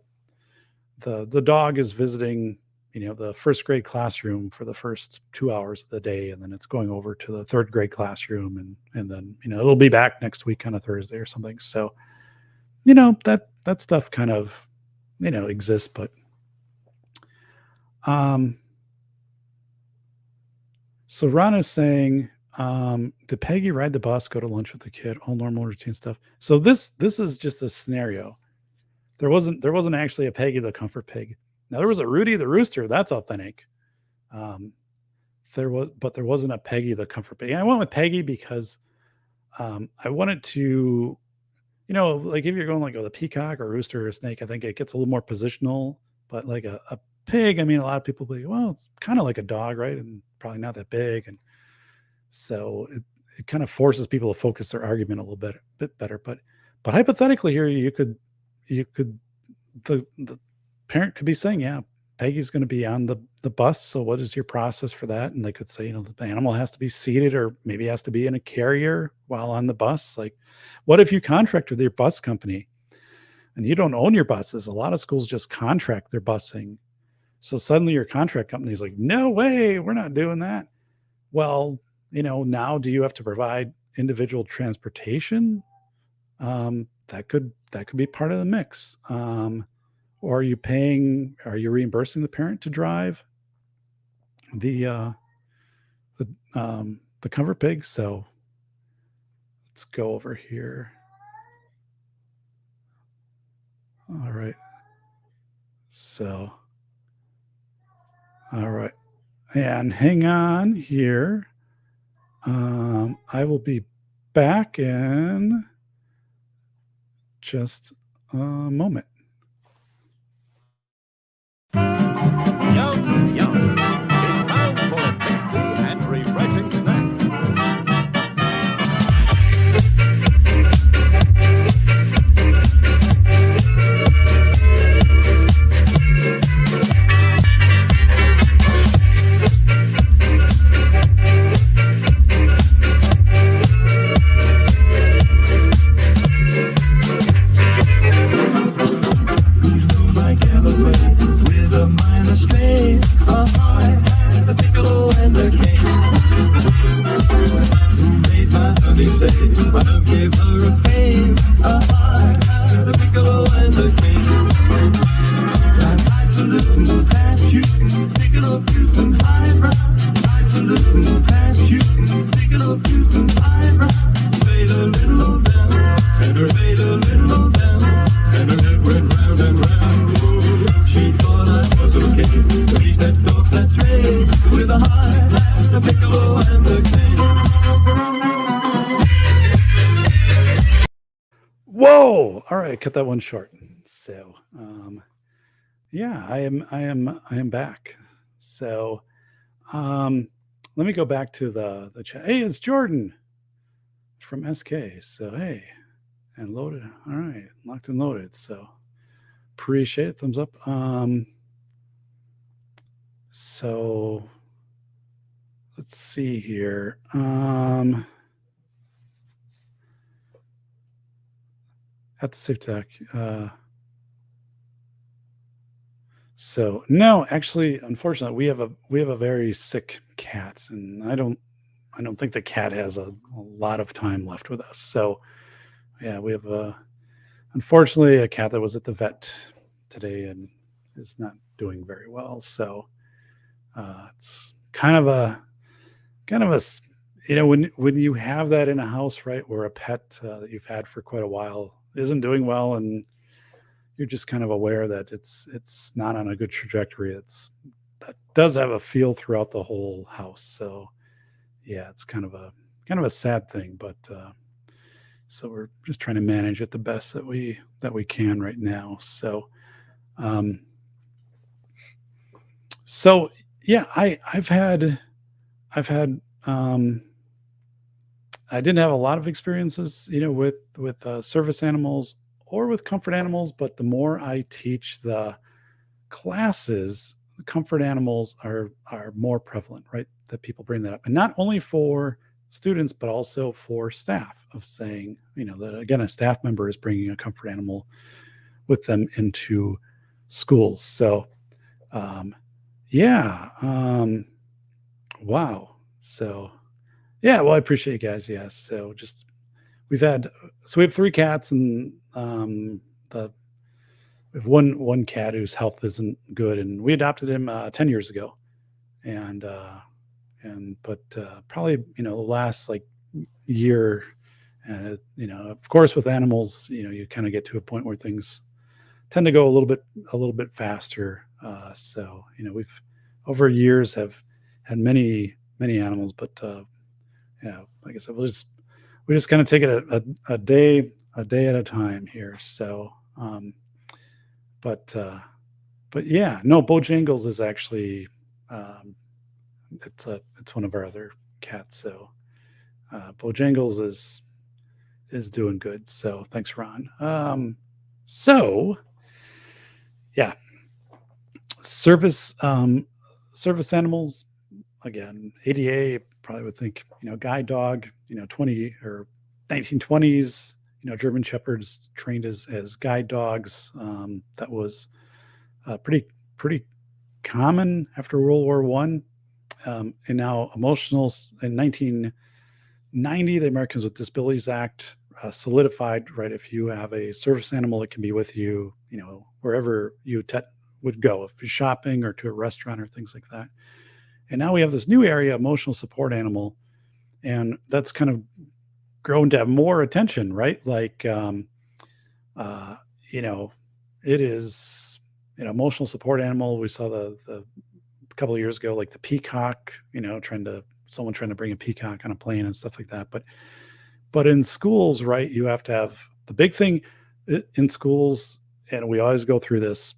dog is visiting, the first grade classroom for the first 2 hours of the day, and then it's going over to the third grade classroom, and then it'll be back next week on a Thursday or something. So that stuff kind of exists. But so Ron is saying, did Peggy ride the bus, go to lunch with the kid, all normal routine stuff? So this is just a scenario. There wasn't actually a Peggy the Comfort Pig. Now there was a Rudy the Rooster. That's authentic. There wasn't a Peggy the Comfort Pig. And I went with Peggy because I wanted to, like if you're going like with a peacock or rooster or a snake, I think it gets a little more positional. But like a pig, a lot of people be, well, it's kind of like a dog, right? And probably not that big. And so it kind of forces people to focus their argument a little bit better. But hypothetically here, the parent could be saying, yeah, Peggy's going to be on the bus. So what is your process for that? And they could say, the animal has to be seated, or maybe has to be in a carrier while on the bus. Like, what if you contract with your bus company and you don't own your buses? A lot of schools just contract their busing. So suddenly your contract company is like, no way, we're not doing that. Well, now do you have to provide individual transportation? That could be part of the mix. Or are you reimbursing the parent to drive the Comfort Pig? So let's go over here. All right. So, all right. And hang on here. I will be back in just a moment. Yum, yum. It's time for a tasty and refreshing snack. right, cut that one short. So, yeah, I am back. So, let me go back to the chat. Hey, it's Jordan from SK. So, hey, and loaded. All right, locked and loaded. So, appreciate it. Thumbs up. So let's see here. At the safe tech. So no, actually, unfortunately, we have a very sick cat, and I don't think the cat has a lot of time left with us. So yeah, we have unfortunately a cat that was at the vet today and is not doing very well. So it's kind of a when you have that in a house, right, where a pet that you've had for quite a while isn't doing well, and you're just kind of aware that it's not on a good trajectory. That does have a feel throughout the whole house. So yeah, it's kind of a sad thing, but so we're just trying to manage it the best that we can right now. So so yeah, I've had I didn't have a lot of experiences, with service animals or with comfort animals, but the more I teach the classes, the comfort animals are more prevalent, right? That people bring that up, and not only for students, but also for staff, of saying, that again, a staff member is bringing a comfort animal with them into schools. So, yeah, wow. So, yeah, well, I appreciate you guys. Yes. So we have 3 cats, and we have one cat whose health isn't good, and we adopted him 10 years ago. And but probably, the last like year, of course, with animals, you kind of get to a point where things tend to go a little bit faster. So, we've over years have had many animals, but like I said, we just kind of take it a day at a time here. So, but yeah, no, Bojangles is actually, it's one of our other cats. So, Bojangles is doing good. So thanks, Ron. So yeah, service animals, again, ADA probably would think, guide dog, 20 or 1920s, German Shepherds trained as guide dogs. That was pretty common after World War I. And now emotional, in 1990, the Americans with Disabilities Act solidified, right, if you have a service animal, it can be with you, wherever you would go, if you're shopping or to a restaurant or things like that. And now we have this new area, emotional support animal, and that's kind of grown to have more attention, right? Like, it is an emotional support animal. We saw the a couple of years ago, like the peacock, someone trying to bring a peacock on a plane and stuff like that. But in schools, right, you have to have the big thing in schools, and we always go through this,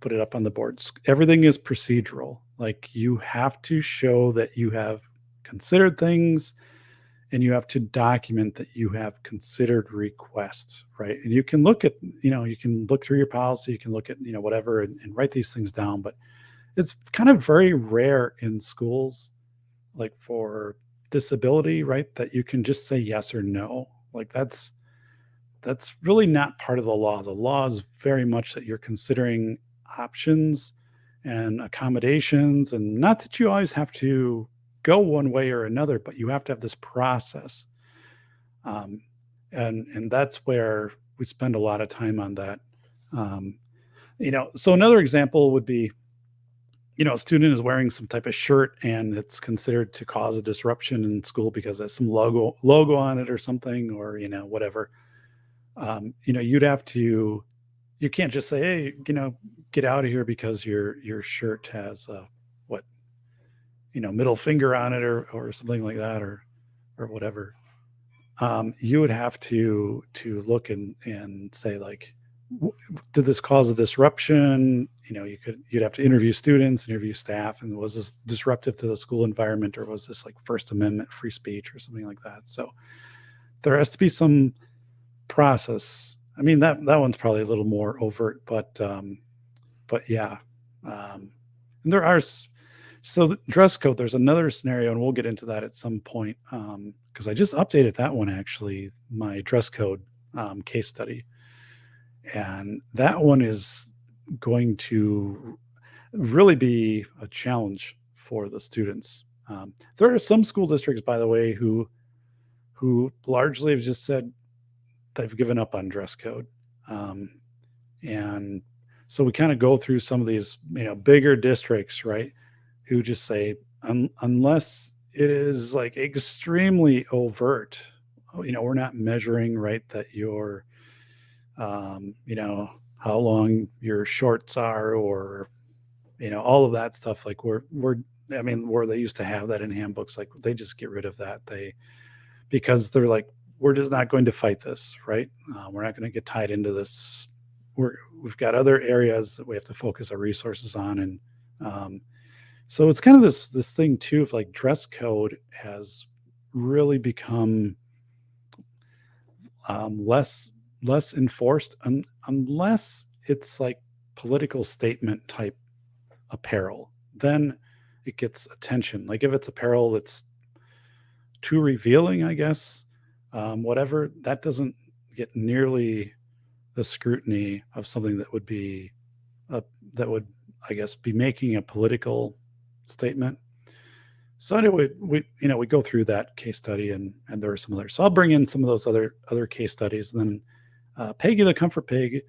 put it up on the boards. Everything is procedural. Like, you have to show that you have considered things, and you have to document that you have considered requests, right? And you can look at, you can look through your policy, you can look at, whatever, and write these things down. But it's kind of very rare in schools, like for disability, right, that you can just say yes or no. Like, that's really not part of the law. The law is very much that you're considering options and accommodations, and not that you always have to go one way or another, but you have to have this process. And that's where we spend a lot of time on that. So another example would be, a student is wearing some type of shirt and it's considered to cause a disruption in school because there's some logo on it or something, or, whatever. You can't just say, hey, get out of here because your shirt has middle finger on it or something like that, or whatever. you would have to look and say, like, did this cause a disruption? You'd have to interview students, interview staff, and was this disruptive to the school environment, or was this like First Amendment free speech or something like that? So there has to be some process. I mean, that one's probably a little more overt, but yeah. And there are so the dress code. There's another scenario, and we'll get into that at some point, because I just updated that one, actually, my dress code case study, and that one is going to really be a challenge for the students. There are some school districts, by the way, who largely have just said they've given up on dress code, and so we kind of go through some of these, bigger districts, right, who just say, unless it is like extremely overt, we're not measuring, right, that you're, how long your shorts are, or, all of that stuff. Like where they used to have that in handbooks, like they just get rid of that. Because they're like, we're just not going to fight this, right? We're not going to get tied into this. We've got other areas that we have to focus our resources on. And so it's kind of this thing too, of like dress code has really become less enforced, unless it's like political statement type apparel. Then it gets attention. Like if it's apparel that's too revealing, I guess, whatever, that doesn't get nearly the scrutiny of something that would be I guess, be making a political statement. So anyway, we go through that case study, and there are some others. So I'll bring in some of those other case studies. And then Peggy the Comfort Pig,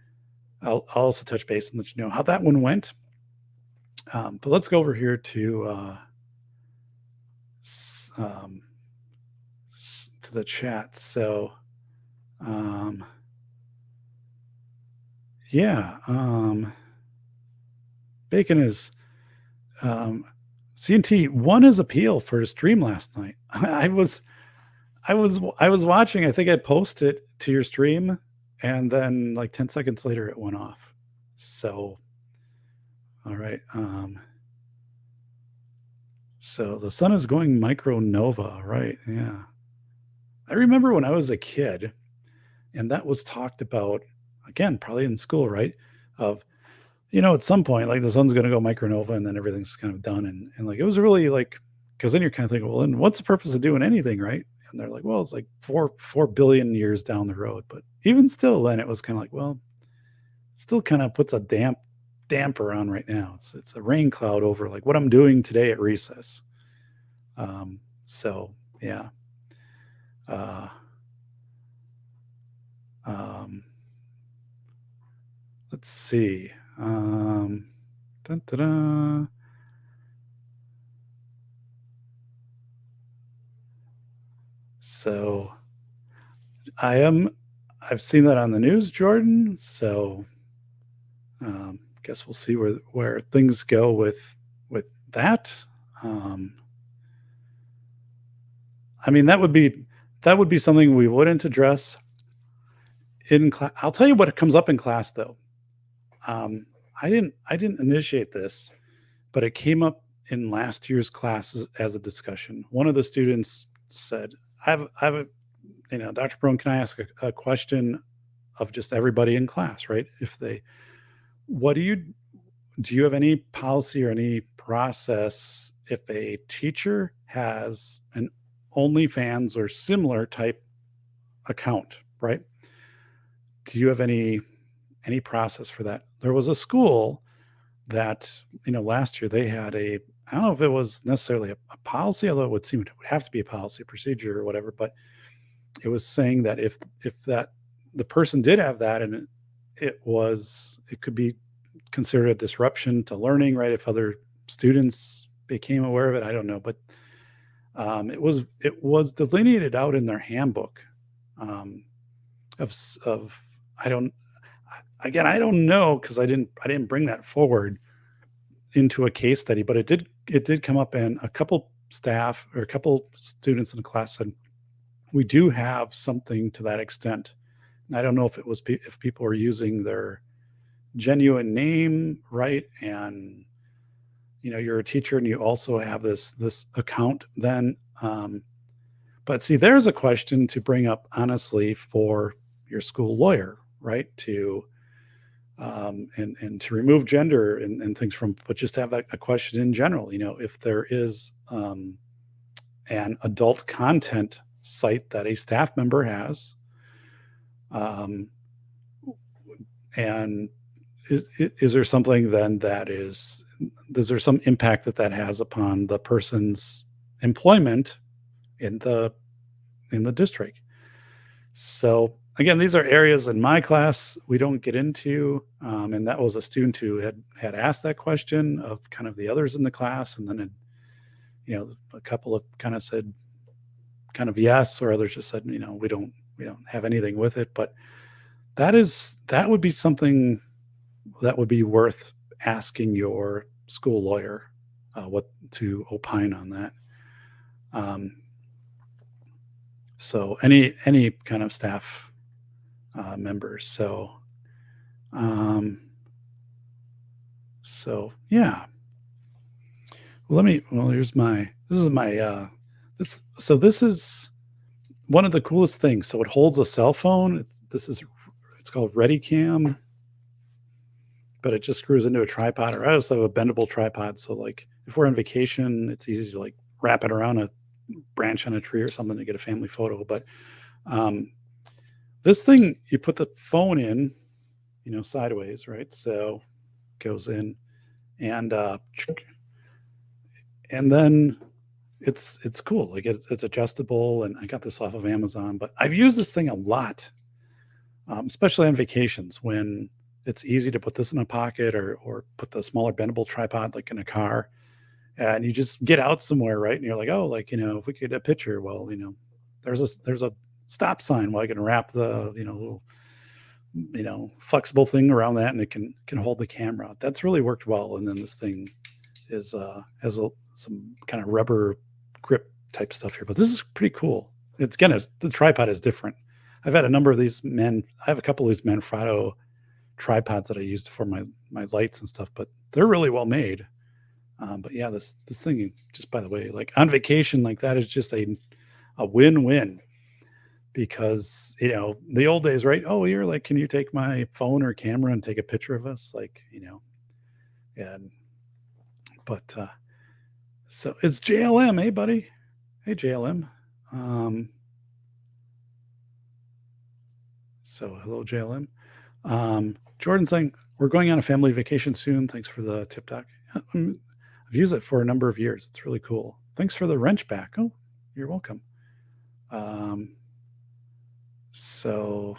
I'll also touch base and let you know how that one went. But let's go over here to the chat. So Bacon is CNT won his appeal for his stream last night. I was watching. I think I posted to your stream, and then like 10 seconds later it went off. So all right. So the sun is going micronova, right? Yeah. I remember when I was a kid, and that was talked about, again, probably in school, right? Of, at some point, like the sun's going to go micronova, and then everything's kind of done. And like, it was really like, because then you're kind of thinking, well, then what's the purpose of doing anything, right? And they're like, well, it's like 4 billion years down the road. But even still, then it was kind of like, well, it still kind of puts a damper on right now. It's a rain cloud over like what I'm doing today at recess. So yeah. Let's see. So I've seen that on the news, Jordan. So guess we'll see where things go with that. I mean, that would be something we wouldn't address in class. I'll tell you what comes up in class, though. I didn't initiate this, but it came up in last year's class as a discussion. One of the students said, "I have a, Dr. Brown, can I ask a question of just everybody in class, right? Do you have any policy or any process if a teacher has an OnlyFans or similar type account, right? Do you have any process for that?" There was a school that, last year they had I don't know if it was necessarily a policy, although it would seem it would have to be a policy procedure or whatever, but it was saying that if the person did have that, and it could be considered a disruption to learning, right? If other students became aware of it, I don't know, but it was delineated out in their handbook of I don't know, because I didn't bring that forward into a case study, but it did come up, and a couple staff or a couple students in the class said, we do have something to that extent. And I don't know if it was if people are using their genuine name, right? And you're a teacher and you also have this account then. But see, there's a question to bring up honestly for your school lawyer, right? To and to remove gender and things from, but just have a question in general. If there is an adult content site that a staff member has, and is there something then does there some impact that has upon the person's employment in the district? So again, these are areas in my class we don't get into, and that was a student who had asked that question of kind of the others in the class, and then a couple of kind of said kind of yes, or others just said we don't have anything with it. But that would be something that would be worth asking your school lawyer what to opine on that. So any kind of staff members. So yeah. This is one of the coolest things. So it holds a cell phone. It's called ReadyCam, but it just screws into a tripod, or I also have a bendable tripod. So like if we're on vacation, it's easy to like wrap it around a branch on a tree or something to get a family photo. But this thing, you put the phone in, sideways, right? So it goes in and then it's cool. Like it's adjustable, and I got this off of Amazon, but I've used this thing a lot, especially on vacations when it's easy to put this in a pocket or put the smaller bendable tripod like in a car, and you just get out somewhere, right? And you're like, oh, like, if we could get a picture, well, there's a stop sign. Well, I can wrap the, little, flexible thing around that, and it can hold the camera. That's really worked well. And then this thing has some kind of rubber grip type stuff here, but this is pretty cool. It's the tripod is different. I've had a number of these I have a couple of these Manfrotto tripods that I used for my lights and stuff, but they're really well made. But yeah, this thing, just by the way, like on vacation, like that is just a win-win, because the old days, right? Oh, you're like, can you take my phone or camera and take a picture of us? Like, but so it's JLM, hey buddy, hey JLM. So hello JLM. Jordan saying we're going on a family vacation soon. Thanks for the tip, Doc. I've used it for a number of years. It's really cool. Thanks for the wrench back. Oh, you're welcome. So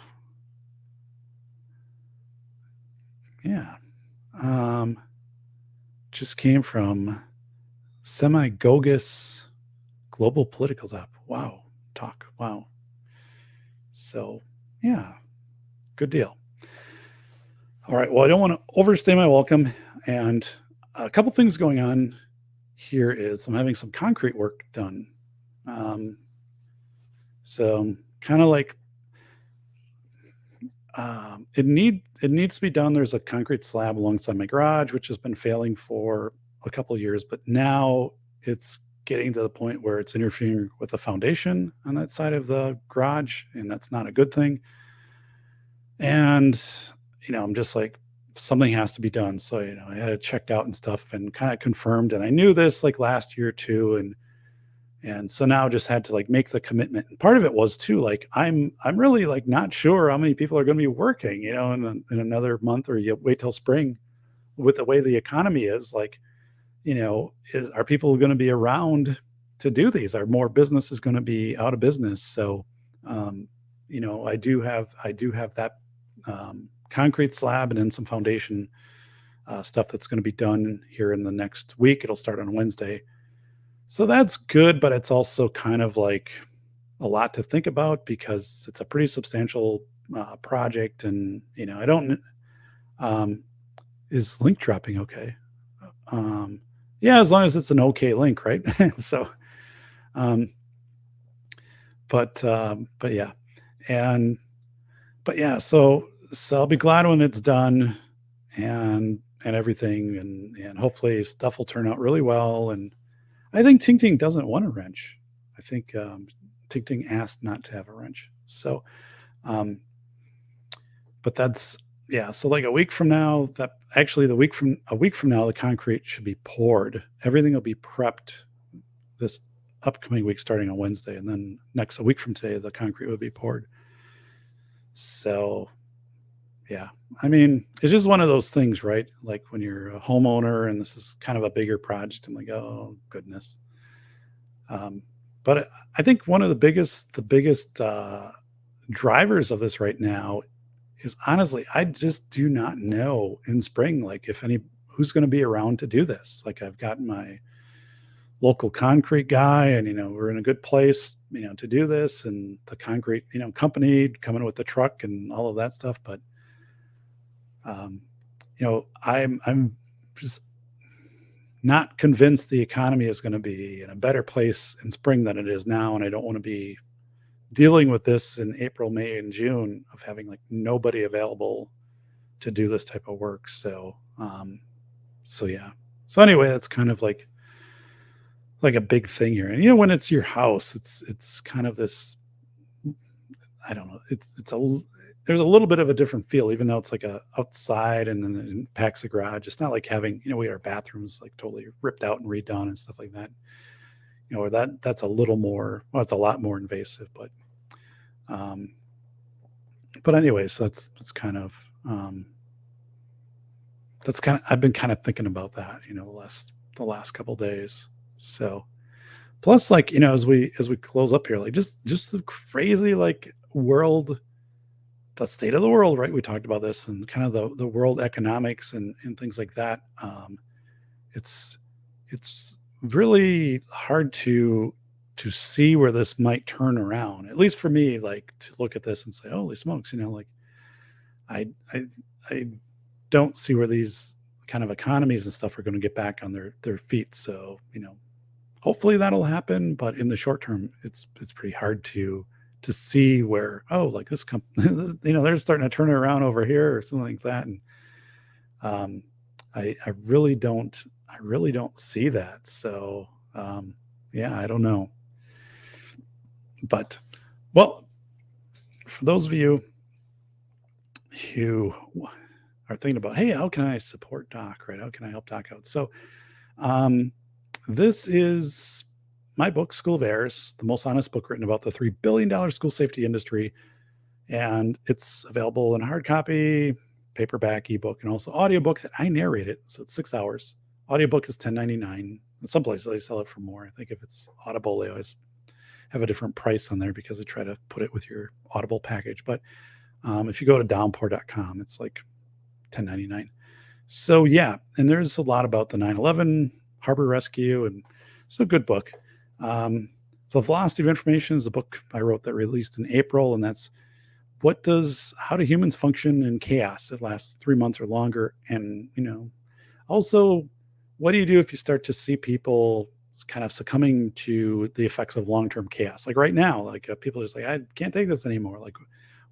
yeah. Just came from Semi-Gogus Global Political Talk. Wow. So yeah, good deal. All right. Well, I don't want to overstay my welcome, and a couple things going on here is I'm having some concrete work done. So kind of like it needs to be done. There's a concrete slab alongside my garage, which has been failing for a couple of years, but now it's getting to the point where it's interfering with the foundation on that side of the garage, and that's not a good thing. And I'm just like, something has to be done. So, I had it checked out and stuff and kind of confirmed. And I knew this like last year too. And so now just had to like make the commitment. And part of it was too, like, I'm really like not sure how many people are going to be working, in another month, or you wait till spring with the way the economy is, like, are people going to be around to do these? Are more businesses going to be out of business? So, I do have that, concrete slab and then some foundation stuff that's going to be done here in the next week. It'll start on Wednesday. So that's good, but it's also kind of like a lot to think about because it's a pretty substantial project. And, I don't, is link dropping okay? Yeah, as long as it's an okay link, right? So, yeah, and but yeah, so I'll be glad when it's done, and everything, and hopefully stuff will turn out really well. And I think Ting Ting doesn't want a wrench. I think Ting Ting asked not to have a wrench. So, um, but that's yeah. So like a week from now, that actually a week from now, the concrete should be poured. Everything will be prepped this upcoming week, starting on Wednesday, and then a week from today, the concrete will be poured. So yeah, I mean, it's just one of those things, right? Like when you're a homeowner and this is kind of a bigger project, I'm like, oh goodness. Um, but I think one of the biggest drivers of this right now is honestly, I just do not know in spring, like if any, who's going to be around to do this. Like I've gotten my local concrete guy, and we're in a good place, to do this, and the concrete, company coming with the truck and all of that stuff. But um, I'm just not convinced the economy is going to be in a better place in spring than it is now, and I don't want to be dealing with this in April, May, and June of having like nobody available to do this type of work. So yeah. So anyway, that's kind of like a big thing here. And when it's your house, it's kind of this, I don't know, there's a little bit of a different feel, even though it's like a outside and then it packs a garage. It's not like having, we had our bathrooms like totally ripped out and redone and stuff like that. Or that's a little more, well, it's a lot more invasive, but anyways, that's kind of I've been kind of thinking about that, the last couple days. So plus like, as we close up here, like just the crazy like world, the state of the world, right? We talked about this and kind of the world economics and things like that. It's really hard to see where this might turn around, at least for me, like to look at this and say, holy smokes, like I don't see where these kind of economies and stuff are going to get back on their feet. So, hopefully that'll happen. But in the short term, it's pretty hard to see where, oh, like this company, they're starting to turn it around over here or something like that. And I really don't see that. So yeah, I don't know. But well, for those of you who are thinking about, hey, how can I support Doc, right? How can I help Doc out? So this is my book, School of Errors, the most honest book written about the $3 billion school safety industry. And it's available in hard copy, paperback, ebook, and also audiobook that I narrate it. So it's 6 hours. Audiobook is $10.99. In some places they sell it for more. I think if it's Audible, they always have a different price on there because they try to put it with your Audible package. But if you go to downpour.com, it's like $10.99. So yeah, and there's a lot about the 9/11 harbor rescue, and it's a good book. The Velocity of Information is a book I wrote that released in April, and that's how do humans function in chaos that lasts 3 months or longer? And, also, what do you do if you start to see people kind of succumbing to the effects of long-term chaos? Like right now, like people are just like, I can't take this anymore. Like,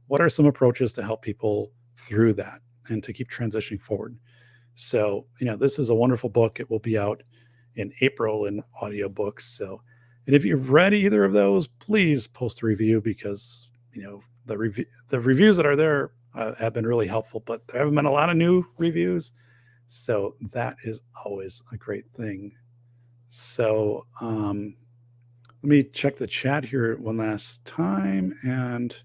what are some approaches to help people through that and to keep transitioning forward? So, this is a wonderful book. It will be out in April in audiobooks. So, and if you've read either of those, please post a review because, the reviews that are there have been really helpful, but there haven't been a lot of new reviews. So that is always a great thing. So let me check the chat here one last time. And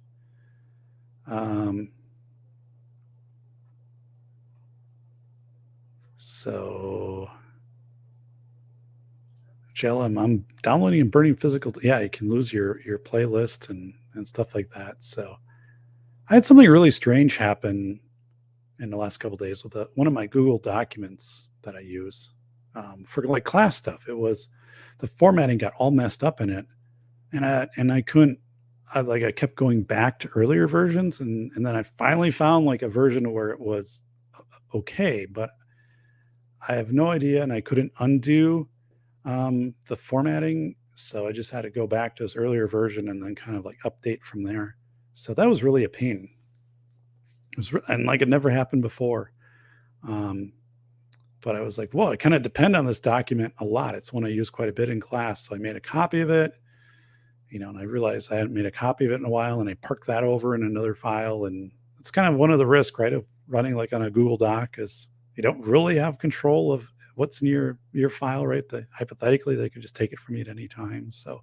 so Jill, I'm downloading and burning physical. Yeah, you can lose your playlist and stuff like that. So I had something really strange happen in the last couple of days with one of my Google documents that I use for like class stuff. It was the formatting got all messed up in it, and I couldn't. I kept going back to earlier versions, and then I finally found like a version where it was okay, but I have no idea, and I couldn't undo the formatting. So I just had to go back to this earlier version and then kind of like update from there. So that was really a pain. And like it never happened before. But I was like, well, I kind of depend on this document a lot. It's one I use quite a bit in class. So I made a copy of it, and I realized I hadn't made a copy of it in a while, and I parked that over in another file. And it's kind of one of the risks, right, of running like on a Google Doc, is you don't really have control of what's in your file, right? Hypothetically, they could just take it from you at any time. So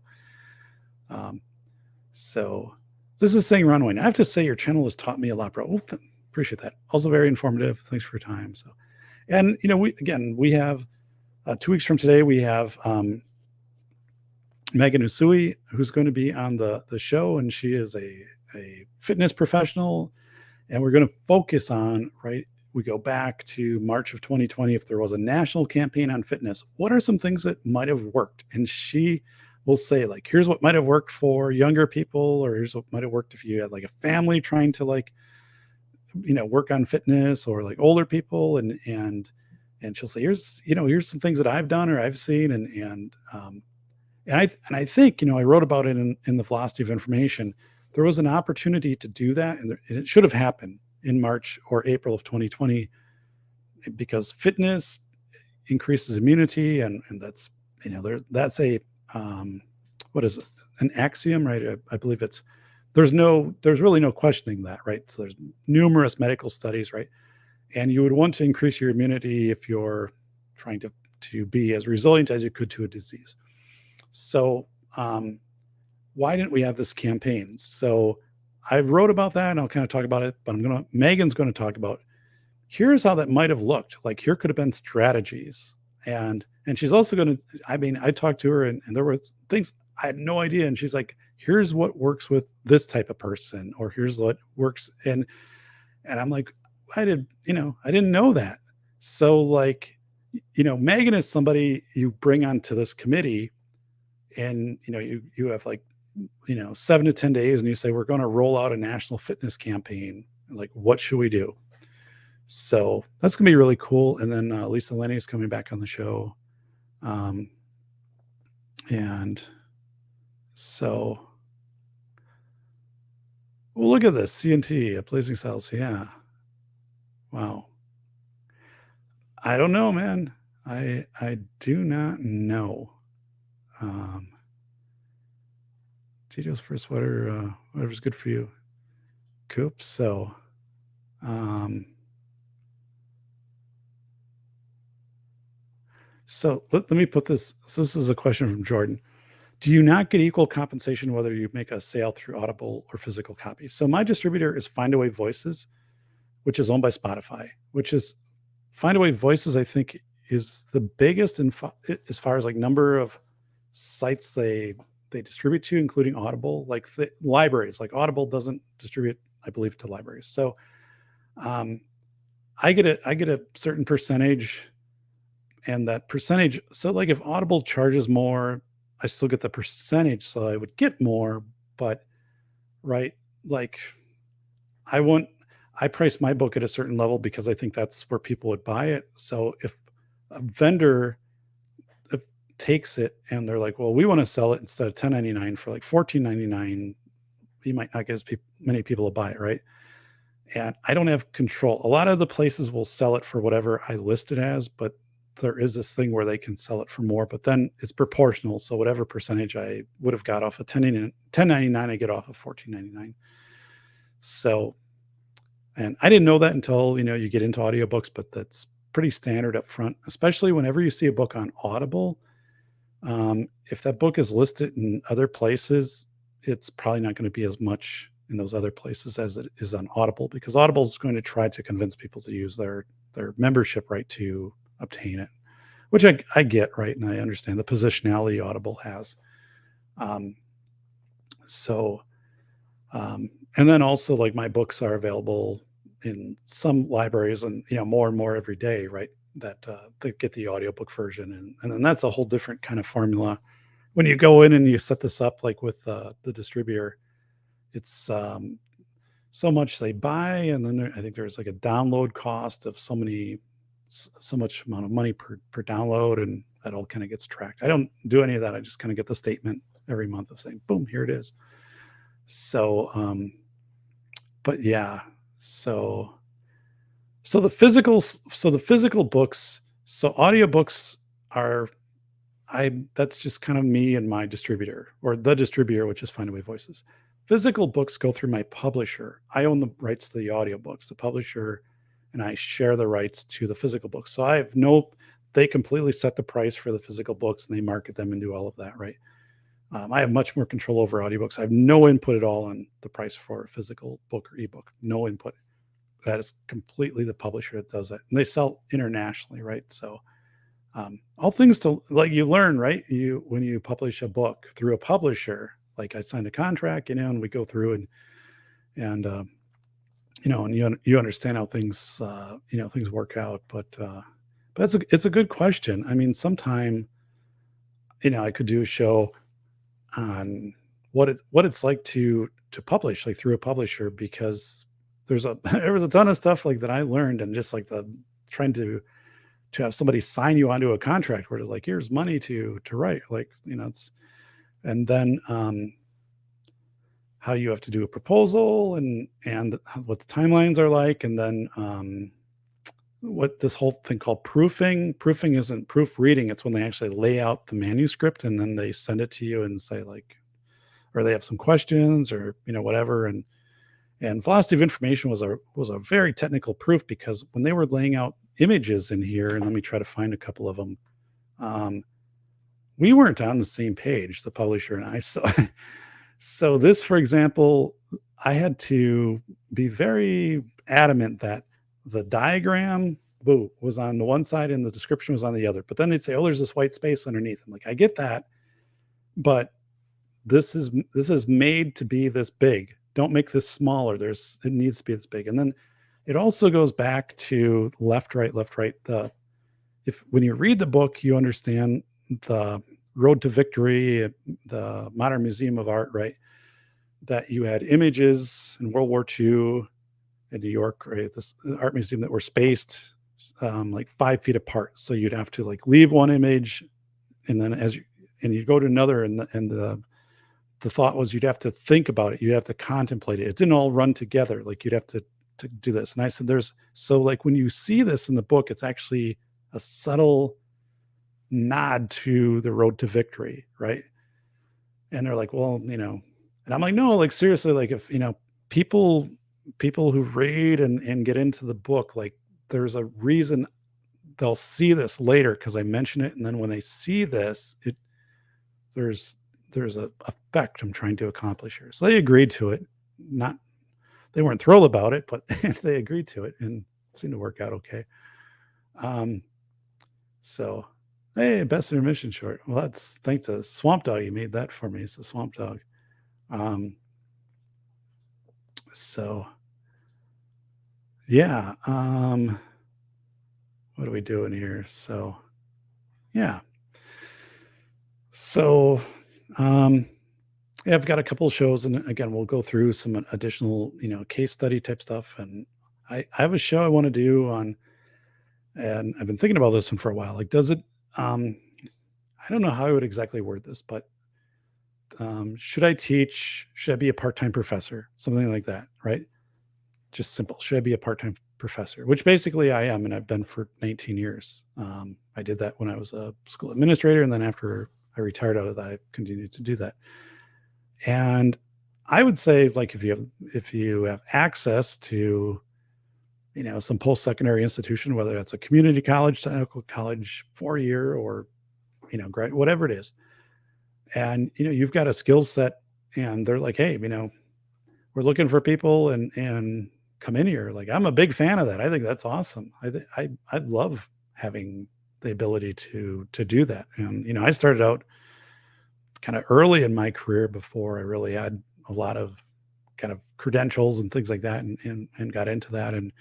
this is saying Runway. I have to say your channel has taught me a lot, bro. Well, appreciate that. Also very informative. Thanks for your time. So, and we have 2 weeks from today, we have Megan Usui, who's going to be on the show, and she is a fitness professional, and we're going to focus on, right, we go back to March of 2020. If there was a national campaign on fitness, what are some things that might have worked? And she will say, like, here's what might have worked for younger people, or here's what might have worked if you had like a family trying to like, work on fitness, or like older people. And she'll say, here's some things that I've done or I've seen. And I think, I wrote about it in the Velocity of Information. There was an opportunity to do that, and it should have happened in March or April of 2020, because fitness increases immunity, and that's that's a what is it? An axiom, right? I believe there's really no questioning that, right? So there's numerous medical studies, right? And you would want to increase your immunity if you're trying to be as resilient as you could to a disease. So why didn't we have this campaign? So I wrote about that, and I'll kind of talk about it, but Megan's going to talk about, here's how that might have looked. Like, here could have been strategies. And she's also going to, I talked to her, and there were things I had no idea. And she's like, here's what works with this type of person, or here's what works. And I'm like, I didn't know that. So like, Megan is somebody you bring onto this committee, and, you have like, 7 to 10 days, and you say, we're going to roll out a national fitness campaign. Like, what should we do? So that's going to be really cool. And then Lisa Lenny is coming back on the show. And so, well, look at this. CNT, Blazing Cells. Yeah. Wow. I don't know, man. I do not know. Tito's for a sweater, whatever's good for you. Coop. So, let me put this. So this is a question from Jordan. Do you not get equal compensation whether you make a sale through Audible or physical copies? So my distributor is Findaway Voices, which is owned by Spotify, Findaway Voices, I think, is the biggest as far as like number of sites they distribute to, including Audible. Like the libraries, like Audible doesn't distribute, I believe, to libraries. So I get a certain percentage, and that percentage, so like if Audible charges more, I still get the percentage, so I would get more. But right, like I price my book at a certain level because I think that's where people would buy it. So if a vendor takes it and they're like, well, we want to sell it instead of $10.99 for like $14.99, you might not get as many people to buy it, right? And I don't have control. A lot of the places will sell it for whatever I list it as, but there is this thing where they can sell it for more, but then it's proportional. So whatever percentage I would have got off of $10.99, I get off of $14.99. So, and I didn't know that until, you get into audiobooks, but that's pretty standard up front, especially whenever you see a book on Audible. If that book is listed in other places, it's probably not going to be as much in those other places as it is on Audible, because Audible is going to try to convince people to use their membership right to obtain it, which I get, right? And I understand the positionality Audible has. And then also, like, my books are available in some libraries, and more and more every day, right? That they get the audiobook version, and then that's a whole different kind of formula. When you go in and you set this up, like with the distributor, it's so much they buy, and then I think there's like a download cost of so so much amount of money per download, and that all kind of gets tracked. I don't do any of that. I just kind of get the statement every month of saying, boom, here it is. So, but yeah, so the physical books, so audiobooks are, that's just kind of me and my distributor, or the distributor, which is Findaway Voices. Physical books go through my publisher. I own the rights to the audiobooks. The publisher and I share the rights to the physical books. So they completely set the price for the physical books, and they market them and do all of that, right? I have much more control over audiobooks. I have no input at all on the price for a physical book or ebook. No input. That is completely the publisher that does it. And they sell internationally, right? So all things to, like, you learn, right? When you publish a book through a publisher, like I signed a contract, and we go through and you understand how things, things work out. But it's a good question. I mean, sometime, I could do a show on what it's like to publish, like, through a publisher, because there was a ton of stuff like that I learned, and just like trying to have somebody sign you onto a contract where they're like, here's money to write, like, and then how you have to do a proposal, and what the timelines are like, and then what this whole thing called proofing. Proofing isn't proofreading. It's when they actually lay out the manuscript and then they send it to you and say, like, or they have some questions, or whatever. And velocity of information was a very technical proof, because when they were laying out images in here, and let me try to find a couple of them, we weren't on the same page, the publisher and I. So this, for example, I had to be very adamant that the diagram was on the one side and the description was on the other. But then they'd say, oh, there's this white space underneath. I'm like, I get that, but this is made to be this big. Don't make this smaller. It needs to be this big. And then it also goes back to left, right. When you read the book, you understand the Road to Victory, the Modern Museum of Art, right? That you had images in World War II in New York, right? This art museum, that were spaced like 5 feet apart. So you'd have to, like, leave one image, and then you go to another, and the thought was you'd have to think about it. You'd have to contemplate it. It didn't all run together. Like, you'd have to do this. And I said, like, when you see this in the book, it's actually a subtle nod to the Road to Victory, right? And they're like, well, and I'm like, no, like, seriously, like, if people who read and get into the book, like, there's a reason they'll see this later, because I mention it, and then when they see this, there's a effect I'm trying to accomplish here. So they agreed to it. They weren't thrilled about it, but they agreed to it, and it seemed to work out okay. So, hey, best intermission short. Well, that's thanks to Swamp Dog. You made that for me. So Swamp Dog. So yeah. What are we doing here? So yeah. So yeah, I've got a couple of shows, and again, we'll go through some additional, case study type stuff. And I have a show I want to do on, and I've been thinking about this one for a while. Like, does it, I don't know how I would exactly word this, but should I be a part-time professor? Something like that, right? Just simple. Should I be a part-time professor? Which basically I am, and I've been for 19 years. I did that when I was a school administrator, and then after I retired out of that, I continued to do that. And I would say, like, if you have access to, some post-secondary institution, whether that's a community college, technical college, 4-year, or, whatever it is, and, you've got a skill set, and they're like, hey, we're looking for people, and come in here. Like, I'm a big fan of that. I think that's awesome. I love having the ability to do that. And, I started out kind of early in my career, before I really had a lot of kind of credentials and things like that, and got into that. And,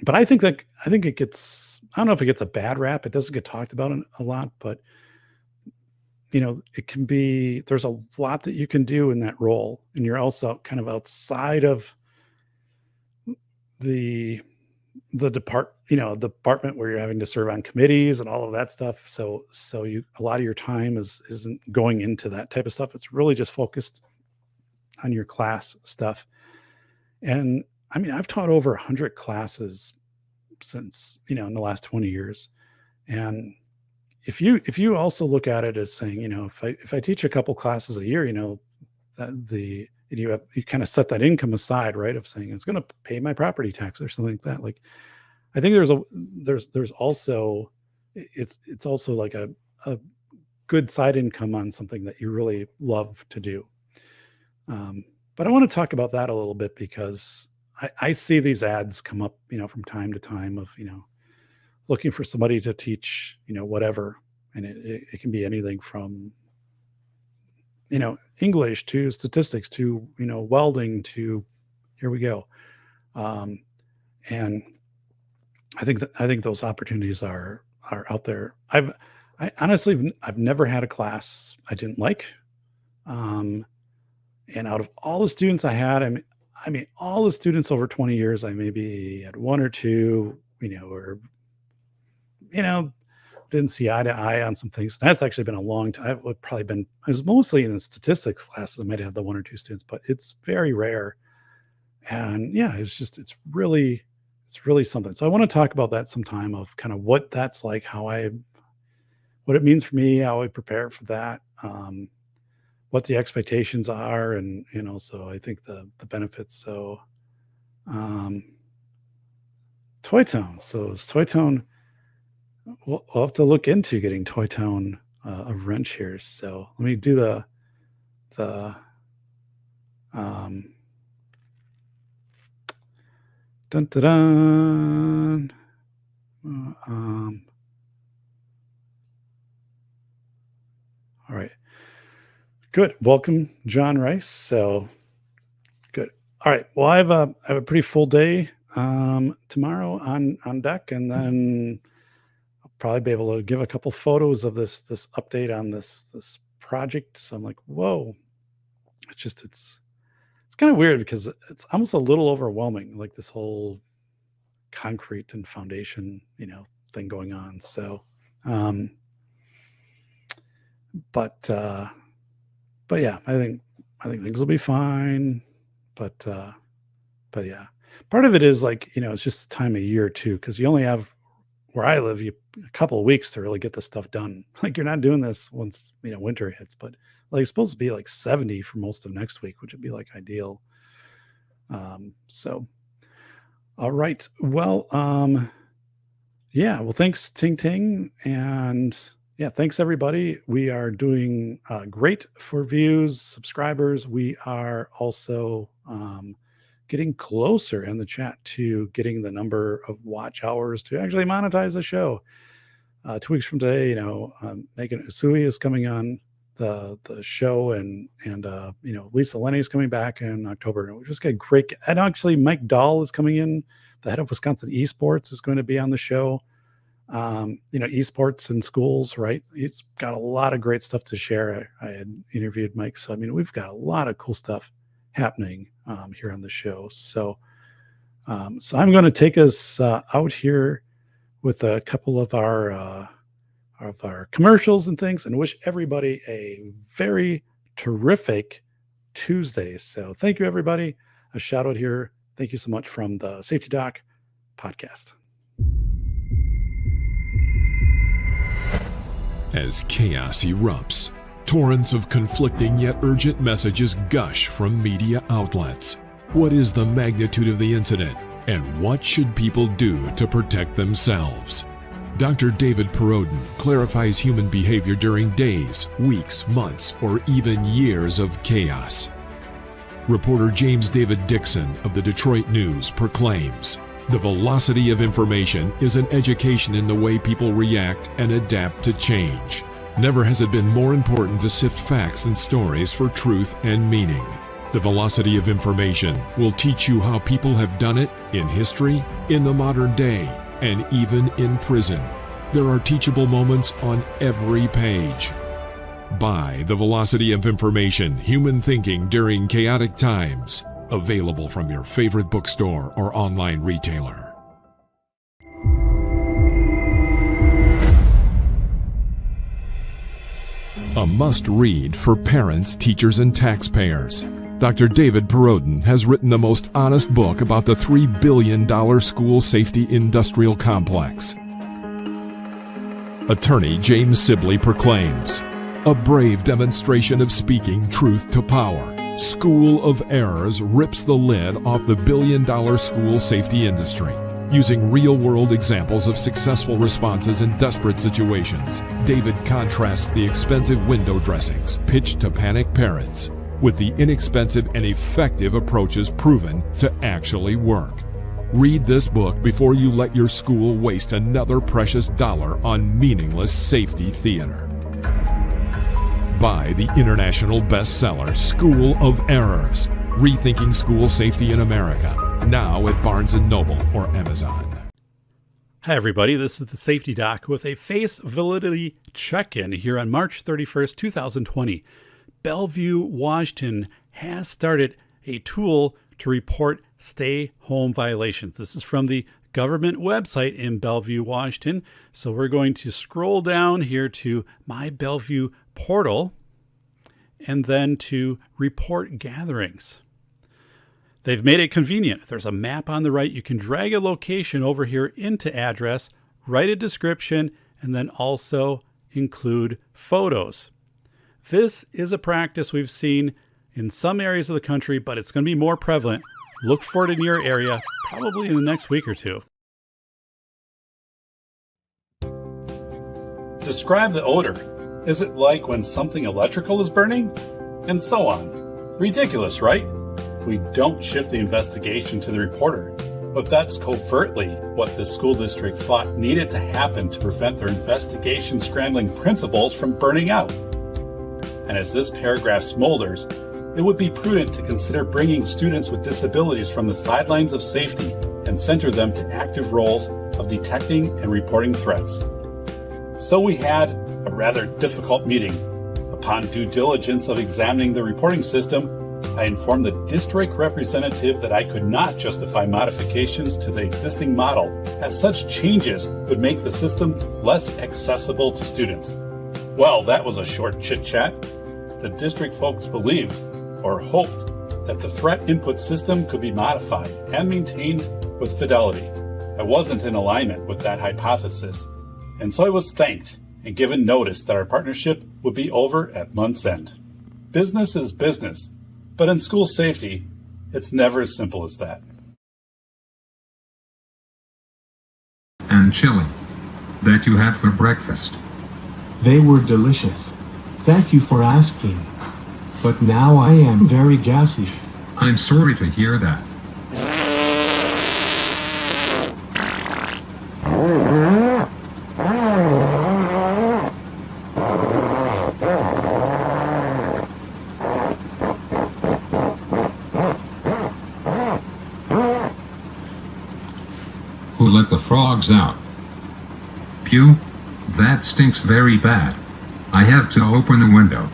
but I think it gets, I don't know if it gets a bad rap. It doesn't get talked about a lot, but it can be, there's a lot that you can do in that role. And you're also kind of outside of the the department where you're having to serve on committees and all of that stuff. So a lot of your time isn't going into that type of stuff. It's really just focused on your class stuff. And I mean, I've taught over 100 classes since, in the last 20 years. And if you also look at it as saying, if I teach a couple classes a year, that you kind of set that income aside, right? Of saying it's going to pay my property tax or something like that. Like, I think there's also, it's also like a good side income on something that you really love to do. But I want to talk about that a little bit because I see these ads come up, from time to time of, looking for somebody to teach, whatever. And it can be anything from, English to statistics to, welding to, here we go. And I think those opportunities are out there. I honestly, I've never had a class I didn't like. And out of all the students I had, I mean, all the students over 20 years, I maybe had one or two, or, didn't see eye to eye on some things. That's actually been a long time. I was mostly in the statistics classes. I might have had the one or two students, but it's very rare. And yeah, it's really something. So I want to talk about that sometime, of kind of what that's like, what it means for me, how I prepare for that, what the expectations are, and so I think the benefits. So Toy Town. So is Toy Town, we'll have to look into getting Toy Town a wrench here. So let me do the dun, dun, dun. All right. Good. Welcome, John Rice. So good. All right. Well, I have a pretty full day tomorrow on deck, and then I'll probably be able to give a couple photos of this update on this project. So I'm like, whoa. It's kind of weird because it's almost a little overwhelming, like this whole concrete and foundation, thing going on. So, but yeah, I think things will be fine. But yeah, part of it is like, it's just the time of year too, because you only have, where I live, a couple of weeks to really get this stuff done. Like, you're not doing this once, winter hits, but like it's supposed to be like 70 for most of next week, which would be like ideal. So, all right. Well, yeah, well, thanks, Ting Ting. And yeah, thanks everybody. We are doing great for views, subscribers. We are also getting closer in the chat to getting the number of watch hours to actually monetize the show. 2 weeks from today, Megan Usui is coming on the show, and Lisa Lenny is coming back in October. And we just got great. And actually, Mike Dahl is coming in. The head of Wisconsin Esports is going to be on the show. Esports in schools, right? He's got a lot of great stuff to share. I had interviewed Mike, so we've got a lot of cool stuff happening here on the show. So I'm going to take us out here with a couple of our commercials and things, and wish everybody a very terrific Tuesday. So thank you, everybody. A shout out here. Thank you so much from the Safety Doc podcast. As chaos erupts, torrents of conflicting yet urgent messages gush from media outlets. What is the magnitude of the incident, and what should people do to protect themselves? Dr. David Perodin clarifies human behavior during days, weeks, months, or even years of chaos. Reporter James David Dixon of the Detroit News proclaims, "The velocity of information is an education in the way people react and adapt to change. Never has it been more important to sift facts and stories for truth and meaning. The velocity of information will teach you how people have done it in history, in the modern day, and even in prison. There are teachable moments on every page." Buy The Velocity of Information, Human Thinking During Chaotic Times. Available from your favorite bookstore or online retailer. must-read for parents, teachers, and taxpayers. Dr. David Perrodin has written the most honest book about the $3 billion school safety industrial complex. Attorney James Sibley proclaims, a brave demonstration of speaking truth to power. School of Errors rips the lid off the billion-dollar school safety industry. Using real-world examples of successful responses in desperate situations, David contrasts the expensive window dressings pitched to panic parents with the inexpensive and effective approaches proven to actually work. Read this book before you let your school waste another precious dollar on meaningless safety theater. Buy the international bestseller School of Errors, Rethinking School Safety in America, now at Barnes & Noble or Amazon. Hi, everybody. This is the Safety Doc with a face validity check-in here on March 31st, 2020. Bellevue, Washington has started a tool to report stay-home violations. This is from the government website in Bellevue, Washington. So we're going to scroll down here to My Bellevue portal and then to report gatherings. They've made it convenient. There's a map on the right. You can drag a location over here into address, write a description, and then also include photos. This is a practice we've seen in some areas of the country, but it's going to be more prevalent. Look for it in your area, probably in the next week or two. Describe the odor. Is it like when something electrical is burning? And so on. Ridiculous, right? We don't shift the investigation to the reporter, but that's covertly what the school district thought needed to happen to prevent their investigation scrambling principals from burning out. And as this paragraph smolders, it would be prudent to consider bringing students with disabilities from the sidelines of safety and center them to active roles of detecting and reporting threats. So we had a rather difficult meeting. Upon due diligence of examining the reporting system, I informed the district representative that I could not justify modifications to the existing model, as such changes would make the system less accessible to students. Well, that was a short chit-chat. The district folks believed, or hoped, that the threat input system could be modified and maintained with fidelity. I wasn't in alignment with that hypothesis, and so I was thanked and given notice that our partnership would be over at month's end. Business is business, but in school safety, it's never as simple as that. And chili that you had for breakfast. They were delicious. Thank you for asking. But now I am very gassy. I'm sorry to hear that. Who let the frogs out? Pew, that stinks very bad. I have to open the window.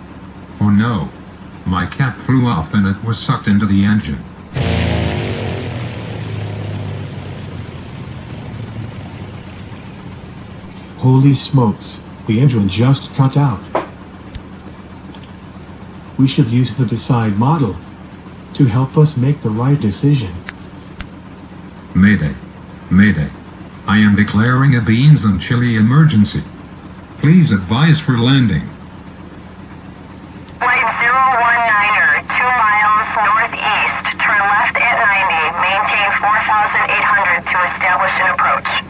Oh no, my cap flew off and it was sucked into the engine. Holy smokes, the engine just cut out. We should use the Decide model to help us make the right decision. Mayday. Mayday. I am declaring a beans and chili emergency. Please advise for landing. Flight 019er, 2 miles northeast. Turn left at 90. Maintain 4,800 to establish an approach.